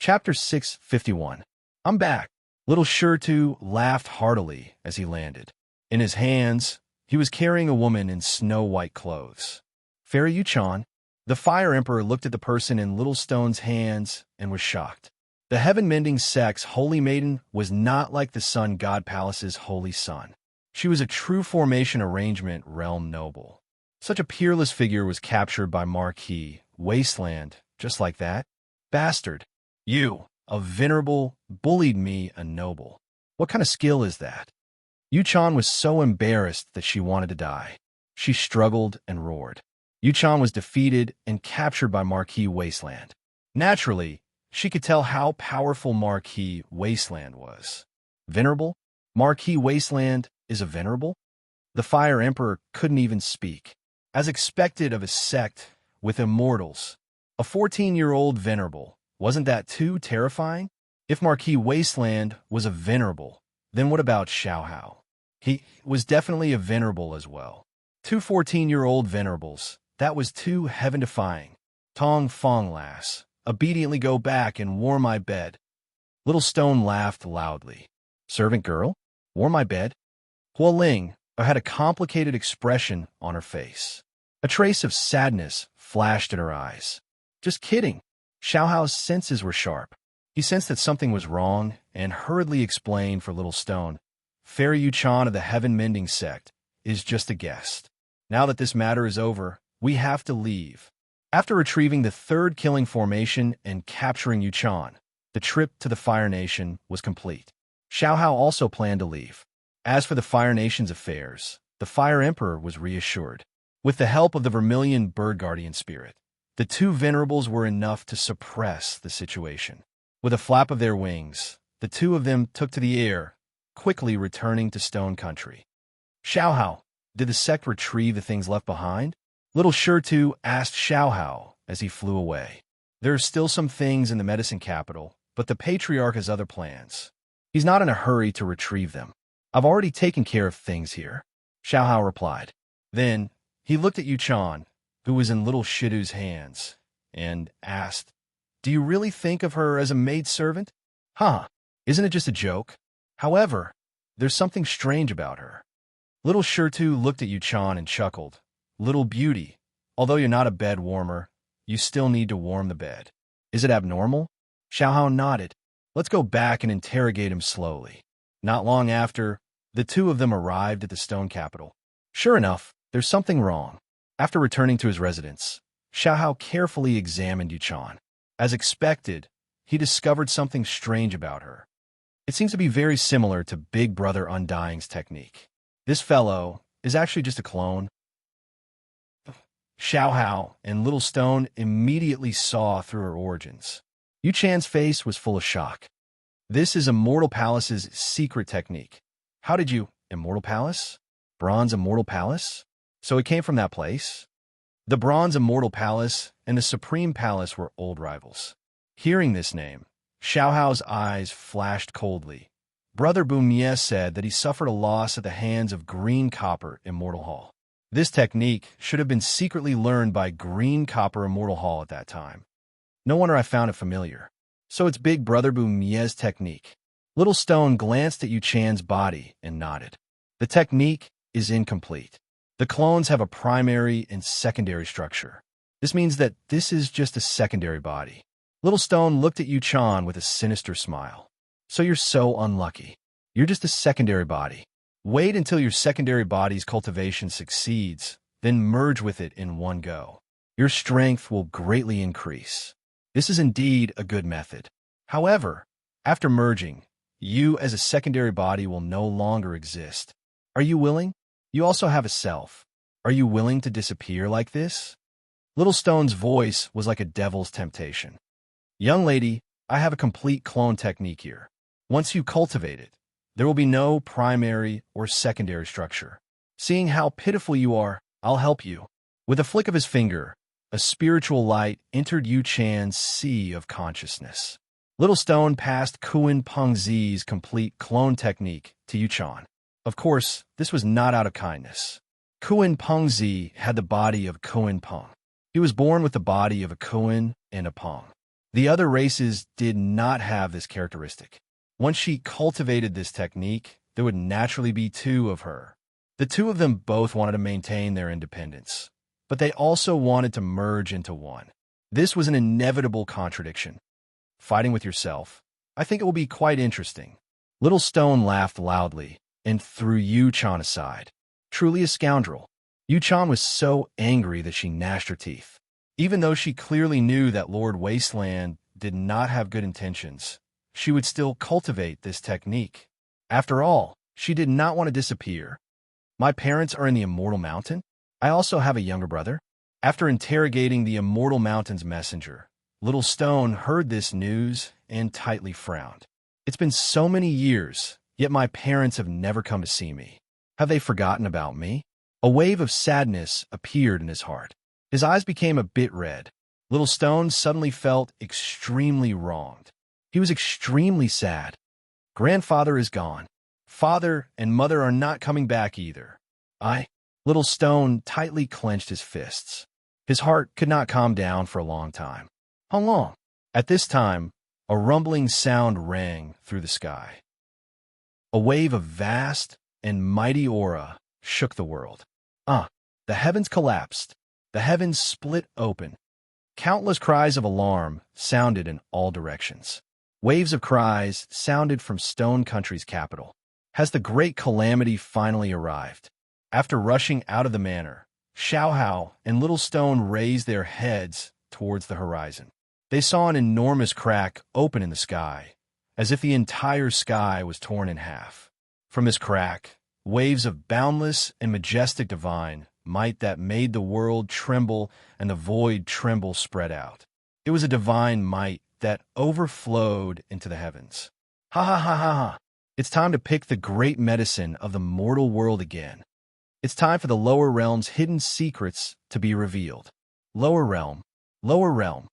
Chapter 651. I'm back. Little Shirtu laughed heartily as he landed. In his hands, he was carrying a woman in snow-white clothes. Fairy Yuchan. The Fire Emperor looked at the person in Little Stone's hands and was shocked. The heaven-mending sex holy maiden was not like the Sun God Palace's holy sun. She was a true formation arrangement realm noble. Such a peerless figure was captured by Marquis Wasteland, just like that. Bastard. You, a venerable, bullied me a noble. What kind of skill is that? Yuchan was so embarrassed that she wanted to die. She struggled and roared. Yuchan was defeated and captured by Marquis Wasteland. Naturally, she could tell how powerful Marquis Wasteland was. Venerable? Marquis Wasteland is a venerable? The Fire Emperor couldn't even speak. As expected of a sect with immortals, a 14-year-old venerable, wasn't that too terrifying? If Marquis Wasteland was a venerable, then what about Xiaohao? He was definitely a venerable as well. Two 14-year-old venerables, that was too heaven-defying. Tong Fong lass, obediently go back and warm my bed. Little Stone laughed loudly. Servant girl? Warm my bed? Hua Ling had a complicated expression on her face. A trace of sadness flashed in her eyes. Just kidding. Xiaohao's senses were sharp. He sensed that something was wrong and hurriedly explained for Little Stone. Fairy Yuchan of the Heaven-Mending Sect is just a guest. Now that this matter is over, we have to leave. After retrieving the third killing formation and capturing Yuchan, the trip to the Fire Nation was complete. Xiaohao also planned to leave. As for the Fire Nation's affairs, the Fire Emperor was reassured. With the help of the Vermilion Bird Guardian Spirit, the two venerables were enough to suppress the situation. With a flap of their wings, the two of them took to the air, quickly returning to Stone Country. Xiaohao, did the sect retrieve the things left behind? Little Shirtu asked Xiaohao as he flew away. There are still some things in the medicine capital, but the Patriarch has other plans. He's not in a hurry to retrieve them. I've already taken care of things here, Xiaohao replied. Then, he looked at Yuchan, who was in Little Shirtu's hands, and asked, Do you really think of her as a maidservant? Huh, isn't it just a joke? However, there's something strange about her. Little Shirtu looked at Yuchan and chuckled. Little beauty, although you're not a bed warmer, you still need to warm the bed. Is it abnormal? Xiaohao nodded. Let's go back and interrogate him slowly. Not long after, the two of them arrived at the stone capital. Sure enough, there's something wrong. After returning to his residence, Xiaohao carefully examined Yuchan. As expected, he discovered something strange about her. It seems to be very similar to Big Brother Undying's technique. This fellow is actually just a clone. Xiaohao and Little Stone immediately saw through her origins. Yuchan's face was full of shock. This is Immortal Palace's secret technique. How did you... Immortal Palace? Bronze Immortal Palace? So it came from that place? The Bronze Immortal Palace and the Supreme Palace were old rivals. Hearing this name, Xiaohao's eyes flashed coldly. Brother Bumie said that he suffered a loss at the hands of Green Copper Immortal Hall. This technique should have been secretly learned by Green Copper Immortal Hall at that time. No wonder I found it familiar. So it's Big Brother Bumie's technique. Little Stone glanced at Yuchan's body and nodded. The technique is incomplete. The clones have a primary and secondary structure. This means that this is just a secondary body. Little Stone looked at Yuchan with a sinister smile. So you're so unlucky. You're just a secondary body. Wait until your secondary body's cultivation succeeds, then merge with it in one go. Your strength will greatly increase. This is indeed a good method. However, after merging, you as a secondary body will no longer exist. Are you willing? You also have a self. Are you willing to disappear like this? Little Stone's voice was like a devil's temptation. Young lady, I have a complete clone technique here. Once you cultivate it, there will be no primary or secondary structure. Seeing how pitiful you are, I'll help you. With a flick of his finger, a spiritual light entered Yuchan's sea of consciousness. Little Stone passed Kuan Pengzi's complete clone technique to Yuchan. Of course, this was not out of kindness. Kuan Pengzi had the body of Kuan Peng. He was born with the body of a Kuan and a Peng. The other races did not have this characteristic. Once she cultivated this technique, there would naturally be two of her. The two of them both wanted to maintain their independence, but they also wanted to merge into one. This was an inevitable contradiction. Fighting with yourself. I think it will be quite interesting. Little Stone laughed loudly and threw Yu-chan aside. Truly a scoundrel. Yu-chan was so angry that she gnashed her teeth. Even though she clearly knew that Lord Wasteland did not have good intentions, she would still cultivate this technique. After all, she did not want to disappear. My parents are in the Immortal Mountain. I also have a younger brother. After interrogating the Immortal Mountain's messenger, Little Stone heard this news and tightly frowned. It's been so many years, yet my parents have never come to see me. Have they forgotten about me? A wave of sadness appeared in his heart. His eyes became a bit red. Little Stone suddenly felt extremely wronged. He was extremely sad. Grandfather is gone. Father and mother are not coming back either. Little Stone tightly clenched his fists. His heart could not calm down for a long time. How long? At this time, a rumbling sound rang through the sky. A wave of vast and mighty aura shook the world. The heavens collapsed. The heavens split open. Countless cries of alarm sounded in all directions. Waves of cries sounded from Stone Country's capital. Has the great calamity finally arrived? After rushing out of the manor, Xiao Hao and Little Stone raised their heads towards the horizon. They saw an enormous crack open in the sky, as if the entire sky was torn in half. From this crack, waves of boundless and majestic divine might that made the world tremble and the void tremble spread out. It was a divine might that overflowed into the heavens. Ha ha ha ha ha! It's time to pick the great medicine of the mortal world again. It's time for the lower realm's hidden secrets to be revealed. Lower realm, lower realm.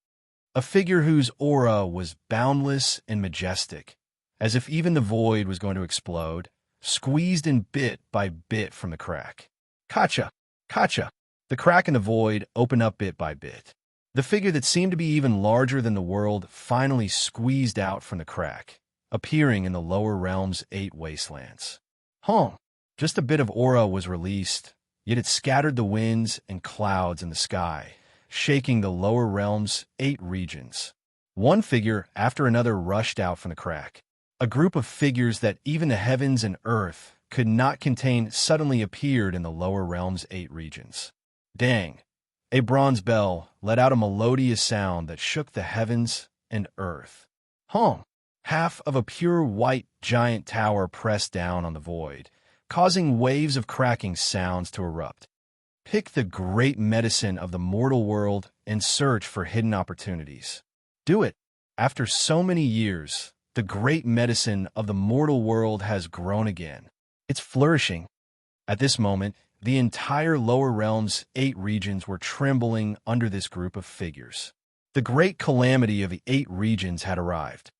A figure whose aura was boundless and majestic, as if even the void was going to explode, squeezed in bit by bit from the crack. Kacha! Kacha! The crack in the void opened up bit by bit. The figure that seemed to be even larger than the world finally squeezed out from the crack, appearing in the lower realm's 8 wastelands. Just a bit of aura was released, yet it scattered the winds and clouds in the sky, shaking the lower realm's 8 regions. One figure after another rushed out from the crack. A group of figures that even the heavens and earth could not contain suddenly appeared in the lower realm's 8 regions. Dang! A bronze bell let out a melodious sound that shook the heavens and earth. Half of a pure white giant tower pressed down on the void, causing waves of cracking sounds to erupt. Pick the great medicine of the mortal world and search for hidden opportunities. Do it. After so many years, the great medicine of the mortal world has grown again. It's flourishing. At this moment, the entire lower realm's 8 regions were trembling under this group of figures. The great calamity of the 8 regions had arrived.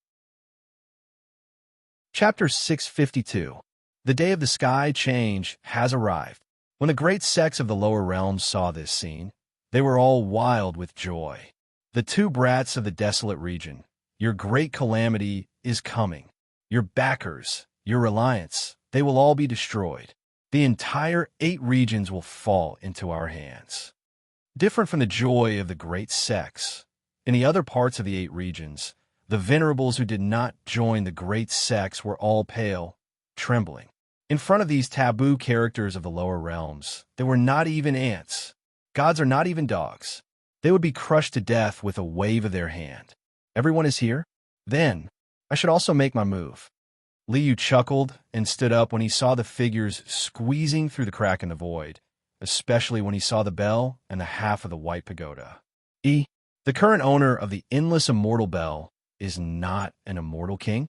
Chapter 652. The day of the sky change has arrived. When the great sects of the lower realms saw this scene, they were all wild with joy. The 2 brats of the desolate region, your great calamity is coming. Your backers, your reliance, they will all be destroyed. The entire 8 regions will fall into our hands. Different from the joy of the great sects, in the other parts of the 8 regions, the venerables who did not join the great sects were all pale, trembling. In front of these taboo characters of the lower realms, there were not even ants. Gods are not even dogs. They would be crushed to death with a wave of their hand. Everyone is here? Then, I should also make my move. Liu chuckled and stood up when he saw the figures squeezing through the crack in the void, especially when he saw the bell and the half of the white pagoda. The current owner of the endless immortal bell is not an immortal king?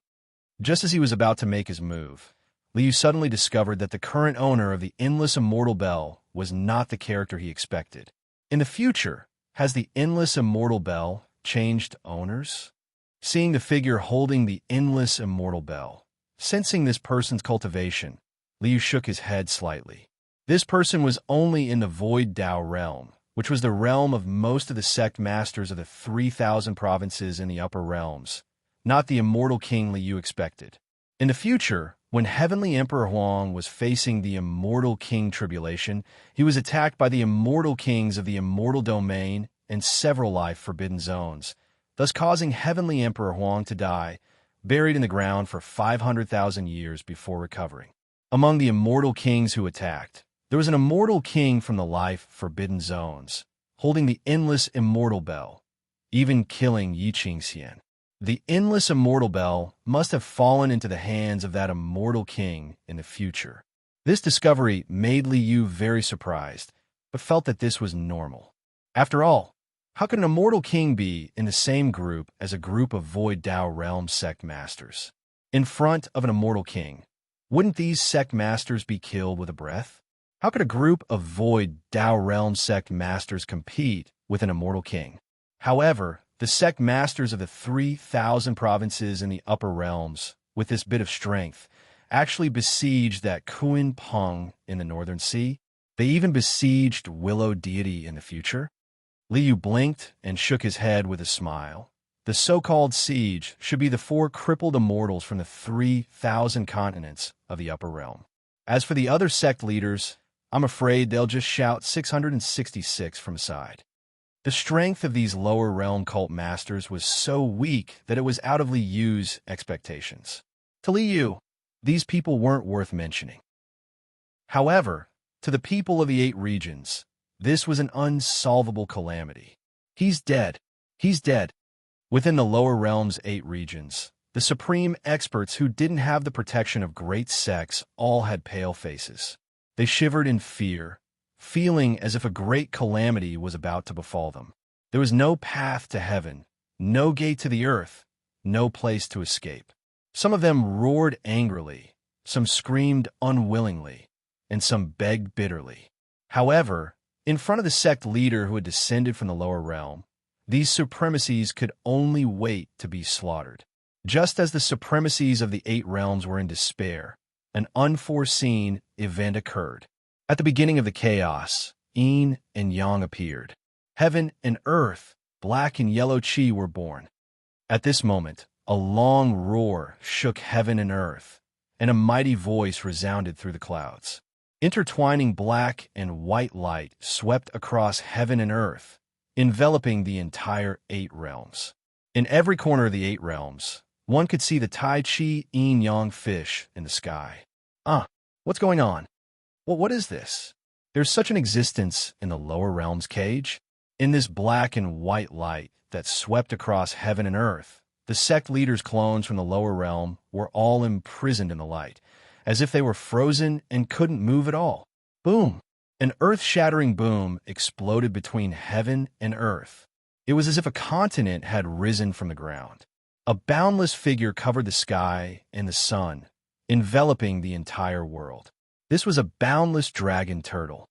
Just as he was about to make his move, Liu suddenly discovered that the current owner of the endless immortal bell was not the character he expected. In the future, has the endless immortal bell changed owners? Seeing the figure holding the endless immortal bell, sensing this person's cultivation, Liu shook his head slightly. This person was only in the Void Dao realm, which was the realm of most of the sect masters of the 3,000 provinces in the upper realms, not the immortal king Liu expected. In the future, when Heavenly Emperor Huang was facing the immortal king tribulation, he was attacked by the immortal kings of the immortal domain and several life-forbidden zones, thus causing Heavenly Emperor Huang to die, buried in the ground for 500,000 years before recovering. Among the immortal kings who attacked, there was an immortal king from the life-forbidden zones, holding the endless immortal bell, even killing Yi Qingxian. The endless immortal bell must have fallen into the hands of that immortal king in the future. This discovery made Liu very surprised, but felt that this was normal. After all, how could an immortal king be in the same group as a group of Void Dao Realm sect masters? In front of an immortal king, wouldn't these sect masters be killed with a breath? How could a group of Void Dao Realm sect masters compete with an immortal king? However, the sect masters of the 3,000 provinces in the upper realms, with this bit of strength, actually besieged that Kuan Peng in the northern sea. They even besieged Willow Deity in the future. Liu blinked and shook his head with a smile. The so-called siege should be the 4 crippled immortals from the 3,000 continents of the upper realm. As for the other sect leaders, I'm afraid they'll just shout 666 from a side. The strength of these lower realm cult masters was so weak that it was out of Liu's expectations. To Liu, these people weren't worth mentioning. However, to the people of the 8 regions, this was an unsolvable calamity. He's dead. He's dead. Within the lower realm's 8 regions, the supreme experts who didn't have the protection of great sects all had pale faces. They shivered in fear, feeling as if a great calamity was about to befall them. There was no path to heaven, no gate to the earth, no place to escape. Some of them roared angrily, some screamed unwillingly, and some begged bitterly. However, in front of the sect leader who had descended from the lower realm, these supremacies could only wait to be slaughtered. Just as the supremacies of the 8 realms were in despair, an unforeseen event occurred. At the beginning of the chaos, yin and yang appeared. Heaven and earth, black and yellow chi were born. At this moment, a long roar shook heaven and earth, and a mighty voice resounded through the clouds. Intertwining black and white light swept across heaven and earth, enveloping the entire 8 realms. In every corner of the 8 realms, one could see the Tai Chi yin-yang fish in the sky. What's going on? Well, what is this? There's such an existence in the lower realms cage. In this black and white light that swept across heaven and earth, the sect leaders' clones from the lower realm were all imprisoned in the light, as if they were frozen and couldn't move at all. Boom! An earth-shattering boom exploded between heaven and earth. It was as if a continent had risen from the ground. A boundless figure covered the sky and the sun, enveloping the entire world. This was a boundless dragon turtle.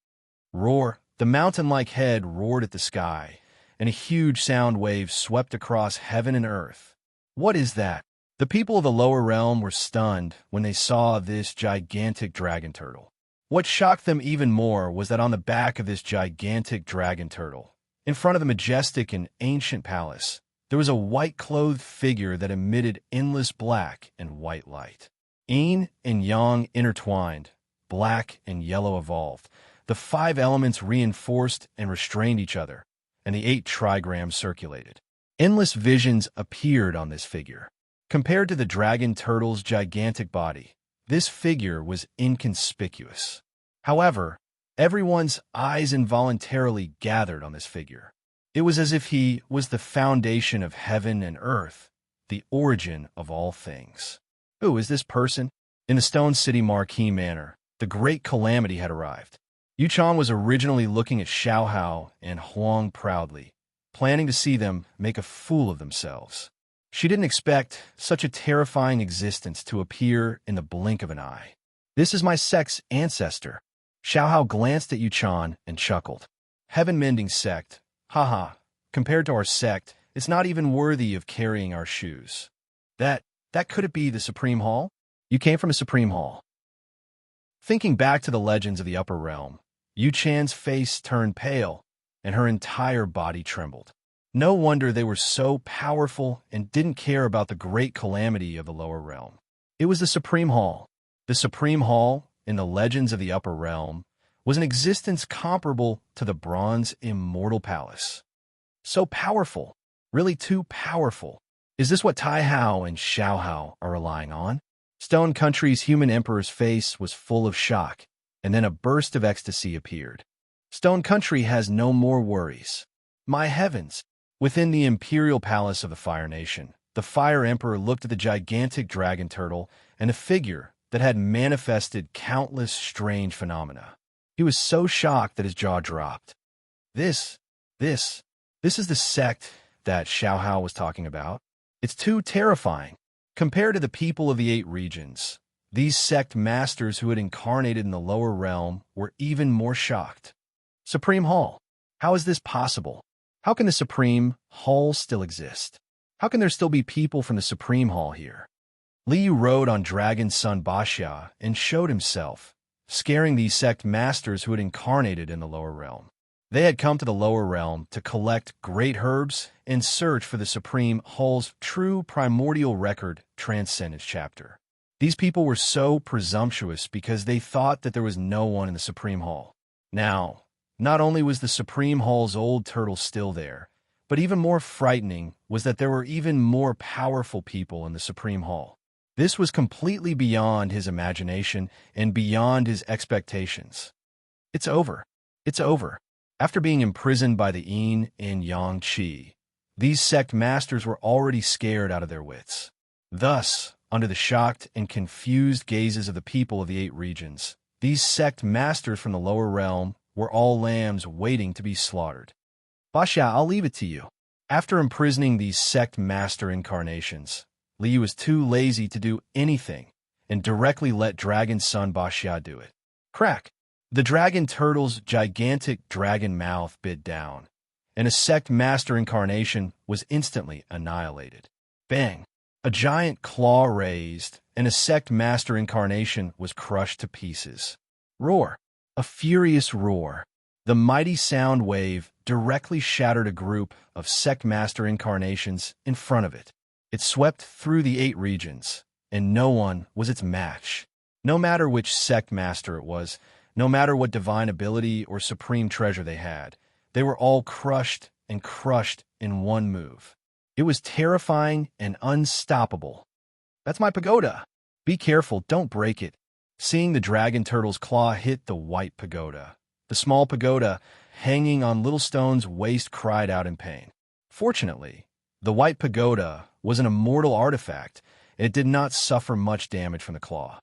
Roar! The mountain-like head roared at the sky, and a huge sound wave swept across heaven and earth. What is that? The people of the lower realm were stunned when they saw this gigantic dragon turtle. What shocked them even more was that on the back of this gigantic dragon turtle, in front of the majestic and ancient palace, there was a white-clothed figure that emitted endless black and white light. Yin and yang intertwined, black and yellow evolved. The 5 elements reinforced and restrained each other, and the 8 trigrams circulated. Endless visions appeared on this figure. Compared to the dragon turtle's gigantic body, this figure was inconspicuous. However, everyone's eyes involuntarily gathered on this figure. It was as if he was the foundation of heaven and earth, the origin of all things. Who is this person? In the Stone City Marquee Manor, the great calamity had arrived. Yuchan was originally looking at Xiaohao and Huang proudly, planning to see them make a fool of themselves. She didn't expect such a terrifying existence to appear in the blink of an eye. This is my sect's ancestor. Xiaohao glanced at Yuchan and chuckled. Heaven-mending sect. Haha, compared to our sect, it's not even worthy of carrying our shoes. That could it be the Supreme Hall? You came from a Supreme Hall. Thinking back to the legends of the upper realm, Yu Chan's face turned pale, and her entire body trembled. No wonder they were so powerful and didn't care about the great calamity of the lower realm. It was the Supreme Hall. The Supreme Hall, in the legends of the upper realm, was an existence comparable to the bronze immortal palace. So powerful, really too powerful. Is this what Tai Hao and Xiao Hao are relying on? Stone Country's human emperor's face was full of shock, and then a burst of ecstasy appeared. Stone Country has no more worries. My heavens! Within the imperial palace of the Fire Nation, the Fire Emperor looked at the gigantic dragon turtle and a figure that had manifested countless strange phenomena. He was so shocked that his jaw dropped. This is the sect that Xiao Hao was talking about. It's too terrifying. Compared to the people of the 8 regions, these sect masters who had incarnated in the lower realm were even more shocked. Supreme Hall. How is this possible? How can the Supreme Hall still exist? How can there still be people from the Supreme Hall here? Liu rode on Dragon's son Baxia and showed himself, scaring these sect masters who had incarnated in the lower realm. They had come to the lower realm to collect great herbs and search for the Supreme Hall's true primordial record transcendence chapter. These people were so presumptuous because they thought that there was no one in the Supreme Hall. Now, not only was the Supreme Hall's old turtle still there, but even more frightening was that there were even more powerful people in the Supreme Hall. This was completely beyond his imagination and beyond his expectations. It's over. It's over. After being imprisoned by the Yin and Yang Qi, these sect masters were already scared out of their wits. Thus, under the shocked and confused gazes of the people of the 8 regions, these sect masters from the lower realm were all lambs waiting to be slaughtered. Baxia, I'll leave it to you. After imprisoning these sect master incarnations, Liu was too lazy to do anything and directly let Dragon's son Baxia do it. Crack! The dragon turtle's gigantic dragon mouth bit down, and a sect master incarnation was instantly annihilated. Bang! A giant claw raised, and a sect master incarnation was crushed to pieces. Roar! A furious roar. The mighty sound wave directly shattered a group of sect master incarnations in front of it. It swept through the 8 regions, and no one was its match. No matter which sect master it was, no matter what divine ability or supreme treasure they had, they were all crushed and crushed in one move. It was terrifying and unstoppable. That's my pagoda. Be careful, don't break it. Seeing the dragon turtle's claw hit the white pagoda, the small pagoda hanging on Little Stone's waist cried out in pain. Fortunately, the white pagoda was an immortal artifact, and it did not suffer much damage from the claw.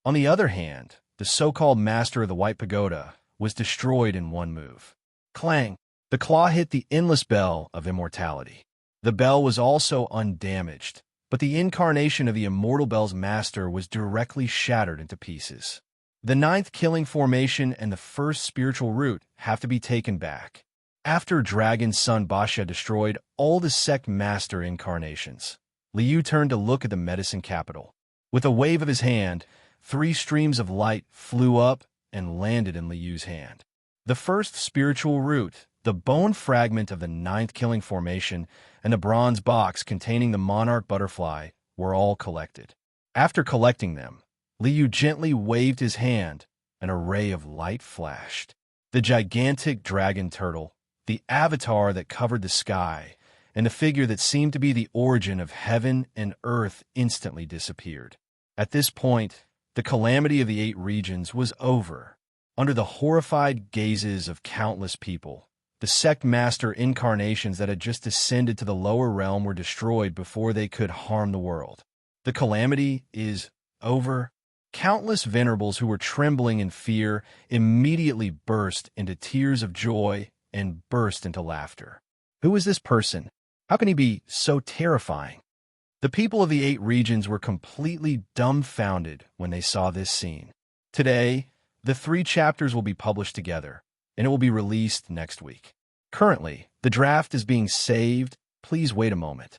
On the other hand, the so-called master of the White Pagoda was destroyed in one move. Clang! The claw hit the endless bell of immortality. The bell was also undamaged, but the incarnation of the immortal bell's master was directly shattered into pieces. The 9th killing formation and the 1st spiritual root have to be taken back. After Dragon's son Baxia destroyed all the sect master incarnations, Liu turned to look at the medicine capital. With a wave of his hand, 3 streams of light flew up and landed in Liu's hand. The 1st spiritual root, the bone fragment of the 9th killing formation, and the bronze box containing the monarch butterfly were all collected. After collecting them, Liu gently waved his hand, and a ray of light flashed. The gigantic dragon turtle, the avatar that covered the sky, and the figure that seemed to be the origin of heaven and earth instantly disappeared. At this point, the calamity of the 8 regions was over. Under the horrified gazes of countless people, the sect master incarnations that had just descended to the lower realm were destroyed before they could harm the world. The calamity is over. Countless venerables who were trembling in fear immediately burst into tears of joy and burst into laughter. Who is this person? How can he be so terrifying? The people of the 8 regions were completely dumbfounded when they saw this scene. Today, the 3 chapters will be published together, and it will be released next week. Currently, the draft is being saved. Please wait a moment.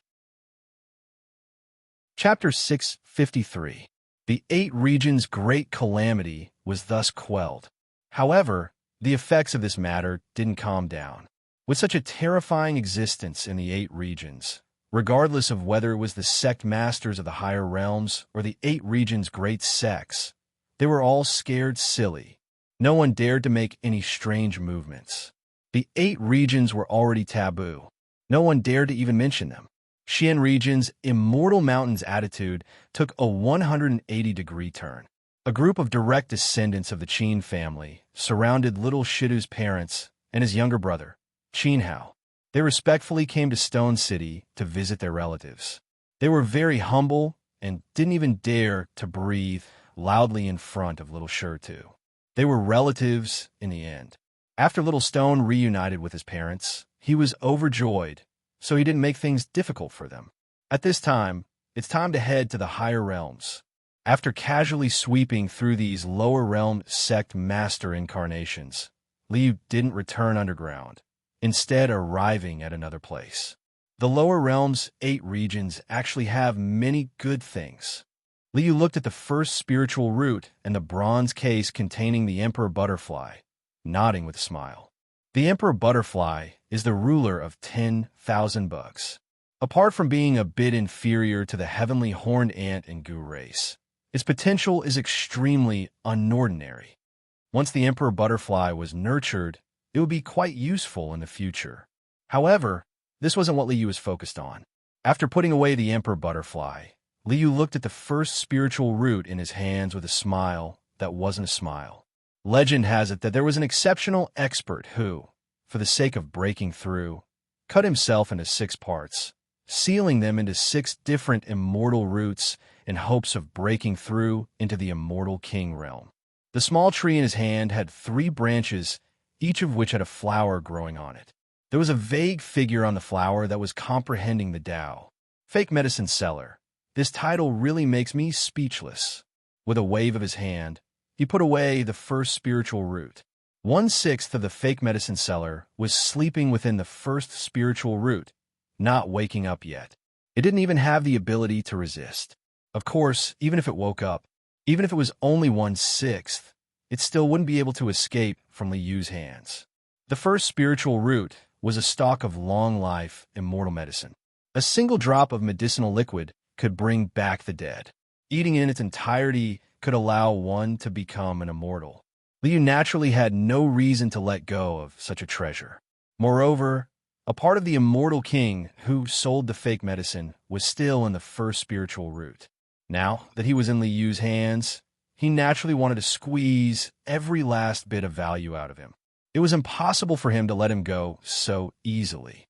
Chapter 653. The 8 regions' great calamity was thus quelled. However, The effects of this matter didn't calm down. With such a terrifying existence in the 8 regions, regardless of whether it was the sect masters of the higher realms or the 8 regions' great sects, they were all scared silly. No one dared to make any strange movements. The 8 regions were already taboo. No one dared to even mention them. Xian region's Immortal Mountains attitude took a 180-degree turn. A group of direct descendants of the Qin family surrounded little Shidu's parents and his younger brother, Qin Hao. They respectfully came to Stone City to visit their relatives. They were very humble and didn't even dare to breathe loudly in front of little Shitu. They were relatives in the end. After little Stone reunited with his parents, he was overjoyed, so he didn't make things difficult for them. At this time, it's time to head to the higher realms. After casually sweeping through these lower realm sect master incarnations, Liu didn't return underground, instead arriving at another place. The lower realms' 8 regions actually have many good things. Liu looked at the first spiritual root and the bronze case containing the Emperor Butterfly, nodding with a smile. The Emperor Butterfly is the ruler of 10,000 bugs. Apart from being a bit inferior to the heavenly horned ant and goo race, its potential is extremely unordinary. Once the Emperor Butterfly was nurtured, it would be quite useful in the future. However, this wasn't what Liu was focused on. After putting away the Emperor Butterfly, Liu looked at the first spiritual root in his hands with a smile that wasn't a smile. Legend has it that there was an exceptional expert who, for the sake of breaking through, cut himself into 6 parts, sealing them into 6 different immortal roots in hopes of breaking through into the Immortal King realm. The small tree in his hand had 3 branches, each of which had a flower growing on it. There was a vague figure on the flower that was comprehending the Tao. Fake medicine seller. This title really makes me speechless. With a wave of his hand, he put away the first spiritual root. 1/6 of the fake medicine seller was sleeping within the first spiritual root, not waking up yet. It didn't even have the ability to resist. Of course, even if it woke up, even if it was only 1/6, it still wouldn't be able to escape from Liu's hands. The first spiritual root was a stalk of long life, immortal medicine. A single drop of medicinal liquid could bring back the dead. Eating in its entirety could allow one to become an immortal. Liu naturally had no reason to let go of such a treasure. Moreover, a part of the Immortal King who sold the fake medicine was still in the first spiritual root. Now that he was in Liu's hands, he naturally wanted to squeeze every last bit of value out of him. It was impossible for him to let him go so easily.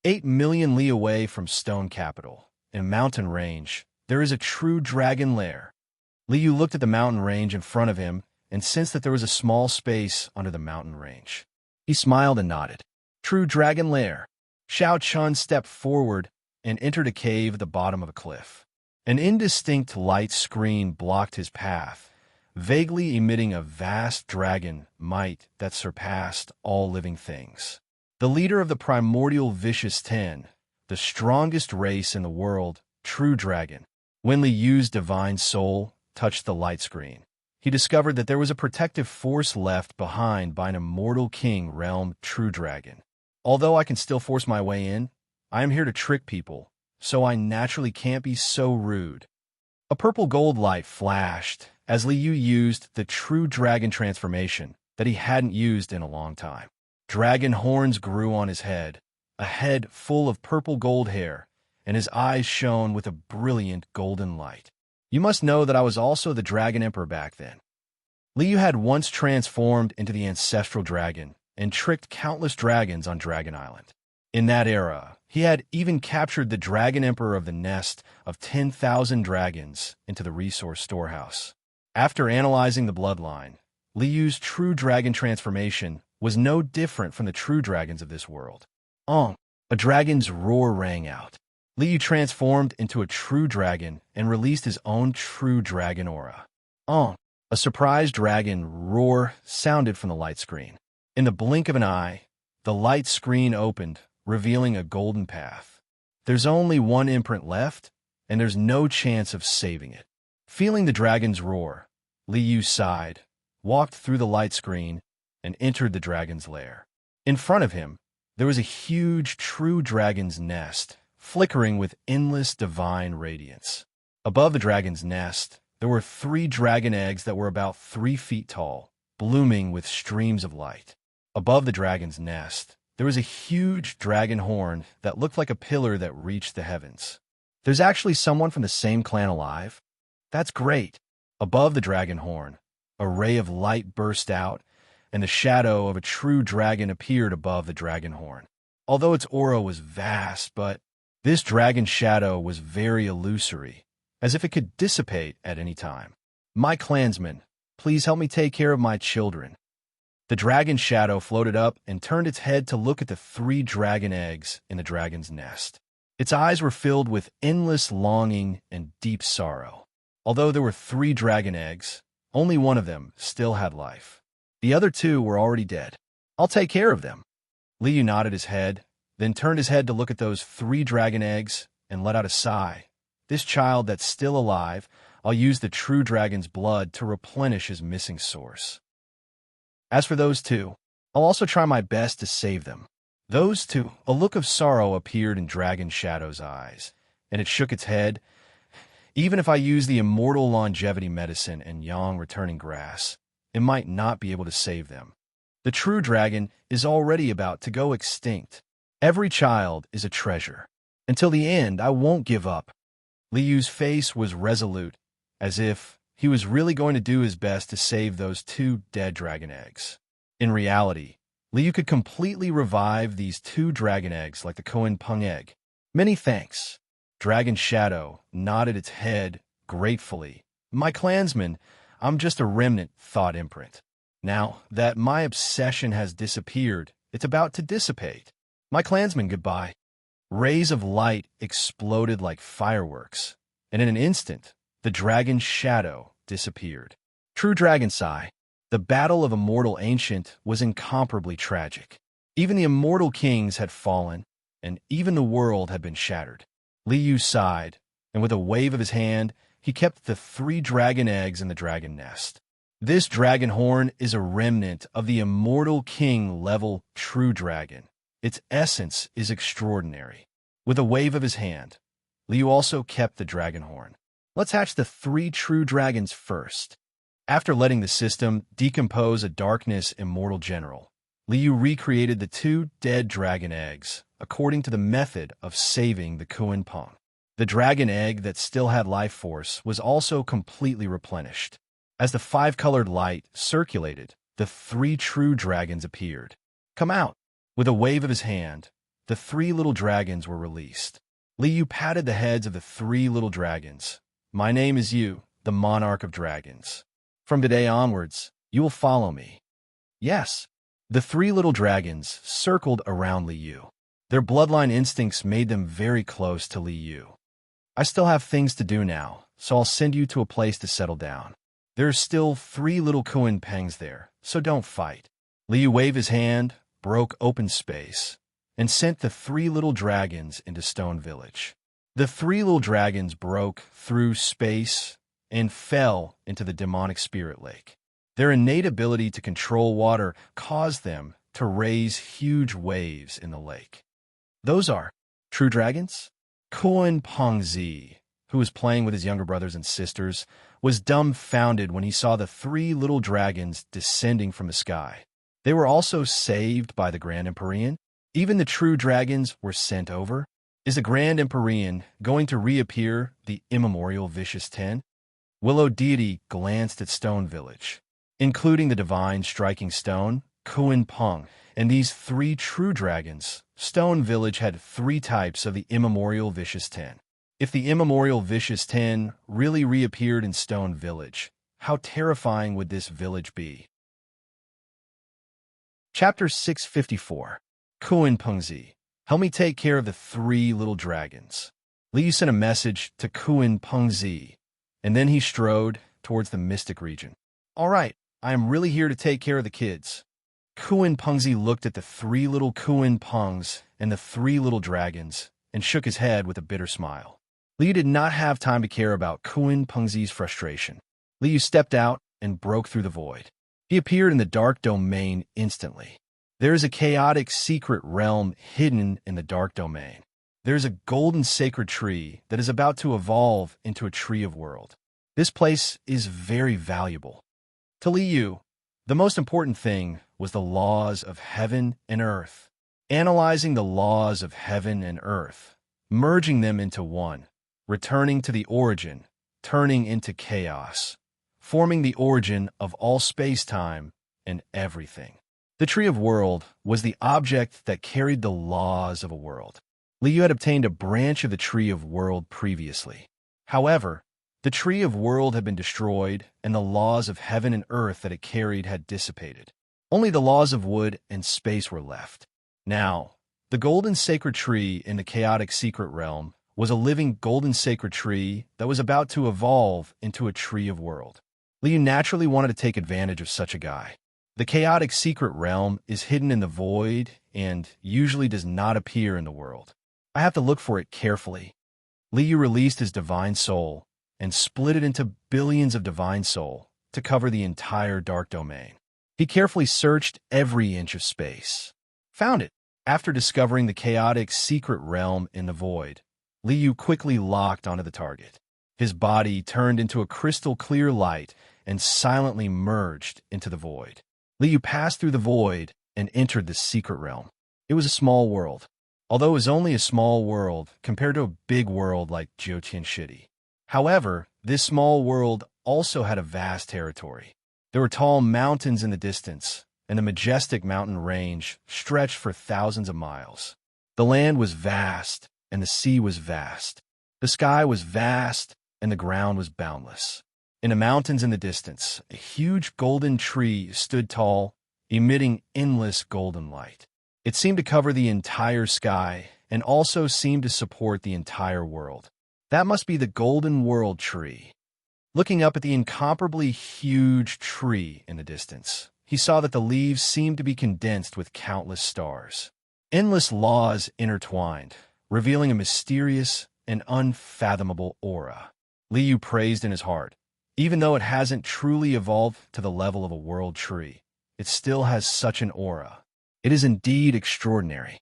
8 million li away from Stone Capital, in mountain range, there is a true dragon lair. Liu looked at the mountain range in front of him and sensed that there was a small space under the mountain range. He smiled and nodded. True dragon lair. Xiao Chun stepped forward and entered a cave at the bottom of a cliff. An indistinct light screen blocked his path, vaguely emitting a vast dragon might that surpassed all living things. The leader of the primordial vicious 10, the strongest race in the world, True Dragon. When Liu's divine soul touched the light screen, he discovered that there was a protective force left behind by an Immortal King realm True Dragon. Although I can still force my way in, I am here to trick people, so I naturally can't be so rude. A purple gold light flashed as Liu used the True Dragon transformation that he hadn't used in a long time. Dragon horns grew on his head, a head full of purple gold hair, and his eyes shone with a brilliant golden light. You must know that I was also the Dragon Emperor back then. Liu had once transformed into the ancestral dragon and tricked countless dragons on Dragon Island. In that era, he had even captured the Dragon Emperor of the nest of 10,000 dragons into the resource storehouse. After analyzing the bloodline, Liu's True Dragon transformation was no different from the true dragons of this world. A dragon's roar rang out. Liu transformed into a true dragon and released his own true dragon aura. A surprised dragon roar sounded from the light screen. In the blink of an eye, the light screen opened, revealing a golden path. There's only one imprint left, and there's no chance of saving it. Feeling the dragon's roar, Liu sighed, walked through the light screen, and entered the dragon's lair. In front of him, there was a huge true dragon's nest, flickering with endless divine radiance. Above the dragon's nest, there were 3 dragon eggs that were about 3 feet tall, blooming with streams of light. Above the dragon's nest, there was a huge dragon horn that looked like a pillar that reached the heavens. There's actually someone from the same clan alive? That's great. Above the dragon horn, a ray of light burst out, and the shadow of a true dragon appeared above the dragon horn. Although its aura was vast, but this dragon shadow was very illusory, as if it could dissipate at any time. My clansmen, please help me take care of my children. The dragon shadow floated up and turned its head to look at the 3 dragon eggs in the dragon's nest. Its eyes were filled with endless longing and deep sorrow. Although there were 3 dragon eggs, only one of them still had life. The other 2 were already dead. I'll take care of them. Liu nodded his head, then turned his head to look at those 3 dragon eggs and let out a sigh. This child that's still alive, I'll use the true dragon's blood to replenish his missing source. As for those 2, I'll also try my best to save them. Those 2, a look of sorrow appeared in Dragon Shadow's eyes, and it shook its head. Even if I use the immortal longevity medicine and Yang returning grass, it might not be able to save them. The true dragon is already about to go extinct. Every child is a treasure. Until the end, I won't give up. Liu's face was resolute, as if he was really going to do his best to save those 2 dead dragon eggs. In reality, Liu could completely revive these 2 dragon eggs like the Koan Peng egg. Many thanks. Dragon Shadow nodded its head gratefully. My clansmen, I'm just a remnant thought imprint. Now that my obsession has disappeared, it's about to dissipate. My clansmen, goodbye. Rays of light exploded like fireworks, and in an instant, the dragon shadow disappeared. True dragon sigh. The battle of Immortal Ancient was incomparably tragic. Even the immortal kings had fallen, and even the world had been shattered. Liu sighed, and with a wave of his hand, he kept the 3 dragon eggs in the dragon nest. This dragon horn is a remnant of the immortal king level true dragon. Its essence is extraordinary. With a wave of his hand, Liu also kept the dragon horn. Let's hatch the 3 true dragons first. After letting the system decompose a darkness immortal general, Liu recreated the 2 dead dragon eggs according to the method of saving the Koan Peng. The dragon egg that still had life force was also completely replenished. As the 5-colored light circulated, the 3 true dragons appeared. Come out! With a wave of his hand, the 3 little dragons were released. Liu patted the heads of the 3 little dragons. My name is Yu, the monarch of dragons. From today onwards, you will follow me. Yes. The 3 little dragons circled around Liu. Their bloodline instincts made them very close to Liu. I still have things to do now, so I'll send you to a place to settle down. There's still 3 little Koan Pengs there, so don't fight. Liu waved his hand, broke open space, and sent the 3 little dragons into Stone Village. The 3 little dragons broke through space and fell into the demonic spirit lake. Their innate ability to control water caused them to raise huge waves in the lake. Those are true dragons? Koan Pengzi, who was playing with his younger brothers and sisters, was dumbfounded when he saw the 3 little dragons descending from the sky. They were also saved by the Grand Empyrean. Even the true dragons were sent over. Is the Grand Empyrean going to reappear the immemorial Vicious 10? Willow Deity glanced at Stone Village, including the divine striking stone, Koan Peng, and these 3 true dragons. Stone Village had 3 types of the immemorial Vicious 10. If the immemorial Vicious 10 really reappeared in Stone Village, how terrifying would this village be? Chapter 654. Koan Pengzi. Help me take care of the 3 little dragons. Liu sent a message to Koan Pengzi, and then he strode towards the mystic region. All right, I am really here to take care of the kids. Koan Pengzi looked at the 3 little Koan Pengs and the 3 little dragons and shook his head with a bitter smile. Liu did not have time to care about Koan Pengzi's frustration. Liu stepped out and broke through the void. He appeared in the dark domain instantly. There is a chaotic secret realm hidden in the dark domain. There is a golden sacred tree that is about to evolve into a tree of world. This place is very valuable. To Liu, the most important thing was the laws of heaven and earth. Analyzing the laws of heaven and earth, merging them into one, returning to the origin, turning into chaos, forming the origin of all space-time and everything. The Tree of World was the object that carried the laws of a world. Liu had obtained a branch of the Tree of World previously. However, the Tree of World had been destroyed, and the laws of heaven and earth that it carried had dissipated. Only the laws of wood and space were left. Now, the golden sacred tree in the chaotic secret realm was a living golden sacred tree that was about to evolve into a tree of world. Liu naturally wanted to take advantage of such a guy. The chaotic secret realm is hidden in the void and usually does not appear in the world. I have to look for it carefully. Liu released his divine soul and split it into billions of divine soul to cover the entire dark domain. He carefully searched every inch of space. Found it. After discovering the chaotic secret realm in the void, Liu quickly locked onto the target. His body turned into a crystal clear light and silently merged into the void. Liu passed through the void and entered the secret realm. It was a small world, although it was only a small world compared to a big world like Jiutianshidi. However, this small world also had a vast territory. There were tall mountains in the distance, and the majestic mountain range stretched for thousands of miles. The land was vast, and the sea was vast. The sky was vast, and the ground was boundless. In the mountains in the distance, a huge golden tree stood tall, emitting endless golden light. It seemed to cover the entire sky and also seemed to support the entire world. That must be the Golden World Tree. Looking up at the incomparably huge tree in the distance, he saw that the leaves seemed to be condensed with countless stars. Endless laws intertwined, revealing a mysterious and unfathomable aura. Liu praised in his heart. Even though it hasn't truly evolved to the level of a world tree, it still has such an aura. It is indeed extraordinary.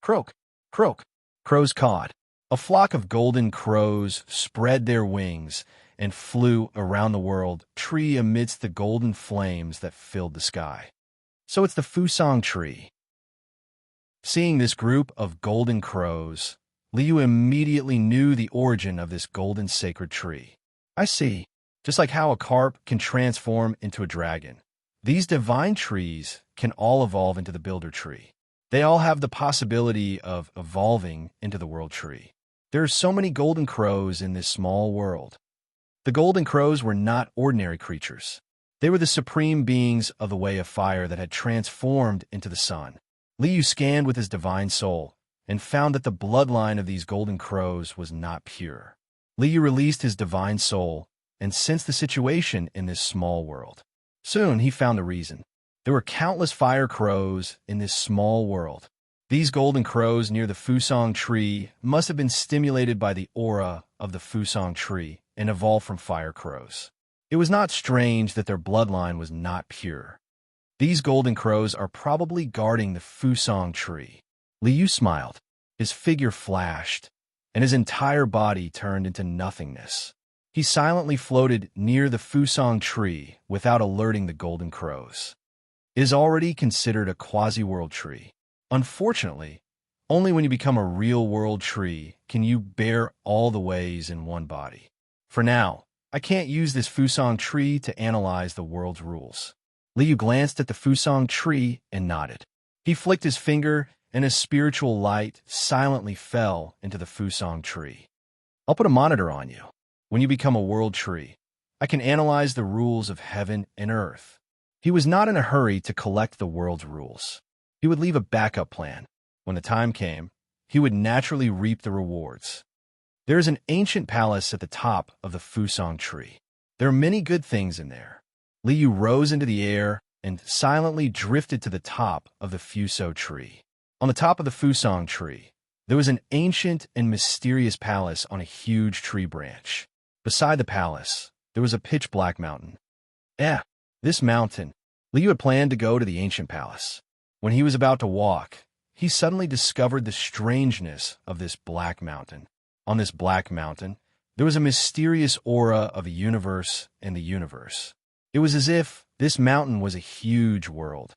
Croak, croak, crows cawed. A flock of golden crows spread their wings and flew around the world tree amidst the golden flames that filled the sky. So it's the Fusang tree. Seeing this group of golden crows, Liu immediately knew the origin of this golden sacred tree. I see. Just like how a carp can transform into a dragon, these divine trees can all evolve into the builder tree. They all have the possibility of evolving into the world tree. There are so many golden crows in this small world. The golden crows were not ordinary creatures. They were the supreme beings of the way of fire that had transformed into the sun. Liu scanned with his divine soul and found that the bloodline of these golden crows was not pure. Liu released his divine soul and sensed the situation in this small world. Soon he found the reason. There were countless fire crows in this small world. These golden crows near the Fusang tree must have been stimulated by the aura of the Fusang tree and evolved from fire crows. It was not strange that their bloodline was not pure. These golden crows are probably guarding the Fusang tree. Liu smiled. His figure flashed, and his entire body turned into nothingness. He silently floated near the Fusang tree without alerting the golden crows. It is already considered a quasi-world tree. Unfortunately, only when you become a real world tree can you bear all the ways in one body. For now, I can't use this Fusang tree to analyze the world's rules. Liu glanced at the Fusang tree and nodded. He flicked his finger, and a spiritual light silently fell into the Fusang tree. I'll put a monitor on you. When you become a world tree, I can analyze the rules of heaven and earth. He was not in a hurry to collect the world's rules. He would leave a backup plan. When the time came, he would naturally reap the rewards. There is an ancient palace at the top of the Fusang tree. There are many good things in there. Liu rose into the air and silently drifted to the top of the Fuso tree. On the top of the Fusang tree, there was an ancient and mysterious palace on a huge tree branch. Beside the palace, there was a pitch-black mountain. This mountain. Liu had planned to go to the ancient palace. When he was about to walk, he suddenly discovered the strangeness of this black mountain. On this black mountain, there was a mysterious aura of a universe in the universe. It was as if this mountain was a huge world.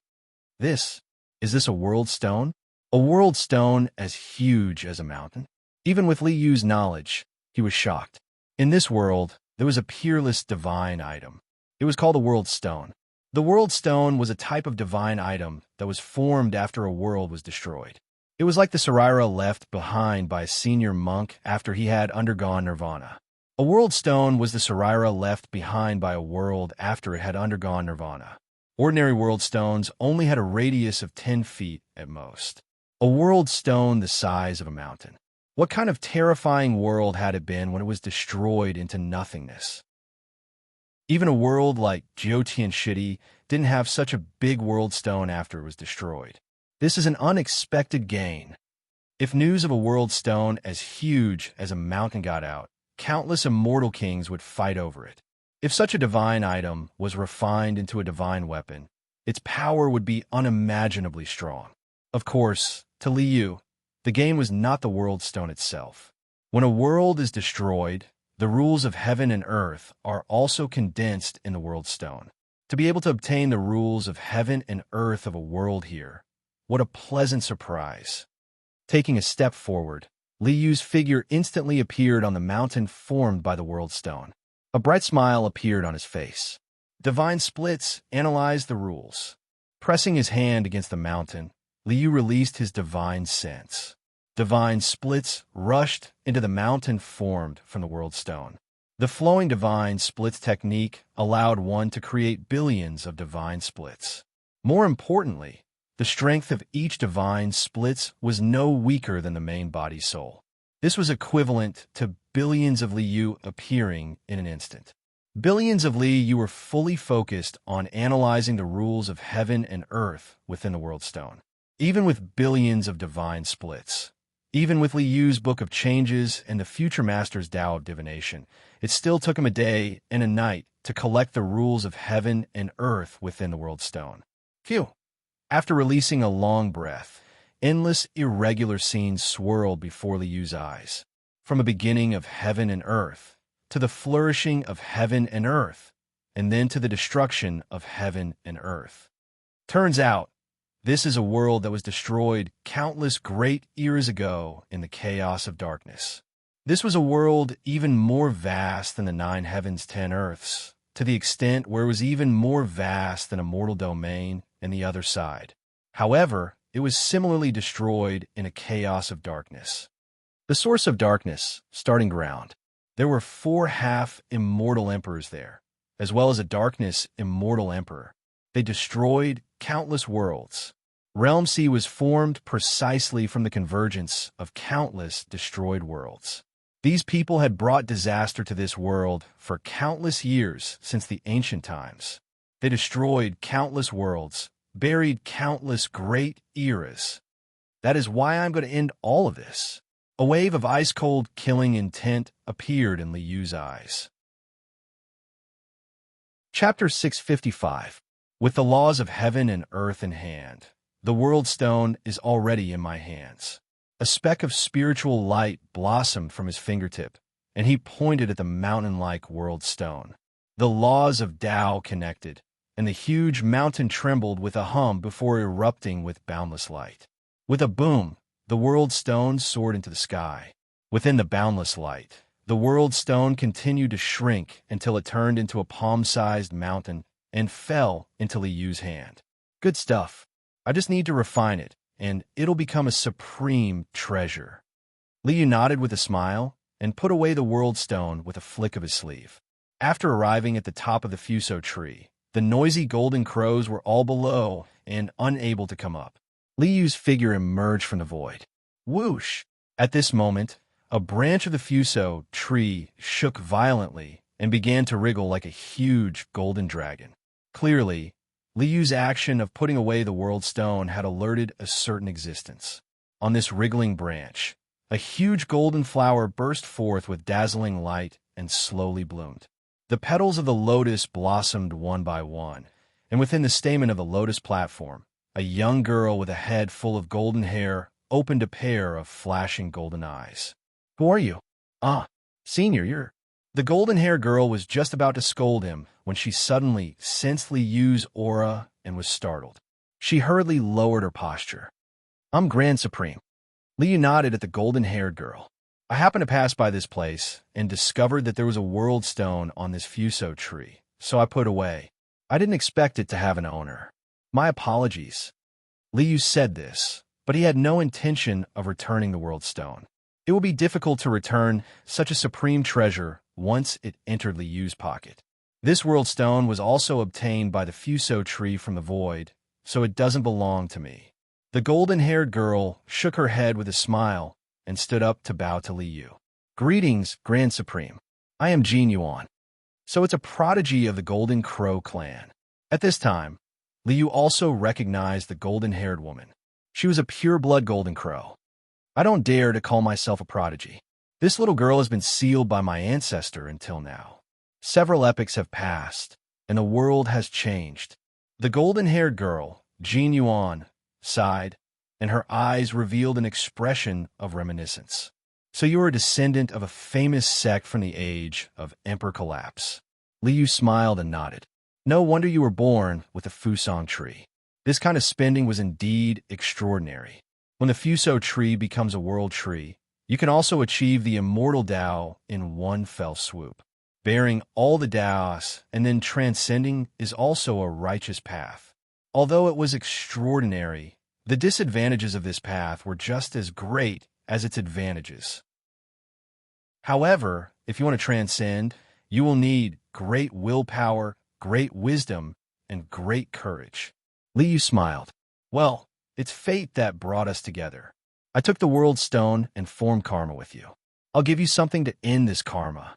Is this a world stone? A world stone as huge as a mountain? Even with Li Yu's knowledge, he was shocked. In this world, there was a peerless divine item. It was called a world stone. The world stone was a type of divine item that was formed after a world was destroyed. It was like the Sarira left behind by a senior monk after he had undergone nirvana. A world stone was the Sarira left behind by a world after it had undergone nirvana. Ordinary world stones only had a radius of 10 feet at most. A world stone the size of a mountain. What kind of terrifying world had it been when it was destroyed into nothingness? Even a world like Jiotian Shitty didn't have such a big world stone after it was destroyed. This is an unexpected gain. If news of a world stone as huge as a mountain got out, countless immortal kings would fight over it. If such a divine item was refined into a divine weapon, its power would be unimaginably strong. Of course, to Li Yu, the game was not the world stone itself. When a world is destroyed, the rules of heaven and earth are also condensed in the world stone. To be able to obtain the rules of heaven and earth of a world here, what a pleasant surprise. Taking a step forward, Li Yu's figure instantly appeared on the mountain formed by the world stone. A bright smile appeared on his face. Divine Splits analyzed the rules. Pressing his hand against the mountain, Li Yu released his divine sense. Divine Splits rushed into the mountain formed from the world stone. The flowing Divine Splits technique allowed one to create billions of Divine Splits. More importantly, the strength of each Divine Splits was no weaker than the main body soul. This was equivalent to billions of Li Yu appearing in an instant. Billions of Li Yu were fully focused on analyzing the rules of heaven and earth within the world stone. Even with billions of divine splits, even with Li Yu's Book of Changes and the Future Master's Tao of Divination, it still took him a day and a night to collect the rules of heaven and earth within the world stone. Phew! After releasing a long breath, endless irregular scenes swirled before Li Yu's eyes. From a beginning of heaven and earth, to the flourishing of heaven and earth, and then to the destruction of heaven and earth. Turns out, this is a world that was destroyed countless great eras ago in the chaos of darkness. This was a world even more vast than the 9 heavens, 10 earths, to the extent where it was even more vast than a mortal domain and the other side. However, it was similarly destroyed in a chaos of darkness. The source of darkness, starting ground. There were 4 half-immortal emperors there, as well as a darkness immortal emperor. They destroyed countless worlds. Realm C was formed precisely from the convergence of countless destroyed worlds. These people had brought disaster to this world for countless years since the ancient times. They destroyed countless worlds, buried countless great eras. That is why I'm going to end all of this. A wave of ice-cold killing intent appeared in Li Yu's eyes. Chapter 655. With the laws of heaven and earth in hand, the world stone is already in my hands. A speck of spiritual light blossomed from his fingertip, and he pointed at the mountain-like world stone. The laws of Tao connected, and the huge mountain trembled with a hum before erupting with boundless light. With a boom, the world stone soared into the sky. Within the boundless light, the world stone continued to shrink until it turned into a palm-sized mountain and fell into Li Yu's hand. Good stuff. I just need to refine it, and it'll become a supreme treasure. Li Yu nodded with a smile and put away the world stone with a flick of his sleeve. After arriving at the top of the Fuso tree, the noisy golden crows were all below and unable to come up. Li Yu's figure emerged from the void. Whoosh! At this moment, a branch of the Fuso tree shook violently and began to wriggle like a huge golden dragon. Clearly, Li Yu's action of putting away the world stone had alerted a certain existence. On this wriggling branch, a huge golden flower burst forth with dazzling light and slowly bloomed. The petals of the lotus blossomed one by one, and within the stamen of the lotus platform, a young girl with a head full of golden hair opened a pair of flashing golden eyes. "Who are you?" "Ah, Senior, you're—" The golden-haired girl was just about to scold him when she suddenly sensed Liyu's aura and was startled. She hurriedly lowered her posture. "I'm Grand Supreme." Liyu nodded at the golden-haired girl. "I happened to pass by this place and discovered that there was a world stone on this fuso tree, so I put away. I didn't expect it to have an owner. My apologies." Liu said this, but he had no intention of returning the world stone. It would be difficult to return such a supreme treasure once it entered Liyu's pocket. This world stone was also obtained by the fuso tree from the void, so it doesn't belong to me. The golden-haired girl shook her head with a smile and stood up to bow to Liu. "Greetings, Grand Supreme. I am Jin Yuan." So it's a prodigy of the Golden Crow clan. At this time, Liu also recognized the golden-haired woman. She was a pure-blood Golden Crow. "I don't dare to call myself a prodigy. This little girl has been sealed by my ancestor until now. Several epochs have passed, and the world has changed." The golden-haired girl, Jin Yuan, sighed, and her eyes revealed an expression of reminiscence. "So you are a descendant of a famous sect from the age of Emperor Collapse." Liu smiled and nodded. "No wonder you were born with the Fusang tree. This kind of spending was indeed extraordinary. When the Fuso tree becomes a world tree, you can also achieve the immortal Tao in one fell swoop. Bearing all the Taos and then transcending is also a righteous path. Although it was extraordinary, the disadvantages of this path were just as great as its advantages. However, if you want to transcend, you will need great willpower, great wisdom, and great courage." Liu smiled. "Well, it's fate that brought us together. I took the world stone and formed karma with you. I'll give you something to end this karma."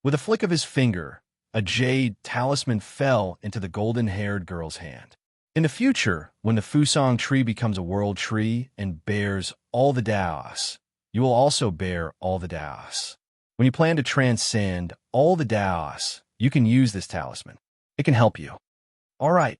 With a flick of his finger, a jade talisman fell into the golden-haired girl's hand. In the future, when the Fusang tree becomes a world tree and bears all the Taos, you will also bear all the Taos. When you plan to transcend all the Taos, you can use this talisman. It can help you. All right.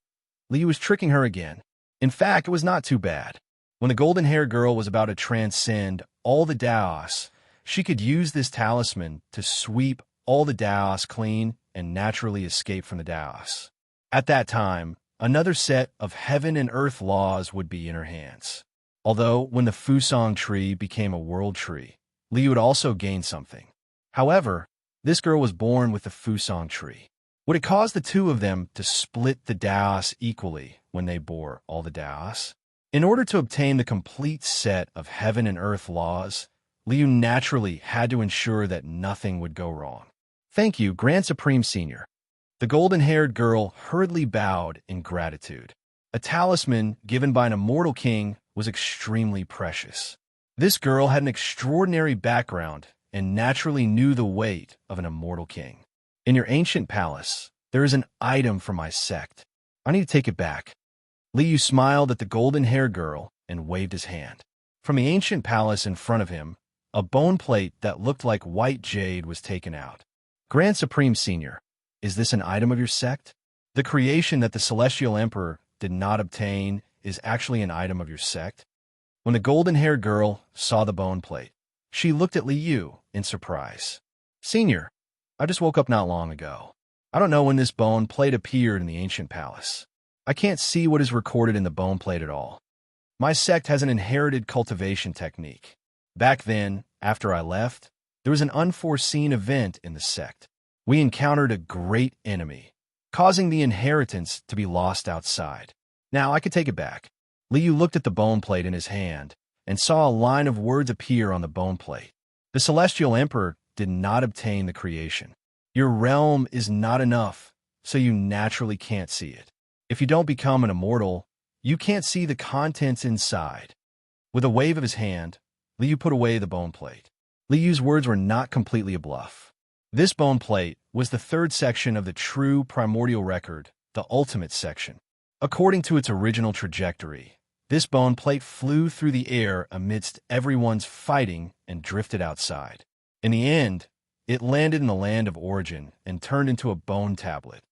Liu was tricking her again. In fact, it was not too bad. When the golden-haired girl was about to transcend all the Taos, she could use this talisman to sweep all the Taos clean and naturally escape from the Taos. At that time, another set of heaven and earth laws would be in her hands. Although, when the Fusang tree became a world tree, Liu would also gain something. However, this girl was born with the Fusang tree. Would it cause the two of them to split the Taos equally when they bore all the Taos? In order to obtain the complete set of heaven and earth laws, Liu naturally had to ensure that nothing would go wrong. "Thank you, Grand Supreme Senior." The golden-haired girl hurriedly bowed in gratitude. A talisman given by an immortal king was extremely precious. This girl had an extraordinary background and naturally knew the weight of an immortal king. "In your ancient palace, there is an item from my sect. I need to take it back." Liu smiled at the golden-haired girl and waved his hand. From the ancient palace in front of him, a bone plate that looked like white jade was taken out. "Grand Supreme Senior, is this an item of your sect? The creation that the Celestial Emperor did not obtain is actually an item of your sect?" When the golden-haired girl saw the bone plate, she looked at Liu in surprise. "Senior, I just woke up not long ago. I don't know when this bone plate appeared in the ancient palace. I can't see what is recorded in the bone plate at all. My sect has an inherited cultivation technique. Back then, after I left, there was an unforeseen event in the sect. We encountered a great enemy, causing the inheritance to be lost outside. Now I could take it back." Liu looked at the bone plate in his hand and saw a line of words appear on the bone plate. "The Celestial Emperor did not obtain the creation. Your realm is not enough, so you naturally can't see it. If you don't become an immortal, you can't see the contents inside." With a wave of his hand, Liu put away the bone plate. Liu's words were not completely a bluff. This bone plate was the third section of the true primordial record, the ultimate section. According to its original trajectory, this bone plate flew through the air amidst everyone's fighting and drifted outside. In the end, it landed in the land of origin and turned into a bone tablet.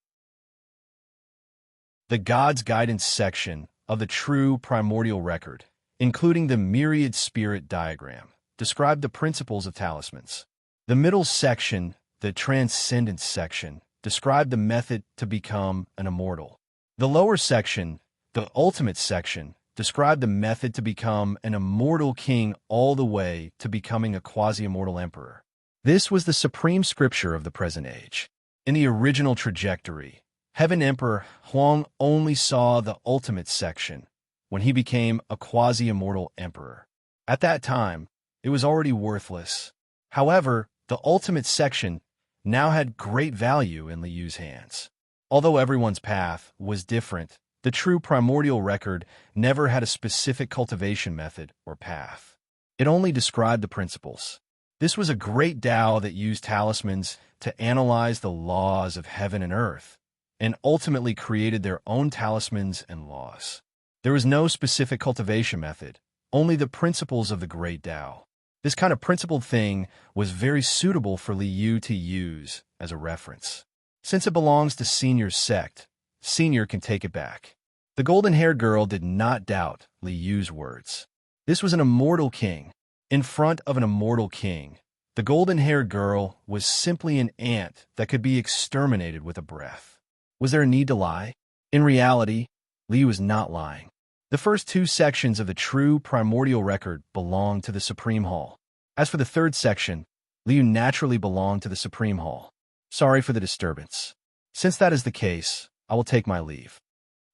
the God's Guidance section of the true primordial record, including the myriad spirit diagram, described the principles of talismans. The middle section, the transcendence section, described the method to become an immortal. The lower section, the ultimate section, described the method to become an immortal king all the way to becoming a quasi-immortal emperor. This was the supreme scripture of the present age. In the original trajectory, Heaven Emperor Huang only saw the ultimate section when he became a quasi-immortal emperor. At that time, it was already worthless. However, the ultimate section now had great value in Li Yu's hands. Although everyone's path was different, the true primordial record never had a specific cultivation method or path. It only described the principles. This was a great Tao that used talismans to analyze the laws of heaven and earth, and ultimately created their own talismans and laws. There was no specific cultivation method, only the principles of the great Tao. This kind of principled thing was very suitable for Li Yu to use as a reference. Since it belongs to Senior's sect, Senior can take it back. The golden-haired girl did not doubt Li Yu's words. This was an immortal king. In front of an immortal king, the golden-haired girl was simply an ant that could be exterminated with a breath. Was there a need to lie? In reality, Li was not lying. The first two sections of the true primordial record belonged to the Supreme Hall. As for the third section, Liu naturally belonged to the Supreme Hall. Sorry for the disturbance. Since that is the case, I will take my leave.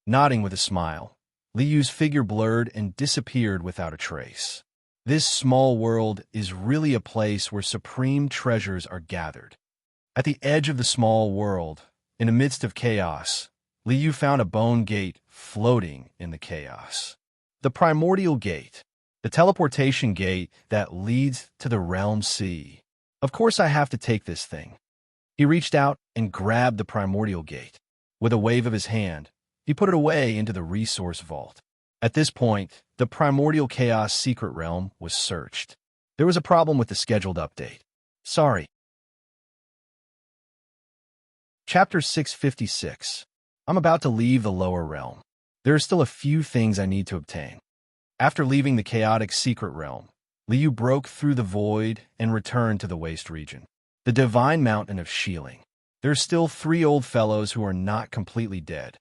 Nodding with a smile, Li Yu's figure blurred and disappeared without a trace. This small world is really a place where supreme treasures are gathered. At the edge of the small world, in the midst of chaos, Li Yu found a bone gate floating in the chaos. The primordial gate, the teleportation gate that leads to the realm sea. Of course I have to take this thing. He reached out and grabbed the primordial gate. With a wave of his hand, he put it away into the resource vault. At this point, the primordial chaos secret realm was searched. There was a problem with the scheduled update. Sorry. Chapter 656. I'm about to leave the lower realm. There are still a few things I need to obtain. After leaving the chaotic secret realm, Li Yu broke through the void and returned to the waste region. The divine mountain of Shieling. There are still 3 old fellows who are not completely dead.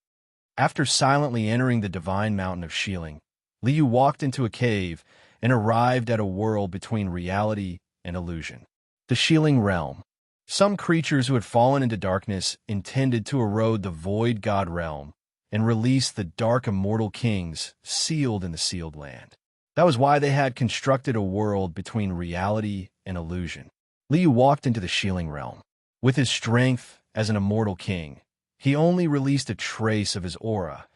After silently entering the divine mountain of Shieling, Li Yu walked into a cave and arrived at a world between reality and illusion. The Shieling realm. Some creatures who had fallen into darkness intended to erode the void god realm and release the dark immortal kings sealed in the sealed land. That was why they had constructed a world between reality and illusion. Li Yu walked into the Shieling realm. With his strength as an immortal king, he only released a trace of his aura,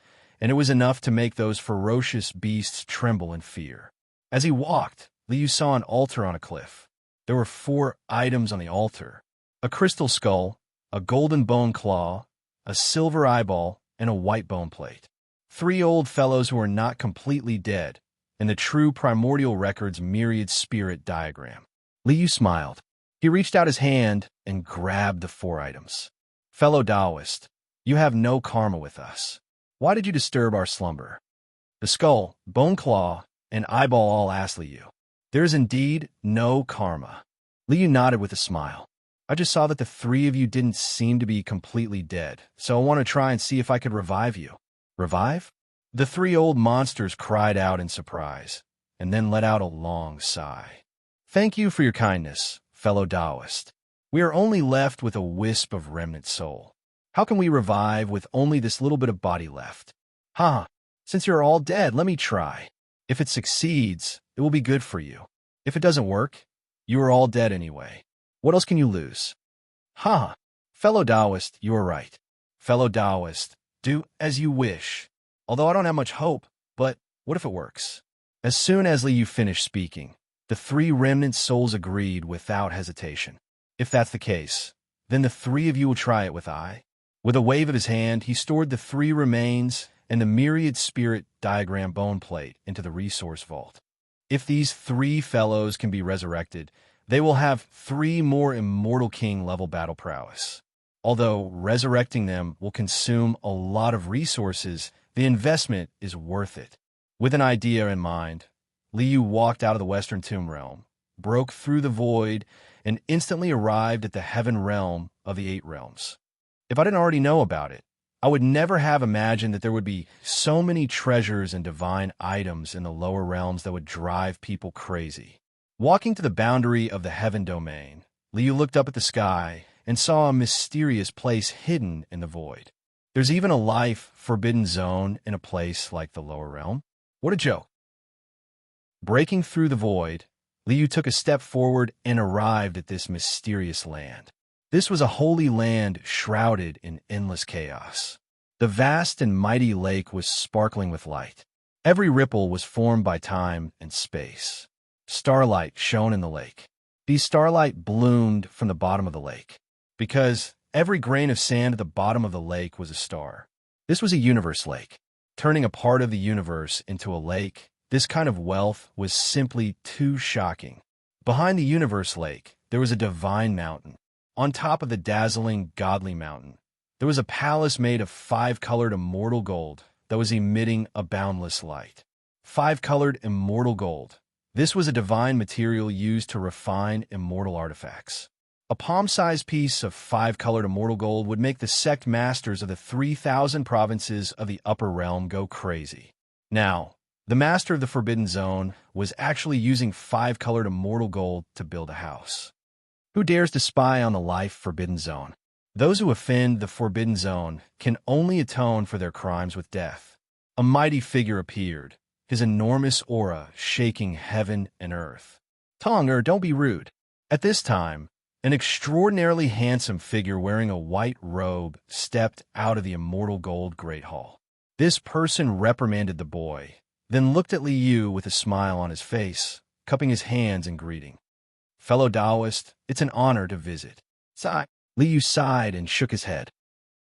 and it was enough to make those ferocious beasts tremble in fear. As he walked, Li Yu saw an altar on a cliff. There were 4 items on the altar: a crystal skull, a golden bone claw, a silver eyeball, and a white bone plate. 3 old fellows who are not completely dead, in the true primordial record's myriad spirit diagram. Li Yu smiled. He reached out his hand and grabbed the 4 items. Fellow Taoist, you have no karma with us. Why did you disturb our slumber? The skull, bone claw, and eyeball all asked Li Yu. There is indeed no karma. Li Yu nodded with a smile. I just saw that the 3 of you didn't seem to be completely dead, so I want to try and see if I could revive you. Revive? The 3 old monsters cried out in surprise, and then let out a long sigh. Thank you for your kindness, fellow Taoist. We are only left with a wisp of remnant soul. How can we revive with only this little bit of body left? Since you're all dead, let me try. If it succeeds, it will be good for you. If it doesn't work, you are all dead anyway. What else can you lose? Fellow Taoist, you are right. Fellow Taoist, do as you wish. Although I don't have much hope, but what if it works? As soon as Li Yu finished speaking, the 3 remnant souls agreed without hesitation. If that's the case, then the 3 of you will try it with I. With a wave of his hand, he stored the 3 remains and the myriad spirit diagram bone plate into the resource vault. If these 3 fellows can be resurrected, they will have 3 more immortal king level battle prowess. Although resurrecting them will consume a lot of resources, the investment is worth it. With an idea in mind, Liu walked out of the Western Tomb Realm, broke through the void, and instantly arrived at the heaven realm of the Eight Realms. If I didn't already know about it, I would never have imagined that there would be so many treasures and divine items in the lower realms that would drive people crazy. Walking to the boundary of the heaven domain, Liu looked up at the sky and saw a mysterious place hidden in the void. There's even a life forbidden zone in a place like the lower realm? What a joke. Breaking through the void, Liu took a step forward and arrived at this mysterious land. This was a holy land shrouded in endless chaos. The vast and mighty lake was sparkling with light. Every ripple was formed by time and space. Starlight shone in the lake. These starlight bloomed from the bottom of the lake, because every grain of sand at the bottom of the lake was a star. This was a universe lake. Turning a part of the universe into a lake, this kind of wealth was simply too shocking. Behind the universe lake, there was a divine mountain. On top of the dazzling, godly mountain, there was a palace made of 5-colored immortal gold that was emitting a boundless light. 5-colored immortal gold. This was a divine material used to refine immortal artifacts. A palm-sized piece of 5-colored immortal gold would make the sect masters of the 3,000 provinces of the upper realm go crazy. Now, the master of the Forbidden Zone was actually using 5-colored immortal gold to build a house. Who dares to spy on the life Forbidden Zone? Those who offend the Forbidden Zone can only atone for their crimes with death. A mighty figure appeared, his enormous aura shaking heaven and earth. Tonger, don't be rude. At this time, an extraordinarily handsome figure wearing a white robe stepped out of the immortal gold Great Hall. This person reprimanded the boy, then looked at Liu with a smile on his face, cupping his hands in greeting. Fellow Taoist, it's an honor to visit. Sigh. Liu sighed and shook his head.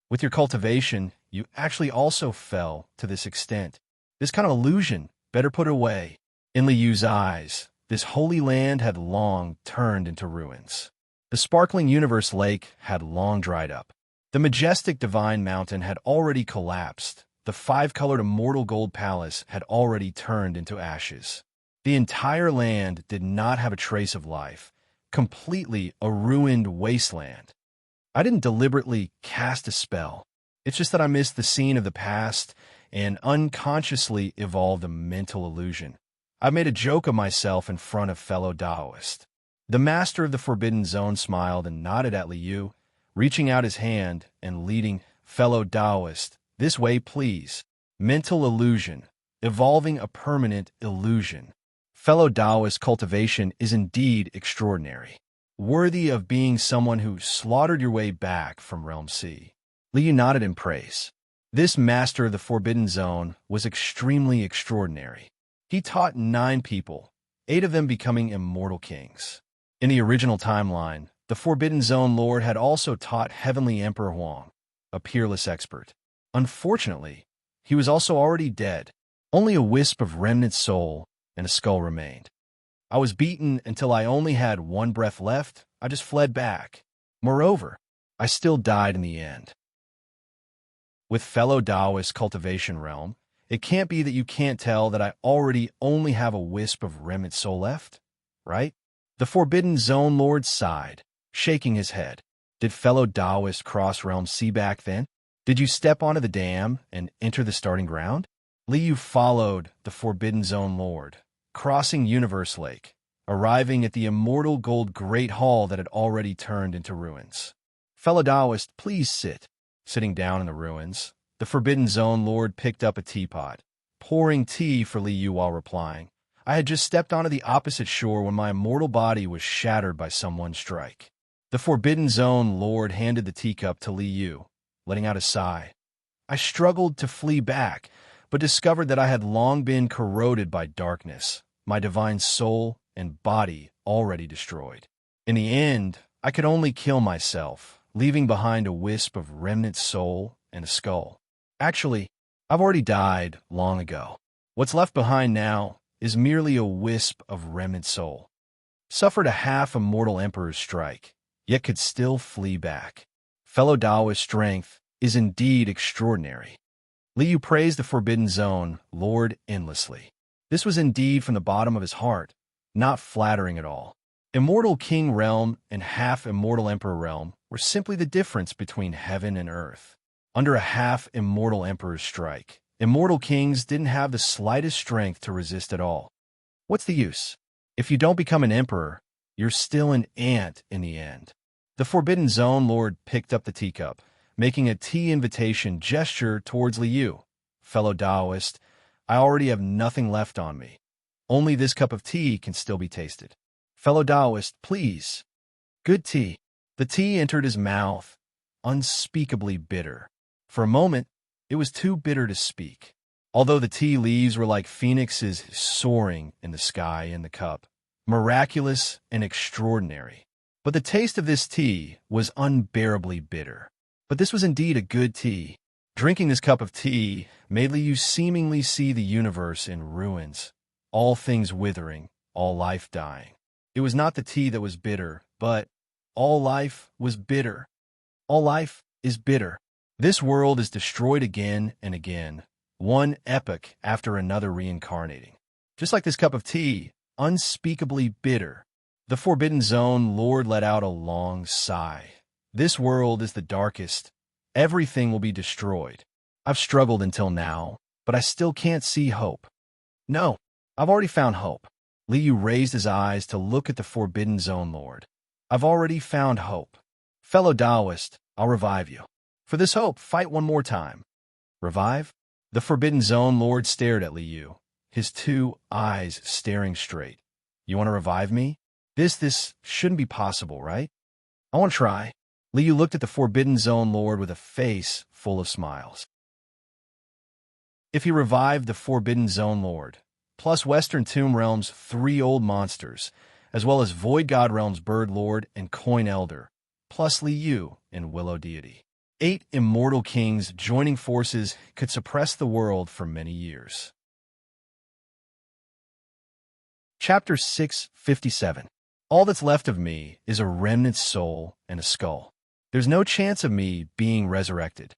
With your cultivation, you actually also fell to this extent. This kind of illusion, better put away. In Liu's eyes, this holy land had long turned into ruins. The sparkling universe lake had long dried up. The majestic divine mountain had already collapsed. The 5-colored immortal gold palace had already turned into ashes. The entire land did not have a trace of life, completely a ruined wasteland. I didn't deliberately cast a spell. It's just that I missed the scene of the past and unconsciously evolved a mental illusion. I made a joke of myself in front of fellow Taoists. The master of the Forbidden Zone smiled and nodded at Liu, reaching out his hand and leading fellow Taoist, this way please. Mental illusion, evolving a permanent illusion. Fellow Taoist cultivation is indeed extraordinary, worthy of being someone who slaughtered your way back from Realm C. Liu nodded in praise. This master of the Forbidden Zone was extremely extraordinary. He taught 9 people, 8 of them becoming immortal kings. In the original timeline, the Forbidden Zone Lord had also taught Heavenly Emperor Huang, a peerless expert. Unfortunately, he was also already dead. Only a wisp of remnant soul and a skull remained. I was beaten until I only had 1 breath left. I just fled back. Moreover, I still died in the end. With fellow Taoist cultivation realm, it can't be that you can't tell that I already only have a wisp of remnant soul left, right? The Forbidden Zone Lord sighed, shaking his head. Did fellow Taoist cross Realm C back then? Did you step onto the dam and enter the starting ground? Liu followed the Forbidden Zone Lord, crossing Universe Lake, arriving at the immortal gold Great Hall that had already turned into ruins. Fellow Taoist, please sit. Sitting down in the ruins, the Forbidden Zone Lord picked up a teapot, pouring tea for Liu while replying. I had just stepped onto the opposite shore when my immortal body was shattered by someone's strike. The Forbidden Zone Lord handed the teacup to Liu, letting out a sigh. I struggled to flee back, but discovered that I had long been corroded by darkness, my divine soul and body already destroyed. In the end, I could only kill myself, leaving behind a wisp of remnant soul and a skull. Actually, I've already died long ago. What's left behind now is merely a wisp of remnant soul. Suffered a half-immortal emperor's strike, yet could still flee back. Fellow Taoist strength is indeed extraordinary. Liu praised the Forbidden Zone Lord endlessly. This was indeed from the bottom of his heart, not flattering at all. Immortal King Realm and half-immortal Emperor Realm were simply the difference between heaven and earth. Under a half-immortal Emperor's strike, immortal kings didn't have the slightest strength to resist at all. What's the use? If you don't become an emperor, you're still an ant in the end. The Forbidden Zone Lord picked up the teacup, making a tea invitation gesture towards Liu. Fellow Taoist, I already have nothing left on me. Only this cup of tea can still be tasted. Fellow Taoist, please. Good tea. The tea entered his mouth, unspeakably bitter. For a moment, it was too bitter to speak. Although the tea leaves were like phoenixes soaring in the sky in the cup, miraculous and extraordinary. But the taste of this tea was unbearably bitter. But this was indeed a good tea. Drinking this cup of tea made Liu seemingly see the universe in ruins, all things withering, all life dying. It was not the tea that was bitter, but all life was bitter. All life is bitter. This world is destroyed again and again, one epoch after another reincarnating. Just like this cup of tea, unspeakably bitter. The Forbidden Zone Lord let out a long sigh. This world is the darkest. Everything will be destroyed. I've struggled until now, but I still can't see hope. No, I've already found hope. Liu raised his eyes to look at the Forbidden Zone Lord. I've already found hope. Fellow Taoist, I'll revive you. For this hope, fight one more time. Revive? The Forbidden Zone Lord stared at Liu, his two eyes staring straight. You want to revive me? This shouldn't be possible, right? I want to try. Liu looked at the Forbidden Zone Lord with a face full of smiles. If he revived the Forbidden Zone Lord, plus Western Tomb Realm's 3 old monsters, as well as Void God Realm's Bird Lord and Coin Elder, plus Liu and Willow Deity, 8 immortal kings joining forces could suppress the world for many years. Chapter 657. All that's left of me is a remnant soul and a skull. There's no chance of me being resurrected.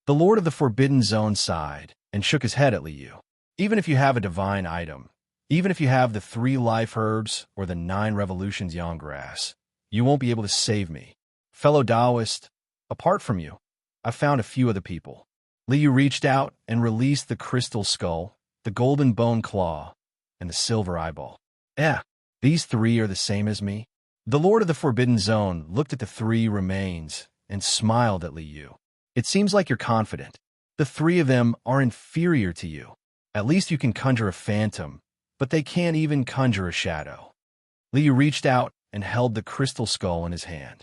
The Lord of the Forbidden Zone sighed and shook his head at Liu. Even if you have a divine item, even if you have the 3 life herbs or the 9 revolutions yang grass, you won't be able to save me. Fellow Taoist, apart from you, I've found a few other people. Liu reached out and released the crystal skull, the golden bone claw, and the silver eyeball. These 3 are the same as me. The Lord of the Forbidden Zone looked at the 3 remains and smiled at Liu. It seems like you're confident. The 3 of them are inferior to you. At least you can conjure a phantom, but they can't even conjure a shadow. Liu reached out and held the crystal skull in his hand.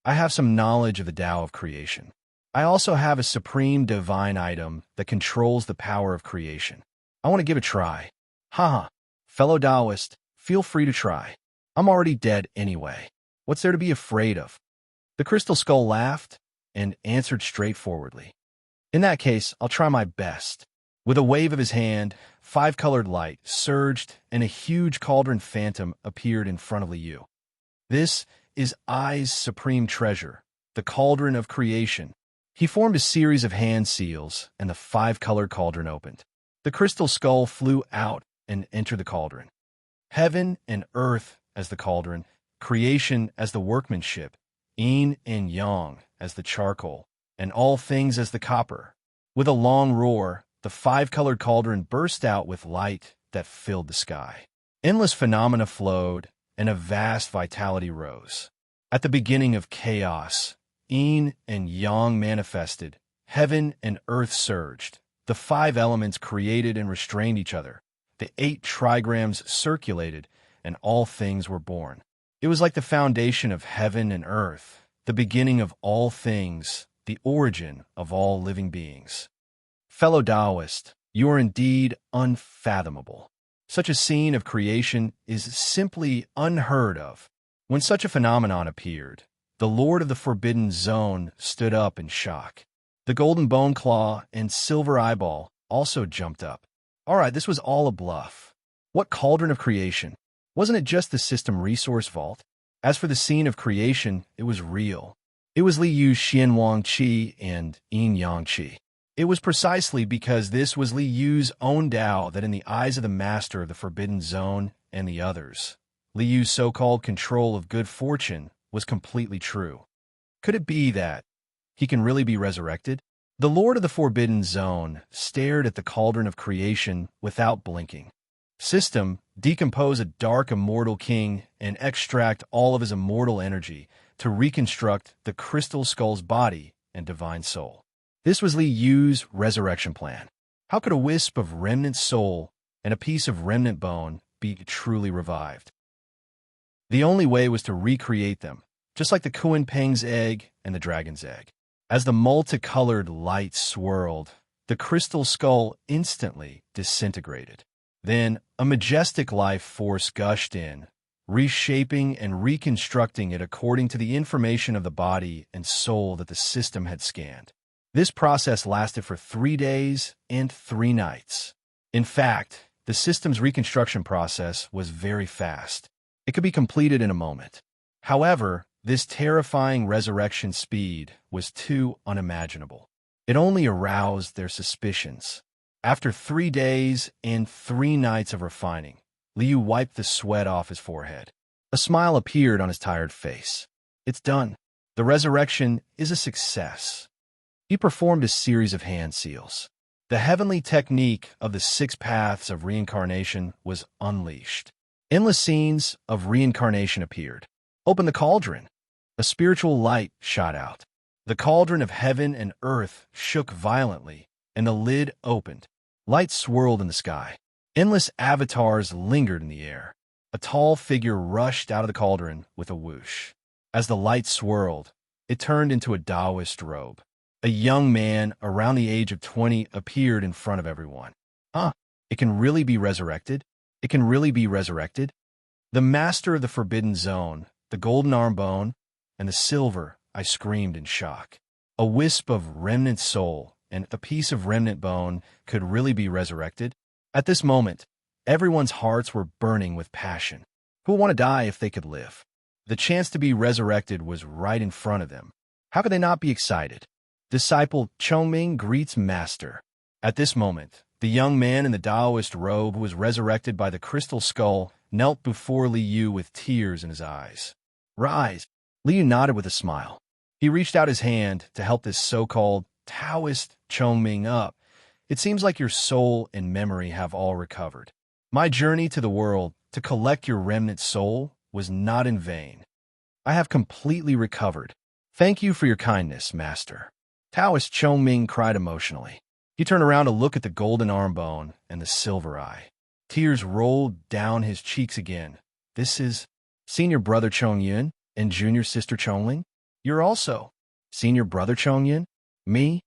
I have some knowledge of the Tao of creation. I also have a supreme divine item that controls the power of creation. I want to give it a try. Haha. Fellow Taoist, feel free to try. I'm already dead anyway. What's there to be afraid of? The crystal skull laughed and answered straightforwardly. In that case, I'll try my best. With a wave of his hand, 5-colored light surged and a huge cauldron phantom appeared in front of Liu. This is I's supreme treasure, the cauldron of creation. He formed a series of hand seals and the 5-colored cauldron opened. The crystal skull flew out and entered the cauldron. Heaven and earth as the cauldron, creation as the workmanship, yin and yang as the charcoal, and all things as the copper. With a long roar, the 5-colored cauldron burst out with light that filled the sky. Endless phenomena flowed, and a vast vitality rose. At the beginning of chaos, yin and yang manifested, heaven and earth surged. The 5 elements created and restrained each other. The 8 trigrams circulated, and all things were born. It was like the foundation of heaven and earth, the beginning of all things, the origin of all living beings. Fellow Taoist, you are indeed unfathomable. Such a scene of creation is simply unheard of. When such a phenomenon appeared, the Lord of the Forbidden Zone stood up in shock. The golden bone claw and silver eyeball also jumped up. All right, this was all a bluff. What cauldron of creation? Wasn't it just the system resource vault? As for the scene of creation, it was real. It was Li Yu's Xian Wang Qi and Yin Yang Qi. It was precisely because this was Li Yu's own Tao that in the eyes of the master of the Forbidden Zone and the others, Li Yu's so-called control of good fortune was completely true. Could it be that he can really be resurrected? The Lord of the Forbidden Zone stared at the cauldron of creation without blinking. System, decompose a dark immortal king and extract all of his immortal energy to reconstruct the crystal skull's body and divine soul. This was Li Yu's resurrection plan. How could a wisp of remnant soul and a piece of remnant bone be truly revived? The only way was to recreate them, just like the Kuan Peng's egg and the dragon's egg. As the multicolored light swirled, the crystal skull instantly disintegrated. Then a majestic life force gushed in, reshaping and reconstructing it according to the information of the body and soul that the system had scanned. This process lasted for 3 days and 3 nights. In fact, the system's reconstruction process was very fast. It could be completed in a moment. However, this terrifying resurrection speed was too unimaginable. It only aroused their suspicions. After 3 days and 3 nights of refining, Liu wiped the sweat off his forehead. A smile appeared on his tired face. It's done. The resurrection is a success. He performed a series of hand seals. The heavenly technique of the 6 paths of reincarnation was unleashed. Endless scenes of reincarnation appeared. Open the cauldron. A spiritual light shot out. The cauldron of heaven and earth shook violently, and the lid opened. Light swirled in the sky. Endless avatars lingered in the air. A tall figure rushed out of the cauldron with a whoosh. As the light swirled, it turned into a Taoist robe. A young man around the age of 20 appeared in front of everyone. It can really be resurrected? It can really be resurrected? The master of the Forbidden Zone, the golden arm bone, and the silver, I screamed in shock. A wisp of remnant soul and a piece of remnant bone could really be resurrected? At this moment, everyone's hearts were burning with passion. Who would want to die if they could live? The chance to be resurrected was right in front of them. How could they not be excited? Disciple Chongming greets Master. At this moment, the young man in the Taoist robe who was resurrected by the crystal skull knelt before Li Yu with tears in his eyes. Rise. Li Yu nodded with a smile. He reached out his hand to help this so-called Taoist Chongming up. It seems like your soul and memory have all recovered. My journey to the world to collect your remnant soul was not in vain. I have completely recovered. Thank you for your kindness, Master. Taoist Chongming cried emotionally. He turned around to look at the golden arm bone and the silver eye. Tears rolled down his cheeks again. This is Senior Brother Chongyun and Junior Sister Chongling? You're also Senior Brother Chongyun? Me?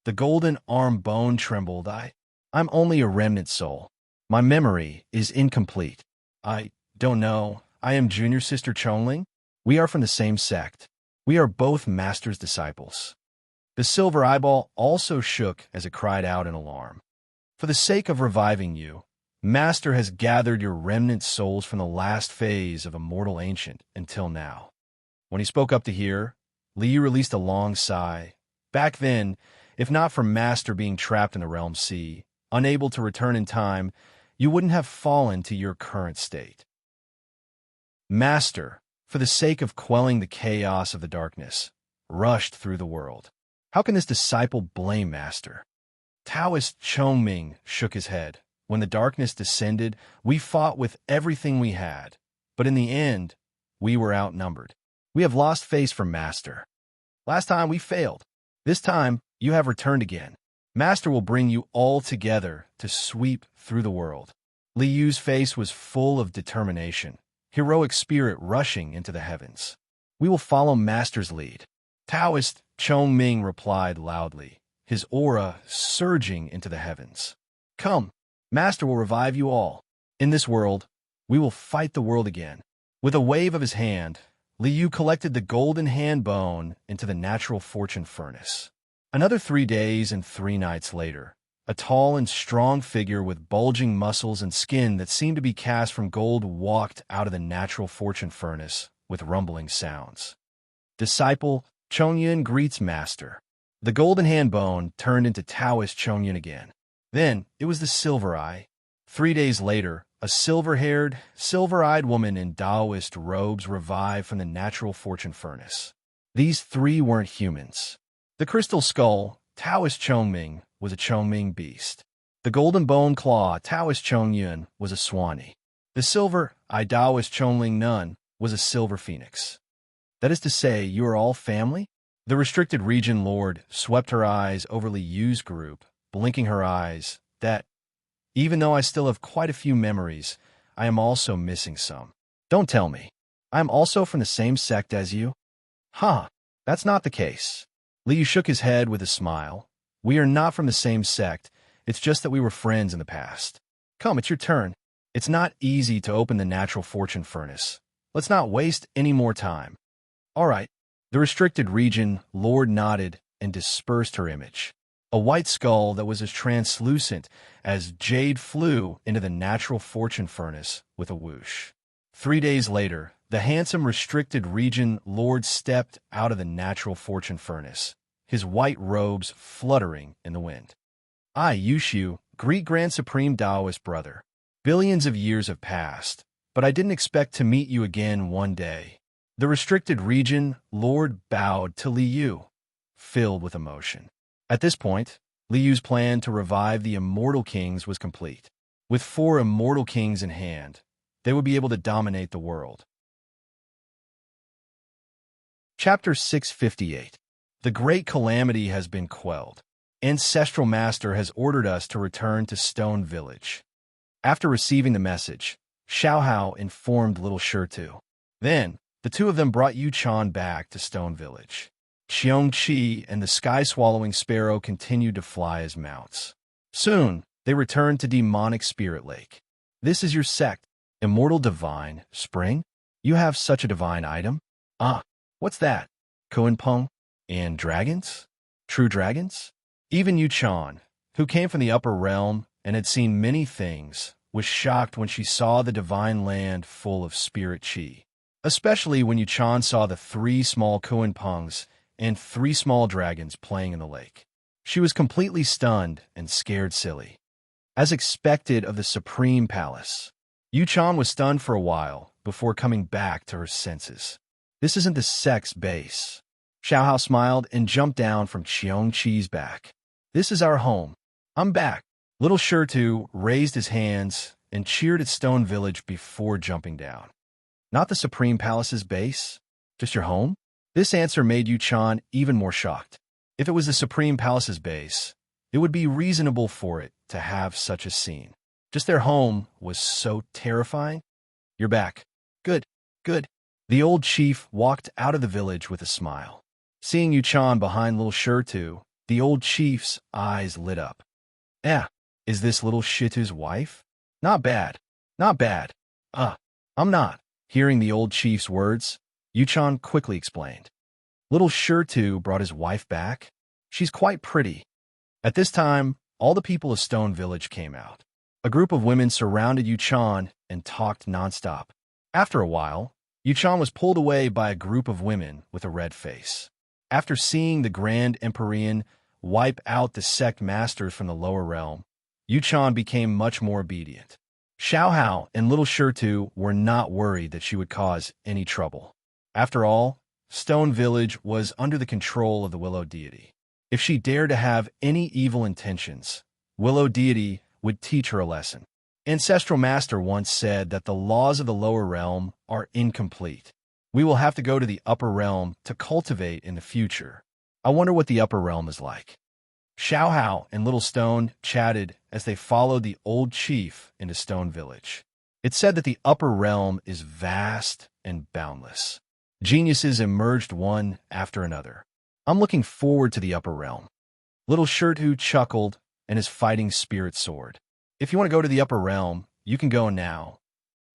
The golden arm bone trembled. I'm only a remnant soul. My memory is incomplete. I don't know. I am Junior Sister Chongling. We are from the same sect. We are both Master's disciples. The silver eyeball also shook as it cried out in alarm. For the sake of reviving you, Master has gathered your remnant souls from the last phase of Immortal Ancient until now. When he spoke up to hear, Liu released a long sigh. Back then, if not for Master being trapped in the Realm Sea, unable to return in time, you wouldn't have fallen to your current state. Master, for the sake of quelling the chaos of the darkness, rushed through the world. How can this disciple blame Master? Taoist Chongming shook his head. When the darkness descended, we fought with everything we had, but in the end, we were outnumbered. We have lost face from Master. Last time we failed. This time, you have returned again. Master will bring you all together to sweep through the world. Li Yu's face was full of determination, heroic spirit rushing into the heavens. We will follow Master's lead. Taoist Chongming replied loudly, his aura surging into the heavens. Come, Master will revive you all. In this world, we will fight the world again. With a wave of his hand, Li Yu collected the golden hand bone into the natural fortune furnace. Another 3 days and 3 nights later, a tall and strong figure with bulging muscles and skin that seemed to be cast from gold walked out of the natural fortune furnace with rumbling sounds. Disciple Chongyun greets master. The golden hand bone turned into Taoist Chongyun again. Then it was the silver eye. 3 days later, a silver-haired, silver-eyed woman in Taoist robes revived from the natural fortune furnace. These three weren't humans. The crystal skull, Taoist Chongming, was a Chongming beast. The golden bone claw, Taoist Chongyun, was a Swanee. The silver-eyed Taoist Chongling Nun was a silver phoenix. That is to say, you are all family? The restricted region lord swept her eyes over Liu's group, blinking her eyes, that, even though I still have quite a few memories, I am also missing some. Don't tell me. I am also from the same sect as you? Huh, that's not the case. Liu shook his head with a smile. We are not from the same sect, it's just that we were friends in the past. Come, it's your turn. It's not easy to open the natural fortune furnace. Let's not waste any more time. All right. The restricted region lord nodded and dispersed her image. A white skull that was as translucent as jade flew into the natural fortune furnace with a whoosh. 3 days later, the handsome restricted region lord stepped out of the natural fortune furnace, his white robes fluttering in the wind. I, Yushu, greet Grand Supreme Taoist brother. Billions of years have passed, but I didn't expect to meet you again one day. The restricted region lord bowed to Liu, filled with emotion. At this point, Liu's plan to revive the immortal kings was complete. With 4 immortal kings in hand, they would be able to dominate the world. Chapter 658. The Great Calamity has been quelled. Ancestral Master has ordered us to return to Stone Village. After receiving the message, Xiaohao informed little Shirtu. Then, the two of them brought Yu-chan back to Stone Village. Xiong-Chi and the sky-swallowing sparrow continued to fly as mounts. Soon, they returned to Demonic Spirit Lake. This is your sect, Immortal Divine, Spring? You have such a divine item? Ah, what's that? Kuan-peng? And dragons? True dragons? Even Yu-chan, who came from the upper realm and had seen many things, was shocked when she saw the divine land full of spirit chi. Especially when Yu-chan saw the 3 small Kuan-pengs and 3 small dragons playing in the lake. She was completely stunned and scared silly. As expected of the Supreme Palace, Yu-chan was stunned for a while before coming back to her senses. This isn't the sect's base. Xiaohao smiled and jumped down from Xiong-Chi's back. This is our home. I'm back. Little Shirtu raised his hands and cheered at Stone Village before jumping down. Not the Supreme Palace's base? Just your home? This answer made Yu-chan even more shocked. If it was the Supreme Palace's base, it would be reasonable for it to have such a scene. Just their home was so terrifying. You're back. Good, good. The old chief walked out of the village with a smile. Seeing Yu-chan behind little Shirtu, the old chief's eyes lit up. Is this little Shitu's wife? Not bad, not bad. I'm not. Hearing the old chief's words, Yu-chan quickly explained. Little Shirtu brought his wife back. She's quite pretty. At this time, all the people of Stone Village came out. A group of women surrounded Yu-chan and talked nonstop. After a while, Yu-chan was pulled away by a group of women with a red face. After seeing the Grand Empyrean wipe out the sect masters from the lower realm, Yu-chan became much more obedient. Xiaohao and little Shirtu were not worried that she would cause any trouble. After all, Stone Village was under the control of the Willow Deity. If she dared to have any evil intentions, Willow Deity would teach her a lesson. Ancestral Master once said that the laws of the lower realm are incomplete. We will have to go to the upper realm to cultivate in the future. I wonder what the upper realm is like. Xiaohao and Little Stone chatted as they followed the old chief into Stone Village. It said that the upper realm is vast and boundless. Geniuses emerged one after another. I'm looking forward to the upper realm. Little Shirtu chuckled and his fighting spirit soared. If you want to go to the upper realm, you can go now.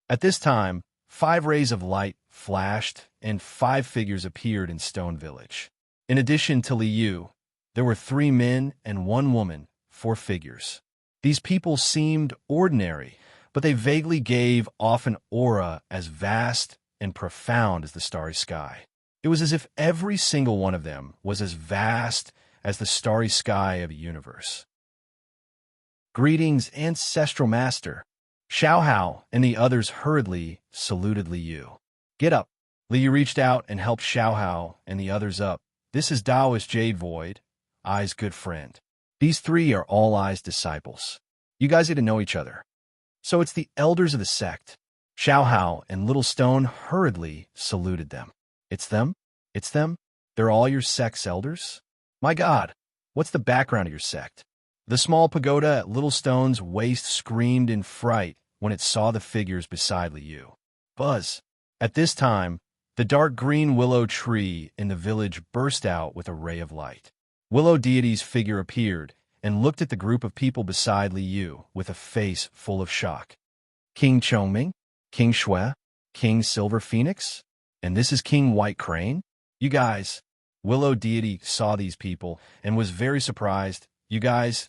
At this time, 5 rays of light flashed and 5 figures appeared in Stone Village. In addition to Liu, there were 3 men and 1 woman, 4 figures. These people seemed ordinary, but they vaguely gave off an aura as vast and profound as the starry sky. It was as if every single one of them was as vast as the starry sky of a universe. "Greetings, ancestral master." Xiao Hao and the others hurriedly saluted Liu. "Get up." Liu reached out and helped Xiao Hao and the others up. "This is Taoist Jade Void, Ai's good friend. These three are all Ai's disciples. You guys get to know each other." "So it's the elders of the sect." Xiao Hao and Little Stone hurriedly saluted them. "It's them? It's them? They're all your sect's elders? My God, what's the background of your sect?" The small pagoda at Little Stone's waist screamed in fright when it saw the figures beside Liu. Buzz. At this time, the dark green willow tree in the village burst out with a ray of light. Willow deity's figure appeared and looked at the group of people beside Liu with a face full of shock. "King Chongming? King Shui? King Silver Phoenix? And this is King White Crane? You guys." Willow deity saw these people and was very surprised. You guys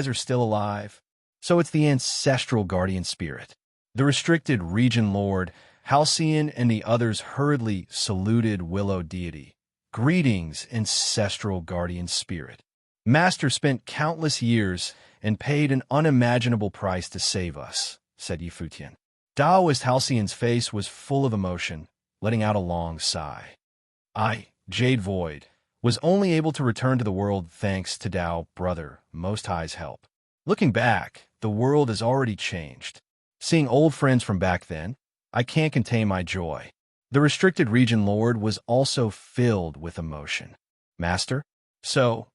are still alive. So it's the ancestral guardian spirit." The restricted region lord, Halcyon, and the others hurriedly saluted Willow deity. "Greetings, ancestral guardian spirit. Master spent countless years and paid an unimaginable price to save us," said Yifutian. Taoist Halcyon's face was full of emotion, letting out a long sigh. "I, Jade Void, was only able to return to the world thanks to Tao, Brother, Most High's help. Looking back, the world has already changed. Seeing old friends from back then, I can't contain my joy." The restricted region lord was also filled with emotion. "Master, so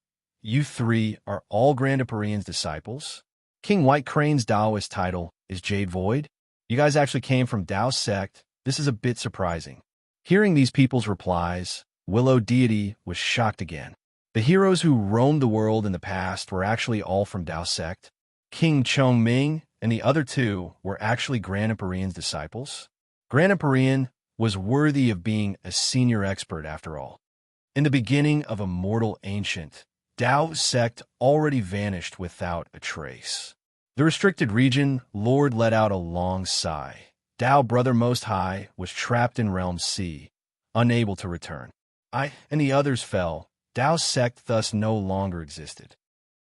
you three are all Grand Empyrean's disciples? King White Crane's Taoist title is Jade Void? You guys actually came from Tao's sect? This is a bit surprising." Hearing these people's replies, Willow deity was shocked again. The heroes who roamed the world in the past were actually all from Tao's sect. King Chongming and the other two were actually Grand Empyrean's disciples. Grand Empyrean was worthy of being a senior expert after all. In the beginning of Immortal Ancient, Tao's sect already vanished without a trace. The restricted region lord let out a long sigh. Tao Brother Most High was trapped in Realm C, unable to return. I and the others fell. Tao's sect thus no longer existed.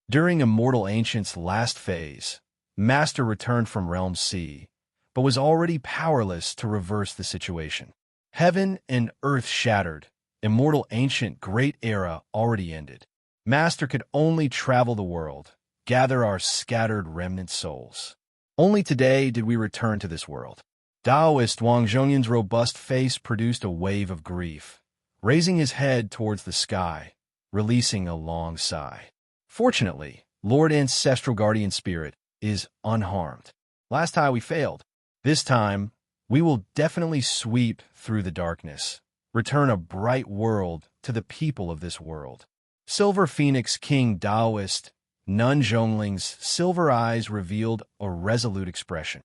During Immortal Ancient's last phase, Master returned from Realm C, but was already powerless to reverse the situation. Heaven and earth shattered. Immortal Ancient Great Era already ended. Master could only travel the world, gather our scattered remnant souls. Only today did we return to this world. Taoist Wang Zhongyan's robust face produced a wave of grief, raising his head towards the sky, releasing a long sigh. Fortunately, Lord Ancestral Guardian Spirit is unharmed. Last time we failed. This time, we will definitely sweep through the darkness, return a bright world to the people of this world. Silver Phoenix King Taoist Nun Zhongling's silver eyes revealed a resolute expression.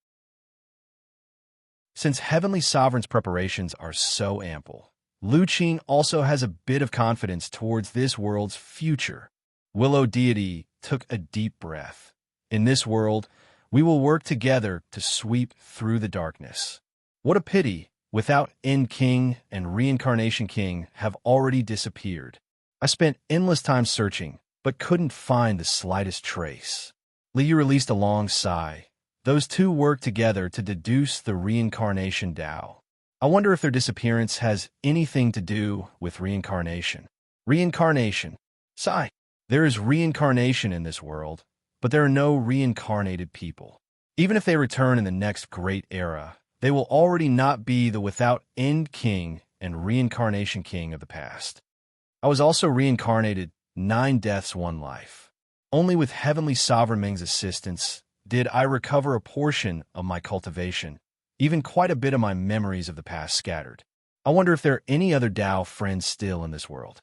Since Heavenly Sovereign's preparations are so ample, Lu Qing also has a bit of confidence towards this world's future. Willow deity took a deep breath. In this world, we will work together to sweep through the darkness. What a pity, without End King and Reincarnation King have already disappeared. I spent endless time searching, but couldn't find the slightest trace. Liu released a long sigh. Those two worked together to deduce the reincarnation Tao. I wonder if their disappearance has anything to do with reincarnation. Reincarnation. Sigh. There is reincarnation in this world, but there are no reincarnated people. Even if they return in the next great era, they will already not be the without end king and reincarnation king of the past. I was also reincarnated 9 deaths, 1 life. Only with Heavenly Sovereign Ming's assistance did I recover a portion of my cultivation, even quite a bit of my memories of the past scattered. I wonder if there are any other Tao friends still in this world.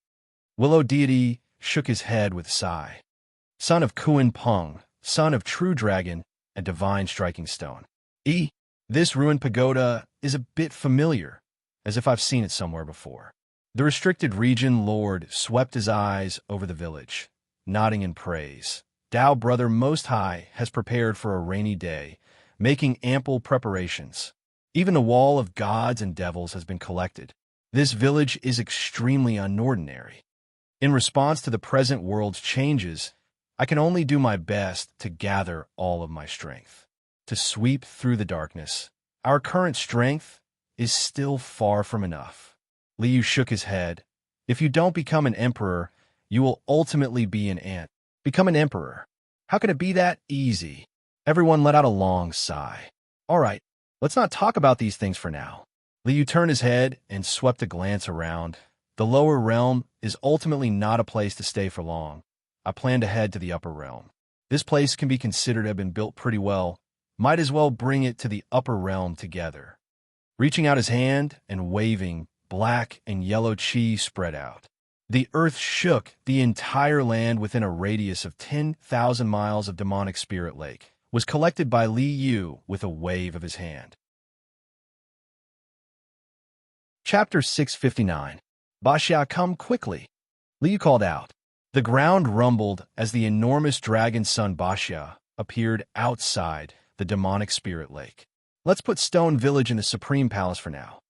Willow deity shook his head with a sigh. Son of Kuan Peng, son of True Dragon and Divine Striking Stone. This ruined pagoda is a bit familiar, as if I've seen it somewhere before. The restricted region lord swept his eyes over the village, nodding in praise. Tao Brother Most High has prepared for a rainy day, making ample preparations. Even the wall of gods and devils has been collected. This village is extremely unordinary. In response to the present world's changes, I can only do my best to gather all of my strength, to sweep through the darkness. Our current strength is still far from enough. Liu shook his head. If you don't become an emperor, you will ultimately be an ant. Become an emperor. How can it be that easy? Everyone let out a long sigh. All right, let's not talk about these things for now. Liu turned his head and swept a glance around. The lower realm is ultimately not a place to stay for long. I plan to head to the upper realm. This place can be considered to have been built pretty well. Might as well bring it to the upper realm together. Reaching out his hand and waving, black and yellow chi spread out. The earth shook. The entire land within a radius of 10,000 miles of demonic spirit lake was collected by Li Yu with a wave of his hand. Chapter 659. Baxia, come quickly. Liu called out. The ground rumbled as the enormous dragon son Baxia appeared outside the demonic spirit lake. Let's put Stone Village in the Supreme Palace for now.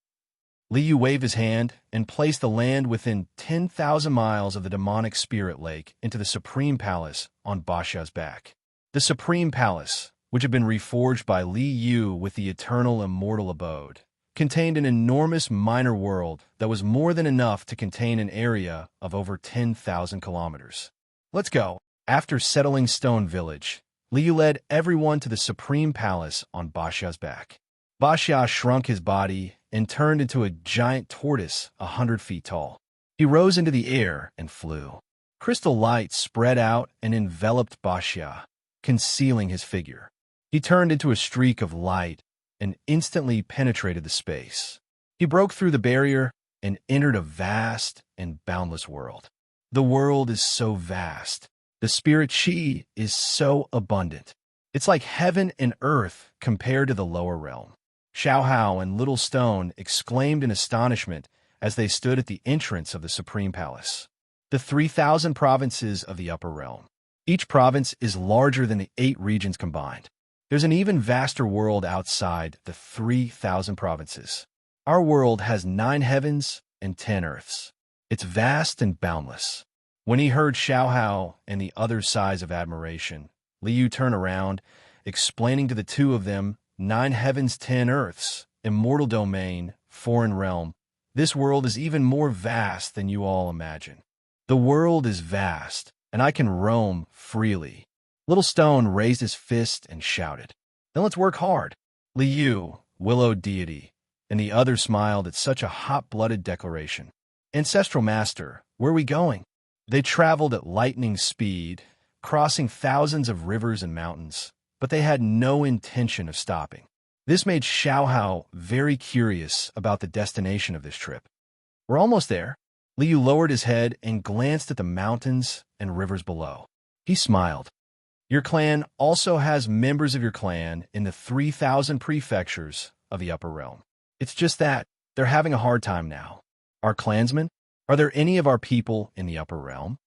Liu waved his hand and placed the land within 10,000 miles of the demonic spirit lake into the Supreme Palace on Baxia's back. The Supreme Palace, which had been reforged by Li Yu with the eternal immortal abode, contained an enormous minor world that was more than enough to contain an area of over 10,000 kilometers. Let's go. After settling Stone Village, Liu led everyone to the Supreme Palace on Baxia's back. Baxia shrunk his body and turned into a giant tortoise 100 feet tall. He rose into the air and flew. Crystal light spread out and enveloped Baxia, concealing his figure. He turned into a streak of light and instantly penetrated the space. He broke through the barrier and entered a vast and boundless world. The world is so vast. The spirit chi is so abundant. It's like heaven and earth compared to the lower realm. Xiao Hao and Little Stone exclaimed in astonishment as they stood at the entrance of the Supreme Palace. The 3,000 provinces of the upper realm. Each province is larger than the 8 regions combined. There's an even vaster world outside the 3,000 provinces. Our world has 9 heavens and 10 earths. It's vast and boundless. When he heard Xiao Hao and the other's sighs of admiration, Liu turned around, explaining to the two of them, 9 heavens, 10 earths, immortal domain, foreign realm. This world is even more vast than you all imagine. The world is vast, and I can roam freely. Little Stone raised his fist and shouted. Then let's work hard. Liu, Willow Deity, and the other smiled at such a hot-blooded declaration. Ancestral Master, where are we going? They traveled at lightning speed, crossing thousands of rivers and mountains, but they had no intention of stopping. This made Xiao Hao very curious about the destination of this trip. We're almost there. Liu lowered his head and glanced at the mountains and rivers below. He smiled. Your clan also has members of your clan in the 3,000 prefectures of the upper realm. It's just that they're having a hard time now. Our clansmen? Are there any of our people in the upper realm?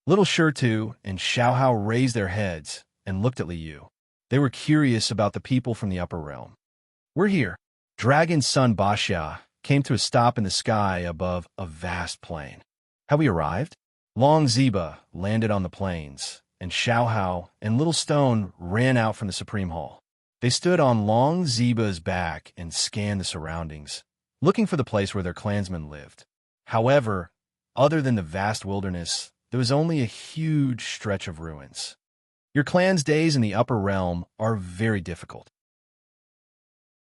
Little Shirtu and Xiao Hao raised their heads and looked at Liu. They were curious about the people from the upper realm. We're here. Dragon's son Baxia came to a stop in the sky above a vast plain. Have we arrived? Long Ziba landed on the plains, and Xiao Hao and Little Stone ran out from the Supreme Hall. They stood on Long Ziba's back and scanned the surroundings, looking for the place where their clansmen lived. However, other than the vast wilderness, there was only a huge stretch of ruins. Your clan's days in the upper realm are very difficult.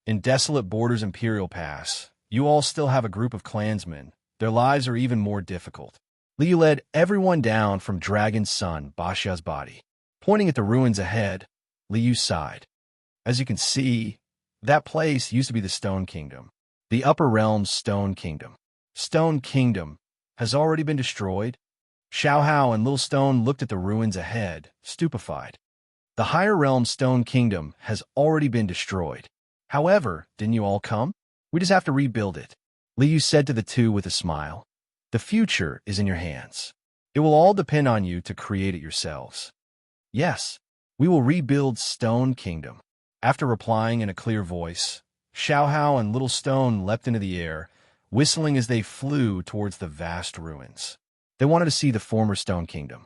In desolate Borders Imperial Pass, you all still have a group of clansmen. Their lives are even more difficult. Liu led everyone down from Dragon's son Baxia's body. Pointing at the ruins ahead, Liu sighed. As you can see, that place used to be the Stone Kingdom. The upper realm's Stone Kingdom. Stone Kingdom has already been destroyed. Xiao Hao and Little Stone looked at the ruins ahead, stupefied. The higher realm's Stone Kingdom has already been destroyed. However, didn't you all come? We just have to rebuild it. Liu said to the two with a smile. The future is in your hands. It will all depend on you to create it yourselves. Yes, we will rebuild Stone Kingdom. After replying in a clear voice, Xiao Hao and Little Stone leapt into the air, whistling as they flew towards the vast ruins. They wanted to see the former Stone Kingdom.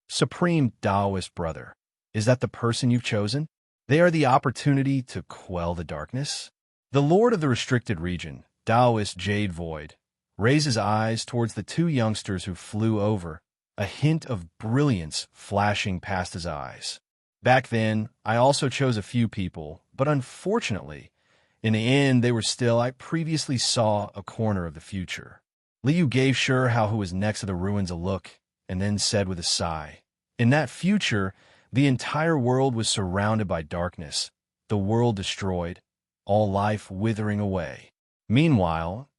Supreme Taoist brother, is that the person you've chosen? They are the opportunity to quell the darkness? The Lord of the Restricted Region, Taoist Jade Void, raised his eyes towards the two youngsters who flew over, a hint of brilliance flashing past his eyes. Back then, I also chose a few people, but unfortunately, in the end, they were still, I previously saw a corner of the future. Liu gave Sure Hao, who was next to the ruins, a look, and then said with a sigh, in that future, the entire world was surrounded by darkness, the world destroyed, all life withering away. Meanwhile,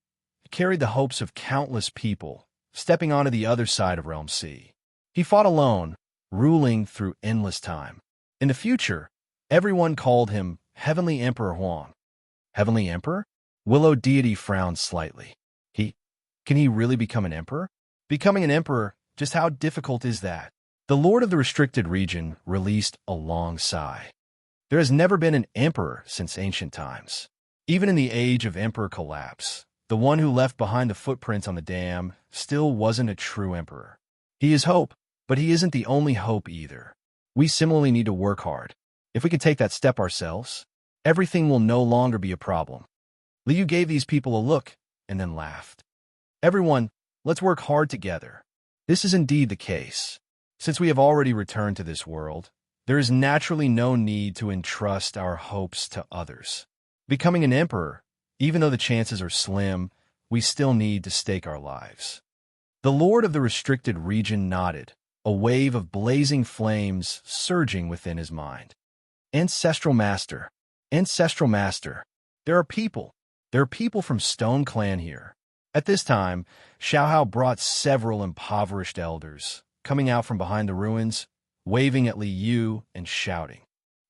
it carried the hopes of countless people, stepping onto the other side of Realm C. He fought alone, ruling through endless time. In the future, everyone called him Heavenly Emperor Huang. Heavenly Emperor? Willow Deity frowned slightly. Can he really become an emperor? Becoming an emperor, just how difficult is that? The Lord of the Restricted Region released a long sigh. There has never been an emperor since ancient times. Even in the age of emperor collapse, the one who left behind the footprints on the dam still wasn't a true emperor. He is hope, but he isn't the only hope either. We similarly need to work hard. If we can take that step ourselves, everything will no longer be a problem. Liu gave these people a look and then laughed. Everyone, let's work hard together. This is indeed the case. Since we have already returned to this world, there is naturally no need to entrust our hopes to others. Becoming an emperor, even though the chances are slim, we still need to stake our lives. The Lord of the Restricted Region nodded, a wave of blazing flames surging within his mind. Ancestral Master, there are people from Stone Clan here. At this time, Xiao Hao brought several impoverished elders, coming out from behind the ruins, waving at Li Yu and shouting.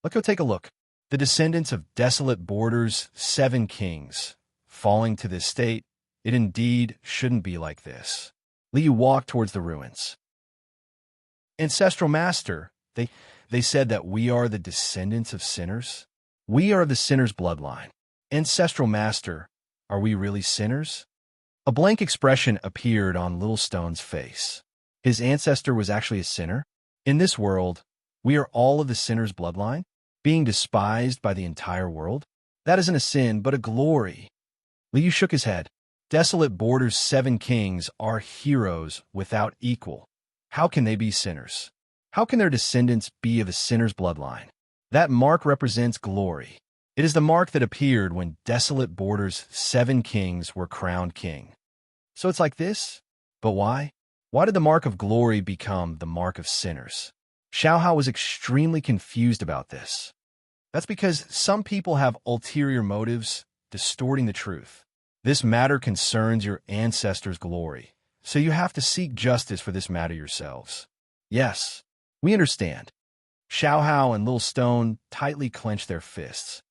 Let's go take a look. The descendants of desolate borders, 7 kings, falling to this state, it indeed shouldn't be like this. Li Yu walked towards the ruins. Ancestral Master, they said that we are the descendants of sinners? We are of the sinner's bloodline. Ancestral Master, are we really sinners? A blank expression appeared on Little Stone's face. His ancestor was actually a sinner? In this world, we are all of the sinner's bloodline, being despised by the entire world? That isn't a sin, but a glory. Liu shook his head. Desolate Borders' 7 kings are heroes without equal. How can they be sinners? How can their descendants be of a sinner's bloodline? That mark represents glory. It is the mark that appeared when Desolate Borders' 7 kings were crowned king. So it's like this? But why? Why did the mark of glory become the mark of sinners? Xiao Hao was extremely confused about this. That's because some people have ulterior motives, distorting the truth. This matter concerns your ancestors' glory, so you have to seek justice for this matter yourselves. Yes, we understand. Xiao Hao and Little Stone tightly clenched their fists.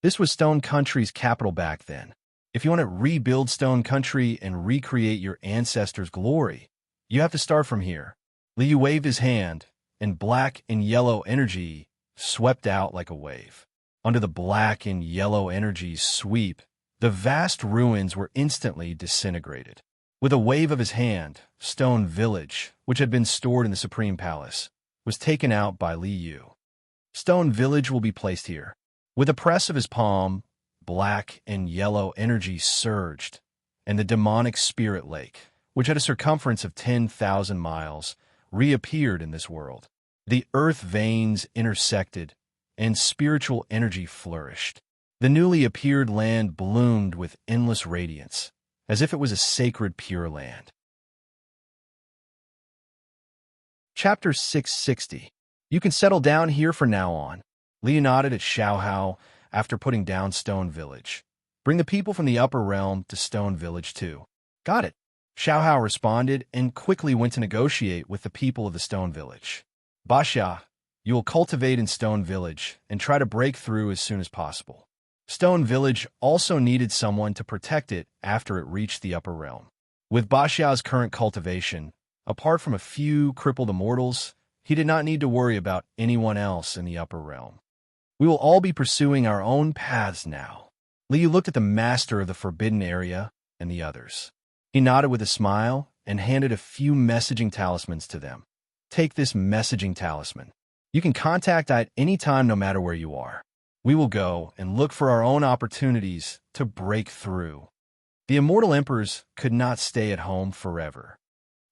This was Stone Country's capital back then. If you want to rebuild Stone Country and recreate your ancestors' glory, you have to start from here. Liu waved his hand, and black and yellow energy swept out like a wave. Under the black and yellow energy's sweep, the vast ruins were instantly disintegrated. With a wave of his hand, Stone Village, which had been stored in the Supreme Palace, was taken out by Li Yu. Stone Village will be placed here. With a press of his palm, black and yellow energy surged, and the demonic spirit lake, which had a circumference of 10,000 miles, reappeared in this world. The earth veins intersected, and spiritual energy flourished. The newly appeared land bloomed with endless radiance, as if it was a sacred pure land. Chapter 660. You can settle down here for now on. Liu nodded at Xiao Hao after putting down Stone Village. Bring the people from the upper realm to Stone Village too. Got it. Xiao Hao responded and quickly went to negotiate with the people of the Stone Village. Basha, you will cultivate in Stone Village and try to break through as soon as possible. Stone Village also needed someone to protect it after it reached the upper realm. With Basha's current cultivation, apart from a few crippled immortals, he did not need to worry about anyone else in the upper realm. We will all be pursuing our own paths now. Liu looked at the master of the forbidden area, and the others. He nodded with a smile and handed a few messaging talismans to them. Take this messaging talisman. You can contact at any time no matter where you are. We will go and look for our own opportunities to break through. The immortal emperors could not stay at home forever.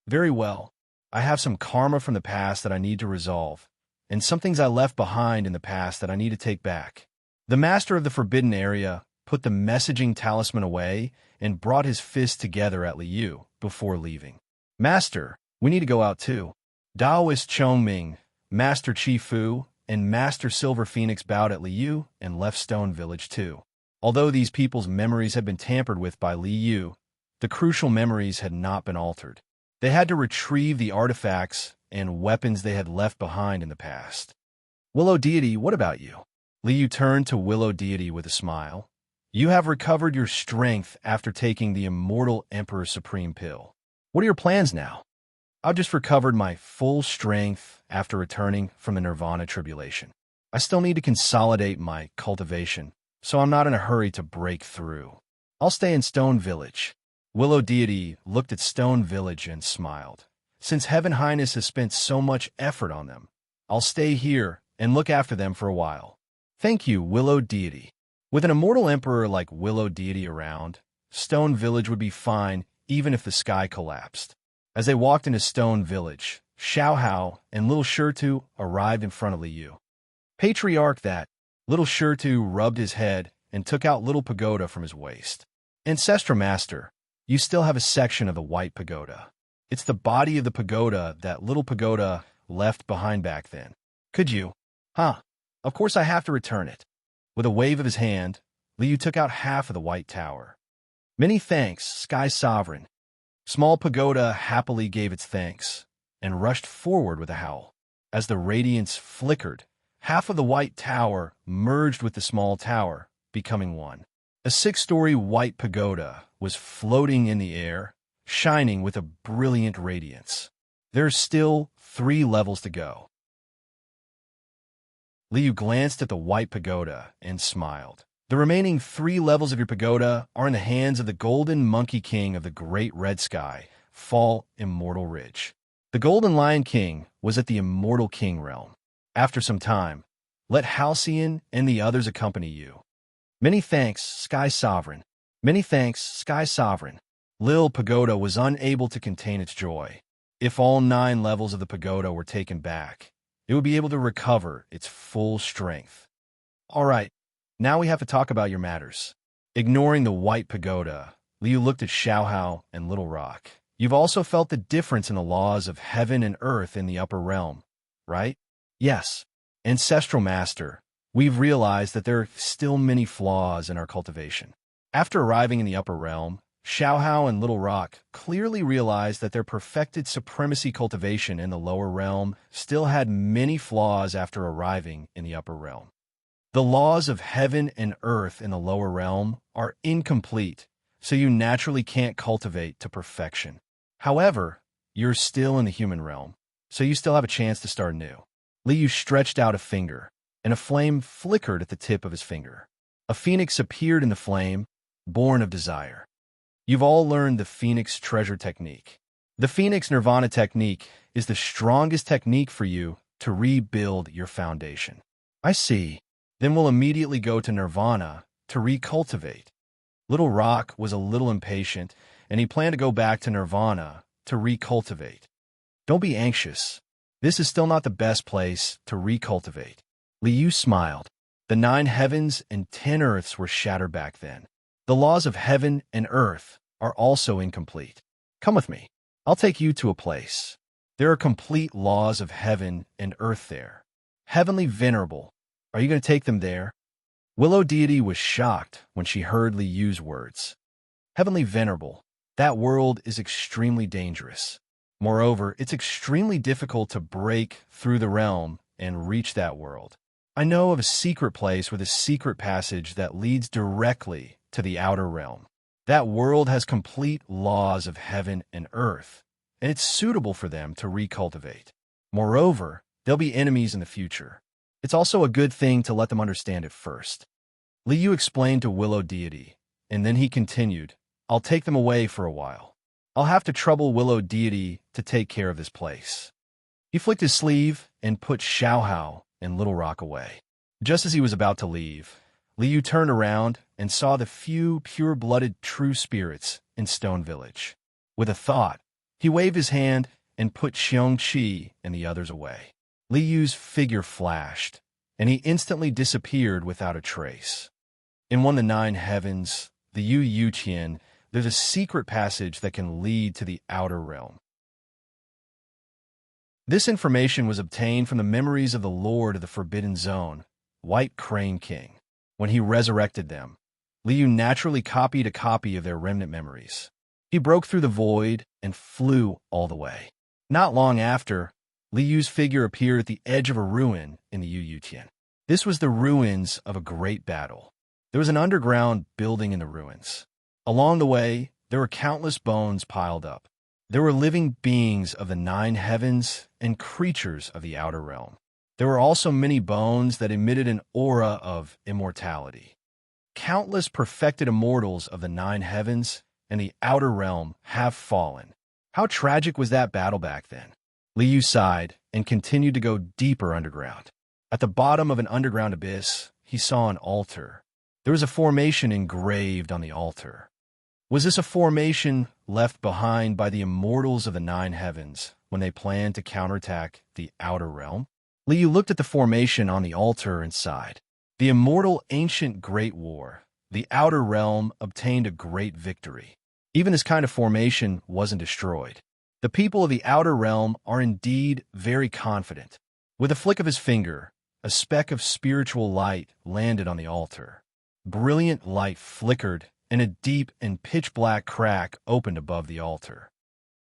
Very well. I have some karma from the past that I need to resolve, and some things I left behind in the past that I need to take back. The master of the forbidden area put the messaging talisman away and brought his fists together at Liu before leaving. Master, we need to go out too. Daoist Chongming, Master Chi Fu, and Master Silver Phoenix bowed at Liu and left Stone Village too. Although these people's memories had been tampered with by Liu, the crucial memories had not been altered. They had to retrieve the artifacts and weapons they had left behind in the past. Willow Deity, what about you? Liu turned to Willow Deity with a smile. You have recovered your strength after taking the Immortal Emperor Supreme Pill. What are your plans now? I've just recovered my full strength after returning from the Nirvana tribulation. I still need to consolidate my cultivation, so I'm not in a hurry to break through. I'll stay in Stone Village. Willow Deity looked at Stone Village and smiled. Since Heaven Highness has spent so much effort on them, I'll stay here and look after them for a while. Thank you, Willow Deity. With an immortal emperor like Willow Deity around, Stone Village would be fine even if the sky collapsed. As they walked into Stone Village, Xiao Hao and Little Shirtu arrived in front of Liu. Patriarch that, Little Shirtu rubbed his head and took out Little Pagoda from his waist. Ancestral Master, you still have a section of the White Pagoda. It's the body of the pagoda that Little Pagoda left behind back then. Could you? Huh. Of course I have to return it. With a wave of his hand, Liu took out half of the White Tower. Many thanks, Sky Sovereign. Small Pagoda happily gave its thanks and rushed forward with a howl. As the radiance flickered, half of the White Tower merged with the small tower, becoming one. A 6-story White Pagoda was floating in the air, shining with a brilliant radiance. There's still 3 levels to go. Liu glanced at the White Pagoda and smiled. The remaining 3 levels of your pagoda are in the hands of the Golden Monkey King of the Great Red Sky, Fall Immortal Ridge. The Golden Lion King was at the Immortal King realm. After some time, let Halcyon and the others accompany you. Many thanks, Sky Sovereign. Many thanks, Sky Sovereign. Lil Pagoda was unable to contain its joy. If all 9 levels of the pagoda were taken back, it would be able to recover its full strength. All right, now we have to talk about your matters. Ignoring the White Pagoda, Liu looked at Xiao Hao and Little Rock. You've also felt the difference in the laws of heaven and earth in the upper realm, right? Yes. Ancestral Master, we've realized that there are still many flaws in our cultivation. After arriving in the upper realm, Xiao Hao and Little Rock clearly realized that their perfected supremacy cultivation in the lower realm still had many flaws after arriving in the upper realm. The laws of heaven and earth in the lower realm are incomplete, so you naturally can't cultivate to perfection. However, you're still in the human realm, so you still have a chance to start new. Liu stretched out a finger, and a flame flickered at the tip of his finger. A phoenix appeared in the flame, born of desire. You've all learned the Phoenix Treasure Technique. The Phoenix Nirvana Technique is the strongest technique for you to rebuild your foundation. I see. Then we'll immediately go to Nirvana to recultivate. Little Rock was a little impatient, and he planned to go back to Nirvana to recultivate. Don't be anxious. This is still not the best place to recultivate. Liu smiled. The 9 heavens and 10 earths were shattered back then. The laws of heaven and earth are also incomplete. Come with me. I'll take you to a place. There are complete laws of heaven and earth there. Heavenly Venerable, are you going to take them there? Willow Deity was shocked when she heard Liu's words. Heavenly Venerable, that world is extremely dangerous. Moreover, it's extremely difficult to break through the realm and reach that world. I know of a secret place with a secret passage that leads directly to the outer realm. That world has complete laws of heaven and earth, and it's suitable for them to recultivate. Moreover, there'll be enemies in the future. It's also a good thing to let them understand it first. Liu explained to Willow Deity, and then he continued, I'll take them away for a while. I'll have to trouble Willow deity to take care of this place. He flicked his sleeve and put Xiaohao and Little Rock away. Just as he was about to leave, Liu turned around and saw the few pure-blooded true spirits in Stone Village. With a thought, he waved his hand and put Xiongqi and the others away. Liu's figure flashed, and he instantly disappeared without a trace. In one of the 9 heavens, the Yu Yuqian, there's a secret passage that can lead to the outer realm. This information was obtained from the memories of the Lord of the Forbidden Zone, White Crane King. When he resurrected them, Liu naturally copied a copy of their remnant memories. He broke through the void and flew all the way. Not long after, Liu's figure appeared at the edge of a ruin in the Yu Yuqian. This was the ruins of a great battle. There was an underground building in the ruins. Along the way, there were countless bones piled up. There were living beings of the 9 heavens and creatures of the outer realm. There were also many bones that emitted an aura of immortality. Countless perfected immortals of the 9 heavens and the outer realm have fallen. How tragic was that battle back then? Liu sighed and continued to go deeper underground. At the bottom of an underground abyss, he saw an altar. There was a formation engraved on the altar. Was this a formation left behind by the immortals of the 9 heavens when they planned to counterattack the outer realm? Liu looked at the formation on the altar and sighed. The immortal ancient great war, the outer realm obtained a great victory. Even this kind of formation wasn't destroyed. The people of the outer realm are indeed very confident. With a flick of his finger, a speck of spiritual light landed on the altar. Brilliant light flickered, and a deep and pitch-black crack opened above the altar.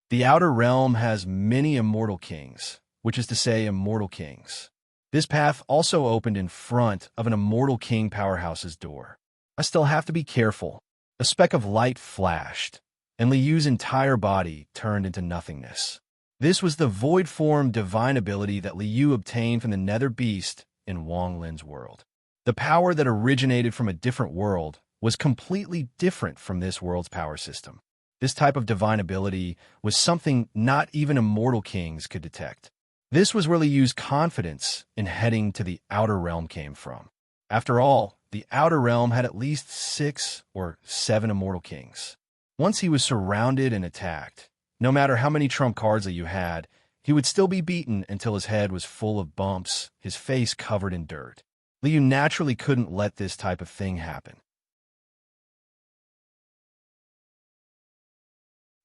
The outer realm has many immortal kings, which is to say immortal kings. This path also opened in front of an immortal king powerhouse's door. I still have to be careful. A speck of light flashed, and Liu's entire body turned into nothingness. This was the void form divine ability that Liu obtained from the nether beast in Wang Lin's world. The power that originated from a different world was completely different from this world's power system. This type of divine ability was something not even immortal kings could detect. This was where Liu's confidence in heading to the outer realm came from. After all, the outer realm had at least 6 or 7 immortal kings. Once he was surrounded and attacked, no matter how many trump cards Liu had, he would still be beaten until his head was full of bumps, his face covered in dirt. Liu naturally couldn't let this type of thing happen.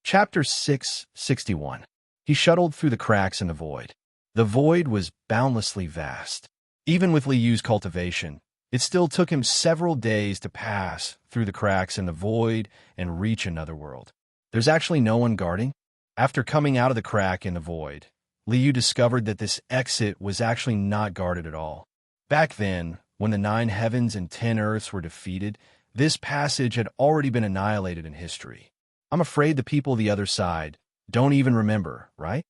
Chapter 661. He shuttled through the cracks in the void. The void was boundlessly vast. Even with Liu's cultivation, it still took him several days to pass through the cracks in the void and reach another world. There's actually no one guarding? After coming out of the crack in the void, Liu discovered that this exit was actually not guarded at all. Back then, when the 9 heavens and 10 earths were defeated, this passage had already been annihilated in history. I'm afraid the people of the other side don't even remember, right?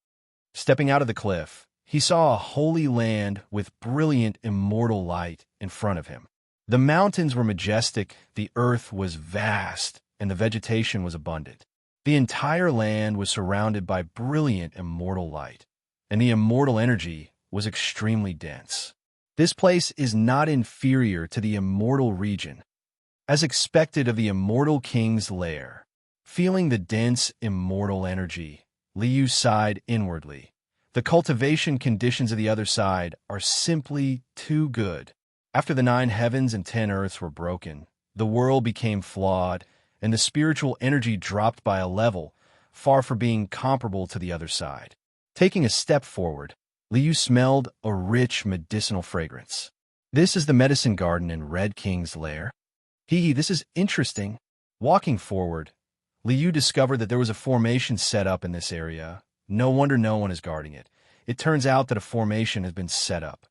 Stepping out of the cliff, he saw a holy land with brilliant immortal light in front of him. The mountains were majestic, the earth was vast, and the vegetation was abundant. The entire land was surrounded by brilliant immortal light, and the immortal energy was extremely dense. This place is not inferior to the immortal region, as expected of the immortal king's lair. Feeling the dense immortal energy, Liu sighed inwardly. The cultivation conditions of the other side are simply too good. After the 9 heavens and 10 earths were broken, the world became flawed, and the spiritual energy dropped by a level far from being comparable to the other side. Taking a step forward, Liu smelled a rich medicinal fragrance. This is the medicine garden in Red King's lair. This is interesting. Walking forward, Liu discovered that there was a formation set up in this area. No wonder no one is guarding it. It turns out that a formation has been set up.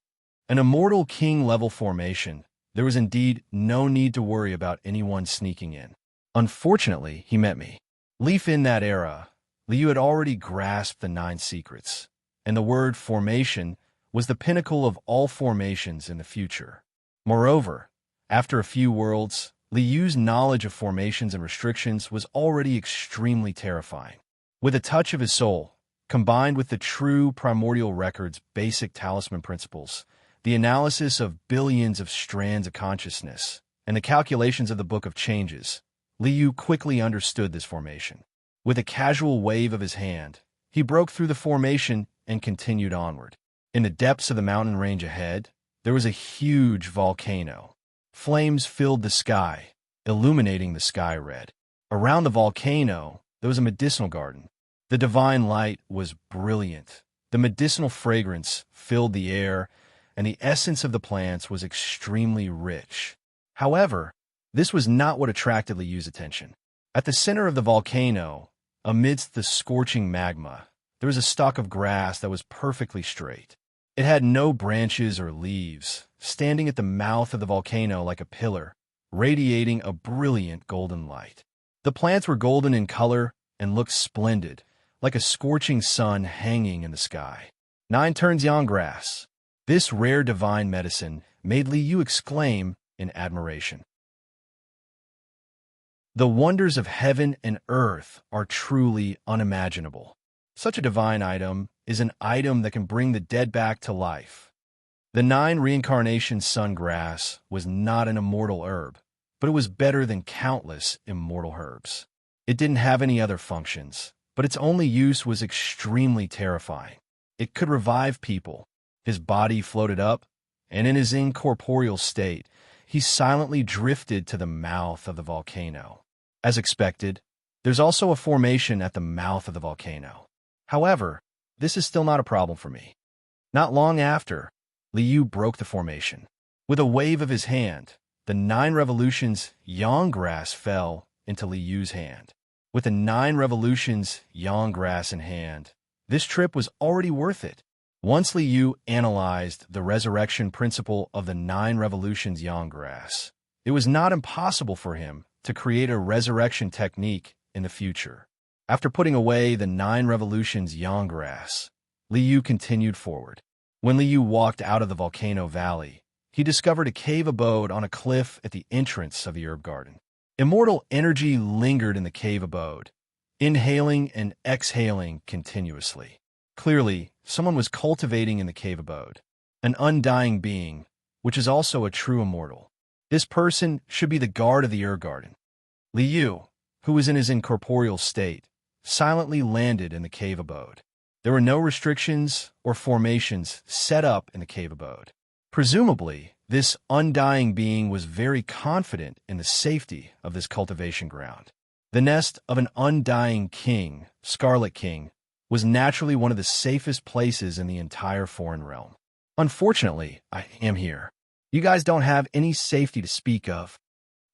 An immortal king-level formation. There was indeed no need to worry about anyone sneaking in. Unfortunately, he met me. Leaf in that era, Liu had already grasped the 9 secrets, and the word formation was the pinnacle of all formations in the future. Moreover, after a few worlds, Li Yu's knowledge of formations and restrictions was already extremely terrifying. With a touch of his soul, combined with the true primordial record's basic talisman principles, the analysis of billions of strands of consciousness, and the calculations of the Book of Changes, Li Yu quickly understood this formation. With a casual wave of his hand, he broke through the formation and continued onward. In the depths of the mountain range ahead, there was a huge volcano. Flames filled the sky, illuminating the sky red. Around the volcano, there was a medicinal garden. The divine light was brilliant. The medicinal fragrance filled the air, and the essence of the plants was extremely rich. However, this was not what attracted Li Yu's attention. At the center of the volcano, amidst the scorching magma, there was a stalk of grass that was perfectly straight. It had no branches or leaves, standing at the mouth of the volcano like a pillar, radiating a brilliant golden light. The plants were golden in color and looked splendid, like a scorching sun hanging in the sky. 9 turns yang grass. This rare divine medicine made Li Yu exclaim in admiration. The wonders of heaven and earth are truly unimaginable. Such a divine item is an item that can bring the dead back to life. The 9 reincarnation sun grass was not an immortal herb, but it was better than countless immortal herbs. It didn't have any other functions, but its only use was extremely terrifying. It could revive people. His body floated up, and in his incorporeal state, he silently drifted to the mouth of the volcano. As expected, there's also a formation at the mouth of the volcano. However, this is still not a problem for me. Not long after, Li Yu broke the formation. With a wave of his hand, the 9 revolutions yang grass fell into Li Yu's hand. With the 9 revolutions yang grass in hand, this trip was already worth it. Once Li Yu analyzed the resurrection principle of the 9 revolutions yang grass, it was not impossible for him to create a resurrection technique in the future. After putting away the 9 revolutions yang grass, Li Yu continued forward. When Li Yu walked out of the volcano valley, he discovered a cave abode on a cliff at the entrance of the herb garden. Immortal energy lingered in the cave abode, inhaling and exhaling continuously. Clearly, someone was cultivating in the cave abode, an undying being, which is also a true immortal. This person should be the guard of the herb garden. Li Yu, who was in his incorporeal state, silently landed in the cave abode. There were no restrictions or formations set up in the cave abode. Presumably, this undying being was very confident in the safety of this cultivation ground. The nest of an undying king, Scarlet King, was naturally one of the safest places in the entire foreign realm. Unfortunately, I am here. You guys don't have any safety to speak of.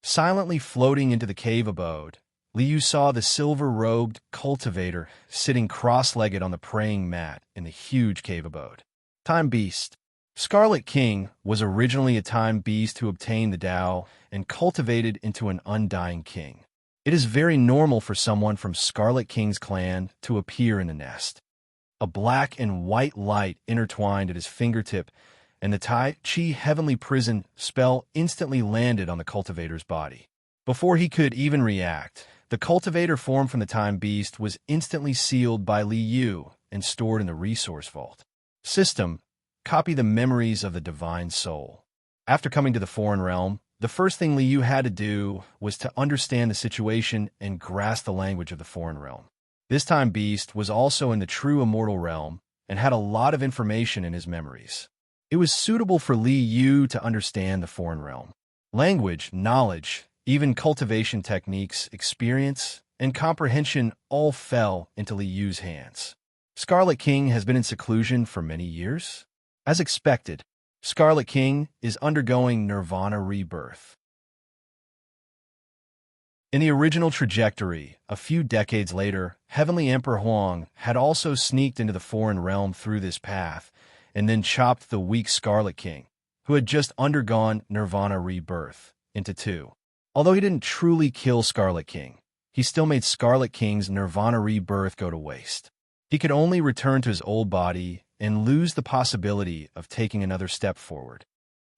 Silently floating into the cave abode, Li Yu saw the silver-robed cultivator sitting cross-legged on the praying mat in the huge cave abode. Time Beast. Scarlet King was originally a time beast who obtained the Tao and cultivated into an undying king. It is very normal for someone from Scarlet King's clan to appear in the nest. A black and white light intertwined at his fingertip, and the Tai Chi Heavenly Prison spell instantly landed on the cultivator's body. Before he could even react, the cultivator formed from the Time Beast was instantly sealed by Li Yu and stored in the resource vault. System: copy the memories of the divine soul. After coming to the foreign realm, the first thing Li Yu had to do was to understand the situation and grasp the language of the foreign realm. This Time Beast was also in the true immortal realm and had a lot of information in his memories. It was suitable for Li Yu to understand the foreign realm. Language, knowledge, even cultivation techniques, experience, and comprehension all fell into Li Yu's hands. Scarlet King has been in seclusion for many years. As expected, Scarlet King is undergoing nirvana rebirth. In the original trajectory, a few decades later, Heavenly Emperor Huang had also sneaked into the foreign realm through this path and then chopped the weak Scarlet King, who had just undergone nirvana rebirth, into 2. Although he didn't truly kill Scarlet King, he still made Scarlet King's nirvana rebirth go to waste. He could only return to his old body and lose the possibility of taking another step forward.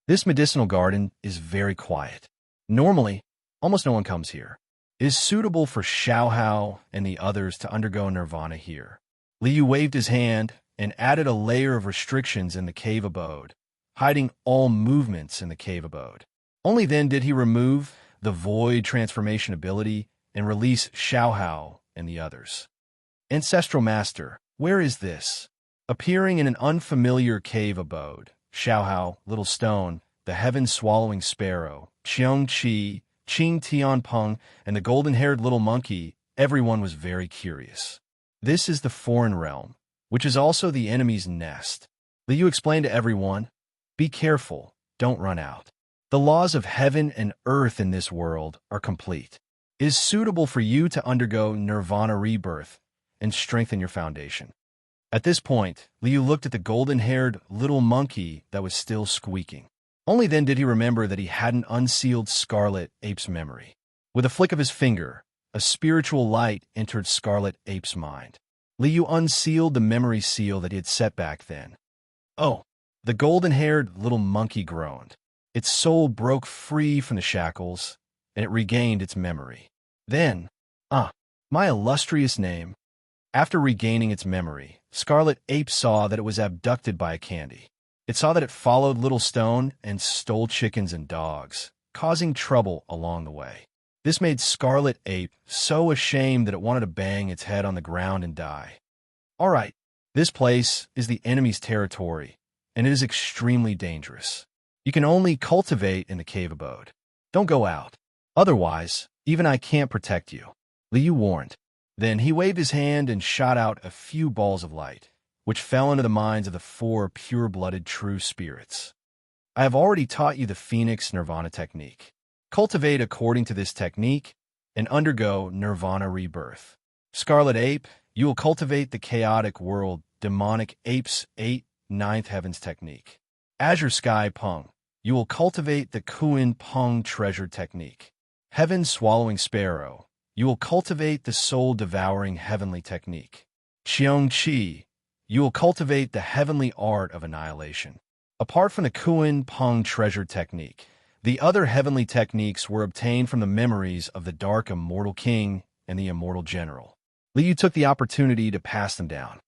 This medicinal garden is very quiet. Normally, Almost no one comes here. It is suitable for Xiaohao and the others to undergo nirvana here. Liu waved his hand and added a layer of restrictions in the cave abode, hiding all movements in the cave abode. Only then did he remove the void transformation ability and release Xiaohao and the others. Ancestral Master, where is this? Appearing in an unfamiliar cave abode, Xiaohao, Little Stone, the heaven-swallowing sparrow, Qiong Qi, Qing Tianpeng, and the golden-haired little monkey, everyone was very curious. This is the foreign realm, which is also the enemy's nest. Liu explained to everyone, be careful, don't run out. The laws of heaven and earth in this world are complete. It is suitable for you to undergo nirvana rebirth and strengthen your foundation. At this point, Liu looked at the golden-haired little monkey that was still squeaking. Only then did he remember that he hadn't unsealed Scarlet Ape's memory. With a flick of his finger, a spiritual light entered Scarlet Ape's mind. Liu unsealed the memory seal that he had set back then. Oh, the golden-haired little monkey groaned. Its soul broke free from the shackles, and it regained its memory. Then, my illustrious name. After regaining its memory, Scarlet Ape saw that it was abducted by a candy. It saw that it followed Little Stone and stole chickens and dogs, causing trouble along the way. This made Scarlet Ape so ashamed that it wanted to bang its head on the ground and die. All right, this place is the enemy's territory, and it is extremely dangerous. You can only cultivate in the cave abode. Don't go out. Otherwise, even I can't protect you. Liu warned. Then he waved his hand and shot out a few balls of light, which fell into the minds of the 4 pure-blooded true spirits. I have already taught you the Phoenix Nirvana technique. Cultivate according to this technique and undergo nirvana rebirth. Scarlet Ape, you will cultivate the chaotic world demonic apes 8 ninth heavens technique. Azure Sky Peng, you will cultivate the Kuin Peng treasure technique. Heaven Swallowing Sparrow, you will cultivate the soul-devouring heavenly technique. Qiong Qi, you will cultivate the heavenly art of annihilation. Apart from the Kuin Peng treasure technique, the other heavenly techniques were obtained from the memories of the Dark Immortal King and the Immortal General. Liu took the opportunity to pass them down.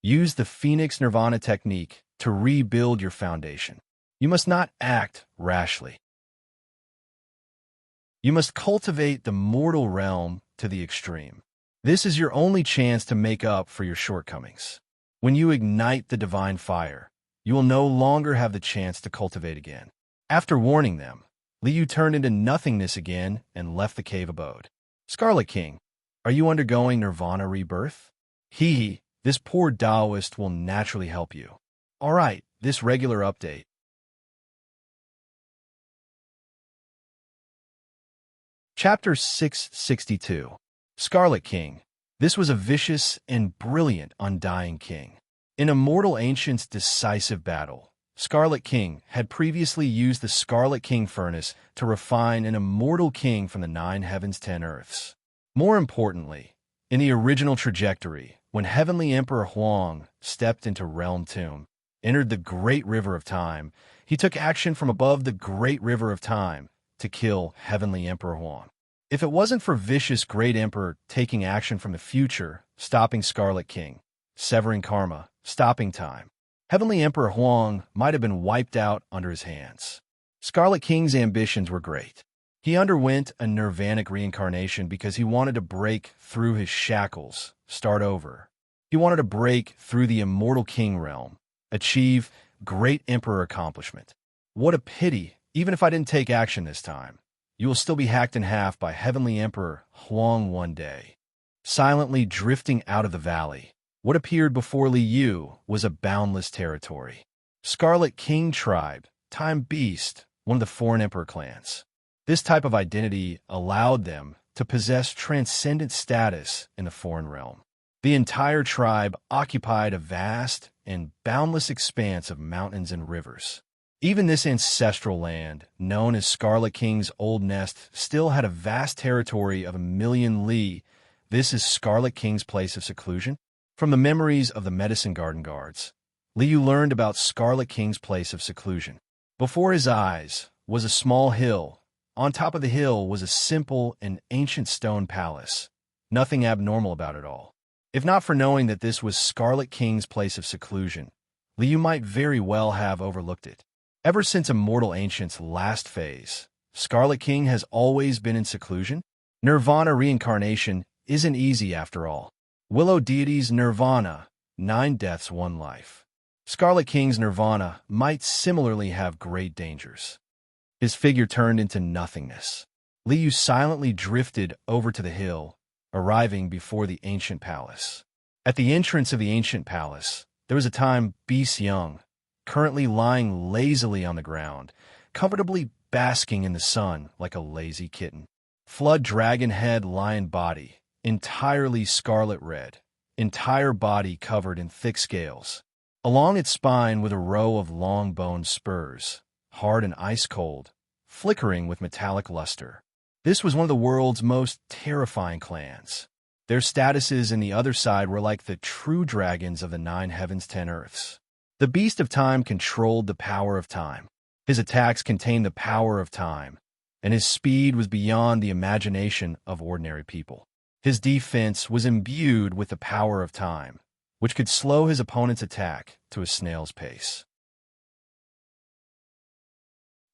Use the Phoenix Nirvana technique to rebuild your foundation. You must not act rashly. You must cultivate the mortal realm to the extreme. This is your only chance to make up for your shortcomings. When you ignite the divine fire, you will no longer have the chance to cultivate again. After warning them, Liu turned into nothingness again and left the cave abode. Scarlet King, are you undergoing nirvana rebirth? This poor Taoist will naturally help you. All right, this regular update. Chapter 662. Scarlet King. This was a vicious and brilliant undying king. In Immortal Ancient's decisive battle, Scarlet King had previously used the Scarlet King furnace to refine an immortal king from the 9 heavens 10 earths. More importantly, in the original trajectory, when Heavenly Emperor Huang stepped into Realm Tomb, entered the Great River of Time, he took action from above the Great River of Time to kill Heavenly Emperor Huang. If it wasn't for vicious Great Emperor taking action from the future, stopping Scarlet King, severing karma, stopping time, Heavenly Emperor Huang might have been wiped out under his hands. Scarlet King's ambitions were great. He underwent a nirvanic reincarnation because he wanted to break through his shackles, start over. He wanted to break through the Immortal King realm, achieve Great Emperor accomplishment. What a pity. Even if I didn't take action this time, you will still be hacked in half by Heavenly Emperor Huang one day. Silently drifting out of the valley, what appeared before Liu was a boundless territory. Scarlet King tribe, Time Beast, one of the foreign emperor clans. This type of identity allowed them to possess transcendent status in the foreign realm. The entire tribe occupied a vast and boundless expanse of mountains and rivers. Even this ancestral land, known as Scarlet King's Old Nest, still had a vast territory of 1,000,000 li. This is Scarlet King's place of seclusion? From the memories of the Medicine Garden guards, Liu learned about Scarlet King's place of seclusion. Before his eyes was a small hill, on top of the hill was a simple and ancient stone palace. Nothing abnormal about it all. If not for knowing that this was Scarlet King's place of seclusion, Liu might very well have overlooked it. Ever since Immortal Ancient's last phase, Scarlet King has always been in seclusion. Nirvana reincarnation isn't easy after all. Willow Deity's Nirvana, 9 deaths, 1 life. Scarlet King's Nirvana might similarly have great dangers. His figure turned into nothingness. Liu silently drifted over to the hill, arriving before the ancient palace. At the entrance of the ancient palace, there was a time beast young, currently lying lazily on the ground, comfortably basking in the sun like a lazy kitten. Flood dragon head lion body, entirely scarlet red, entire body covered in thick scales. Along its spine with a row of long bone spurs, hard and ice-cold, flickering with metallic luster. This was one of the world's most terrifying clans. Their statuses in the other side were like the true dragons of the 9 heavens, 10 earths. The beast of time controlled the power of time. His attacks contained the power of time, and his speed was beyond the imagination of ordinary people. His defense was imbued with the power of time, which could slow his opponent's attack to a snail's pace.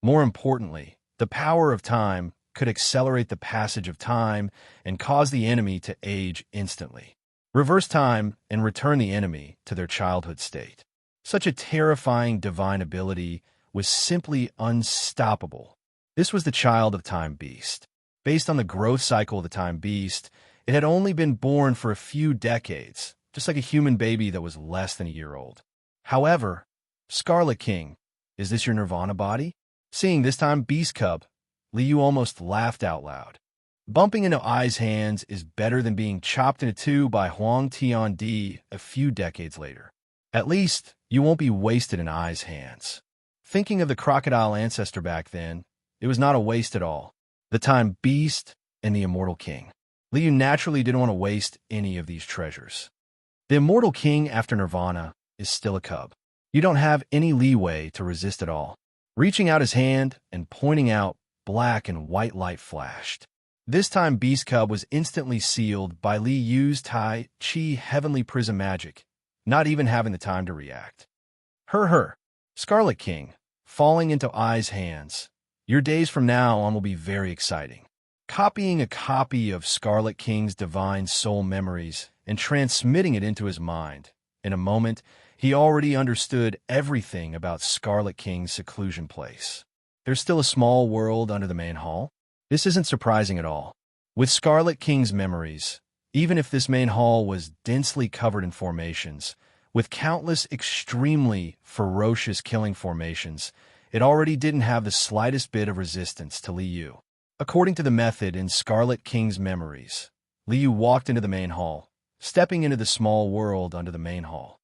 More importantly, the power of time could accelerate the passage of time and cause the enemy to age instantly, reverse time, and return the enemy to their childhood state. Such a terrifying divine ability was simply unstoppable. This was the child of Time Beast. Based on the growth cycle of the Time Beast, it had only been born for a few decades, just like a human baby that was less than a year old. However, Scarlet King, is this your Nirvana body? Seeing this Time Beast cub, Liu almost laughed out loud. Bumping into Ai's hands is better than being chopped into two by Huang Tiandi a few decades later. At least, you won't be wasted in Ai's hands. Thinking of the crocodile ancestor back then, it was not a waste at all. The Time Beast and the Immortal King. Liu naturally didn't want to waste any of these treasures. The Immortal King after Nirvana is still a cub. You don't have any leeway to resist at all. Reaching out his hand and pointing out, black and white light flashed. This time Beast Cub was instantly sealed by Li Yu's Tai Chi Heavenly Prism magic, not even having the time to react. Scarlet King, falling into Ai's hands. Your days from now on will be very exciting. Copying a copy of Scarlet King's divine soul memories and transmitting it into his mind. In a moment, he already understood everything about Scarlet King's seclusion place. There's still a small world under the main hall. This isn't surprising at all. With Scarlet King's memories, even if this main hall was densely covered in formations, with countless extremely ferocious killing formations, it already didn't have the slightest bit of resistance to Liu. According to the method in Scarlet King's memories, Liu walked into the main hall, stepping into the small world under the main hall.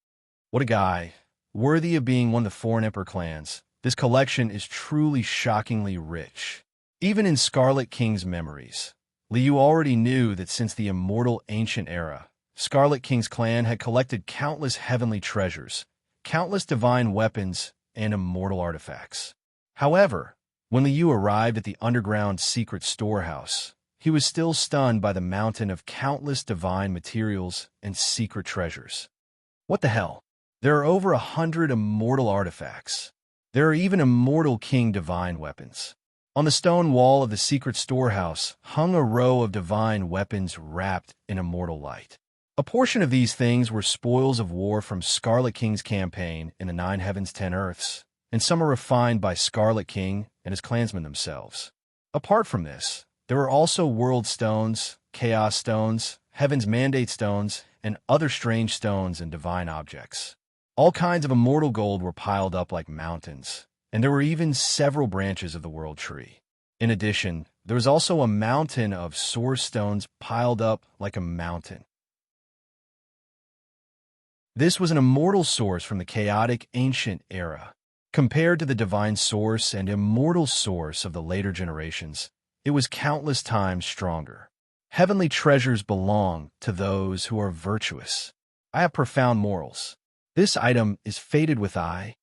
What a guy, worthy of being one of the foreign emperor clans. This collection is truly shockingly rich. Even in Scarlet King's memories, Liu already knew that since the Immortal Ancient era, Scarlet King's clan had collected countless heavenly treasures, countless divine weapons, and immortal artifacts. However, when Liu arrived at the underground secret storehouse, he was still stunned by the mountain of countless divine materials and secret treasures. What the hell? There are over 100 immortal artifacts. There are even Immortal King divine weapons. On the stone wall of the secret storehouse hung a row of divine weapons wrapped in immortal light. A portion of these things were spoils of war from Scarlet King's campaign in the 9 heavens, 10 earths, and some are refined by Scarlet King and his clansmen themselves. Apart from this, there were also world stones, chaos stones, heaven's mandate stones, and other strange stones and divine objects. All kinds of immortal gold were piled up like mountains, and there were even several branches of the world tree. In addition, there was also a mountain of source stones piled up like a mountain. This was an immortal source from the chaotic ancient era. Compared to the divine source and immortal source of the later generations, it was countless times stronger. Heavenly treasures belong to those who are virtuous. I have profound morals. This item is fated with I.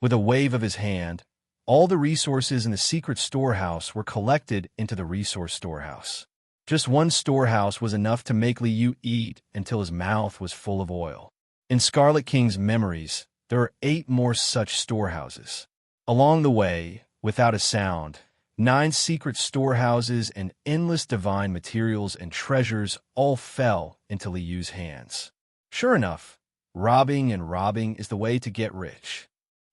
With a wave of his hand, All the resources in the secret storehouse were collected into the resource storehouse. Just one storehouse was enough to make Liu eat until his mouth was full of oil. In Scarlet King's memories, there are 8 more such storehouses. Along the way, without a sound, 9 secret storehouses and endless divine materials and treasures all fell into Liu's hands. Sure enough, robbing is the way to get rich.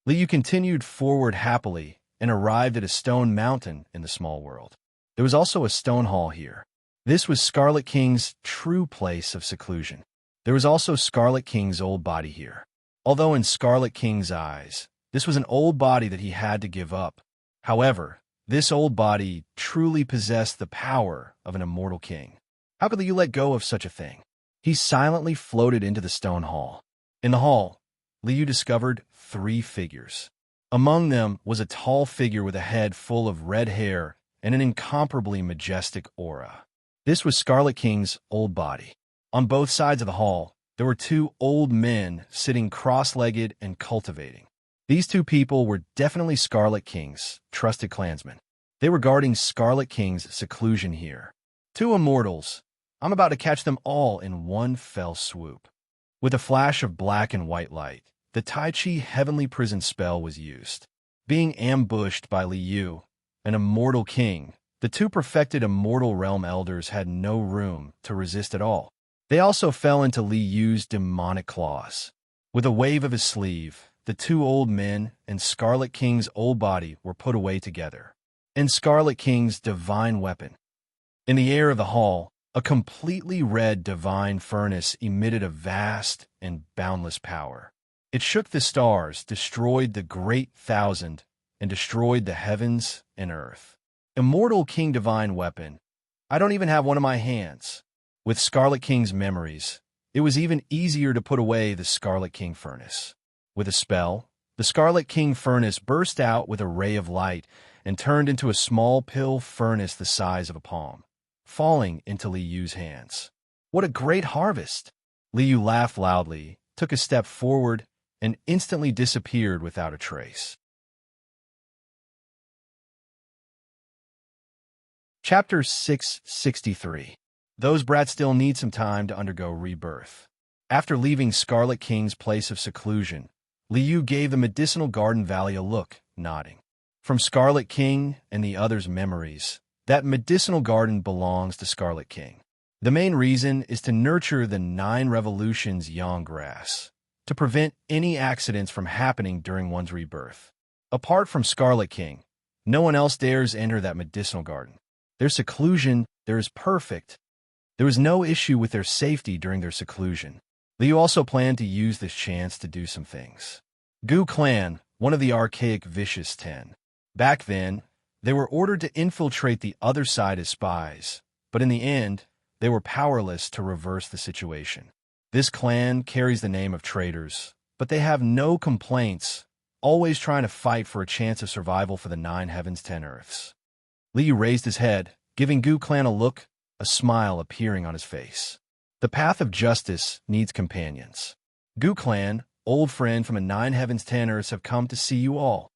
Liu continued forward happily and arrived at a stone mountain in the small world. There was also a stone hall here. This was Scarlet King's true place of seclusion. There was also Scarlet King's old body here. Although in Scarlet King's eyes, this was an old body that he had to give up. However, this old body truly possessed the power of an immortal king. How could Liu let go of such a thing? He silently floated into the stone hall. In the hall, Liu discovered 3 figures. Among them was a tall figure with a head full of red hair and an incomparably majestic aura. This was Scarlet King's old body. On both sides of the hall, there were 2 old men sitting cross-legged and cultivating. These 2 people were definitely Scarlet King's trusted clansmen. They were guarding Scarlet King's seclusion here. 2 immortals. I'm about to catch them all in one fell swoop. With a flash of black and white light, the Tai Chi heavenly prison spell was used. Being ambushed by Liu, an immortal king, the 2 perfected immortal realm elders had no room to resist at all. They also fell into Liu's demonic claws. With a wave of his sleeve, the 2 old men and Scarlet King's old body were put away together. And Scarlet King's divine weapon. In the air of the hall, a completely red divine furnace emitted a vast and boundless power. It shook the stars, destroyed the great thousand, and destroyed the heavens and earth. Immortal King divine weapon. I don't even have one in my hands. With Scarlet King's memories, it was even easier to put away the Scarlet King furnace. With a spell, the Scarlet King furnace burst out with a ray of light and turned into a small pill furnace the size of a palm, falling into Liu's hands. What a great harvest! Liu laughed loudly, took a step forward, and instantly disappeared without a trace. Chapter 663. Those brats still need some time to undergo rebirth. After leaving Scarlet King's place of seclusion, Liu gave the medicinal garden valley a look, nodding. From Scarlet King and the others' memories, that medicinal garden belongs to Scarlet King. The main reason is to nurture the 9 revolutions yang grass, to prevent any accidents from happening during one's rebirth. Apart from Scarlet King, no one else dares enter that medicinal garden. Their seclusion there is perfect. There was no issue with their safety during their seclusion. Liu also planned to use this chance to do some things. Gu Clan, one of the archaic vicious 10. Back then, they were ordered to infiltrate the other side as spies, but in the end, they were powerless to reverse the situation. This clan carries the name of traitors, but they have no complaints, always trying to fight for a chance of survival for the 9 heavens, 10 earths. Liu raised his head, giving Gu Clan a look, a smile appearing on his face. The path of justice needs companions. Gu Clan, old friend from the 9 heavens, 10 earths, have come to see you all.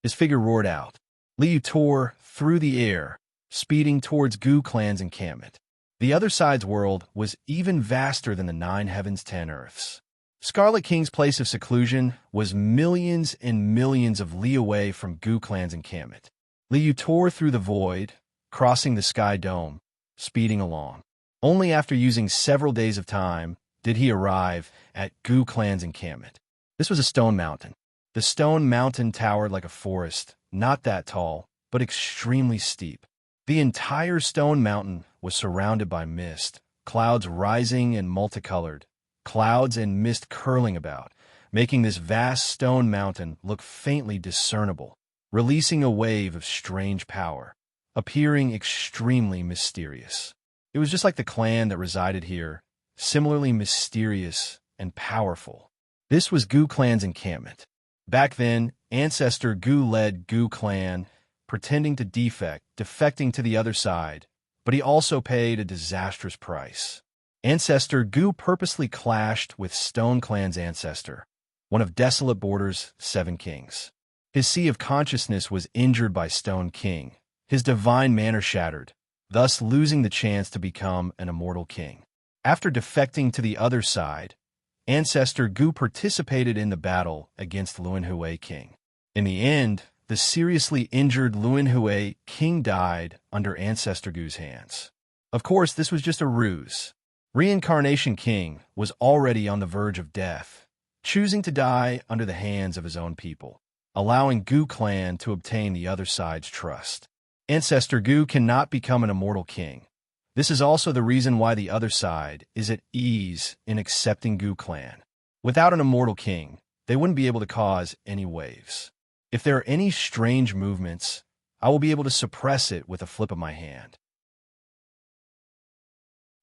His figure roared out. Liu tore through the air, speeding towards Gu Clan's encampment. The other side's world was even vaster than the 9 heavens, 10 earths. Scarlet King's place of seclusion was millions and millions of li away from Gu Clan's encampment. Liu tore through the void, crossing the sky dome, speeding along. Only after using several days of time did he arrive at Gu Clan's encampment. This was a stone mountain. The stone mountain towered like a forest, not that tall, but extremely steep. The entire stone mountain was surrounded by mist, clouds rising and multicolored, clouds and mist curling about, making this vast stone mountain look faintly discernible, releasing a wave of strange power, appearing extremely mysterious. It was just like the clan that resided here, similarly mysterious and powerful. This was Gu Clan's encampment. Back then, Ancestor Gu led Gu Clan, pretending to defecting to the other side, but he also paid a disastrous price. Ancestor Gu purposely clashed with Stone Clan's ancestor, one of Desolate Border's 7 kings. His sea of consciousness was injured by Stone King, his divine manner shattered, thus losing the chance to become an immortal king. After defecting to the other side, Ancestor Gu participated in the battle against Luanhui King. In the end, the seriously injured Luanhui King died under Ancestor Gu's hands. Of course, this was just a ruse. Reincarnation King was already on the verge of death, choosing to die under the hands of his own people, allowing Gu clan to obtain the other side's trust. Ancestor Gu cannot become an immortal king. This is also the reason why the other side is at ease in accepting Gu clan. Without an immortal king, they wouldn't be able to cause any waves. If there are any strange movements, I will be able to suppress it with a flip of my hand.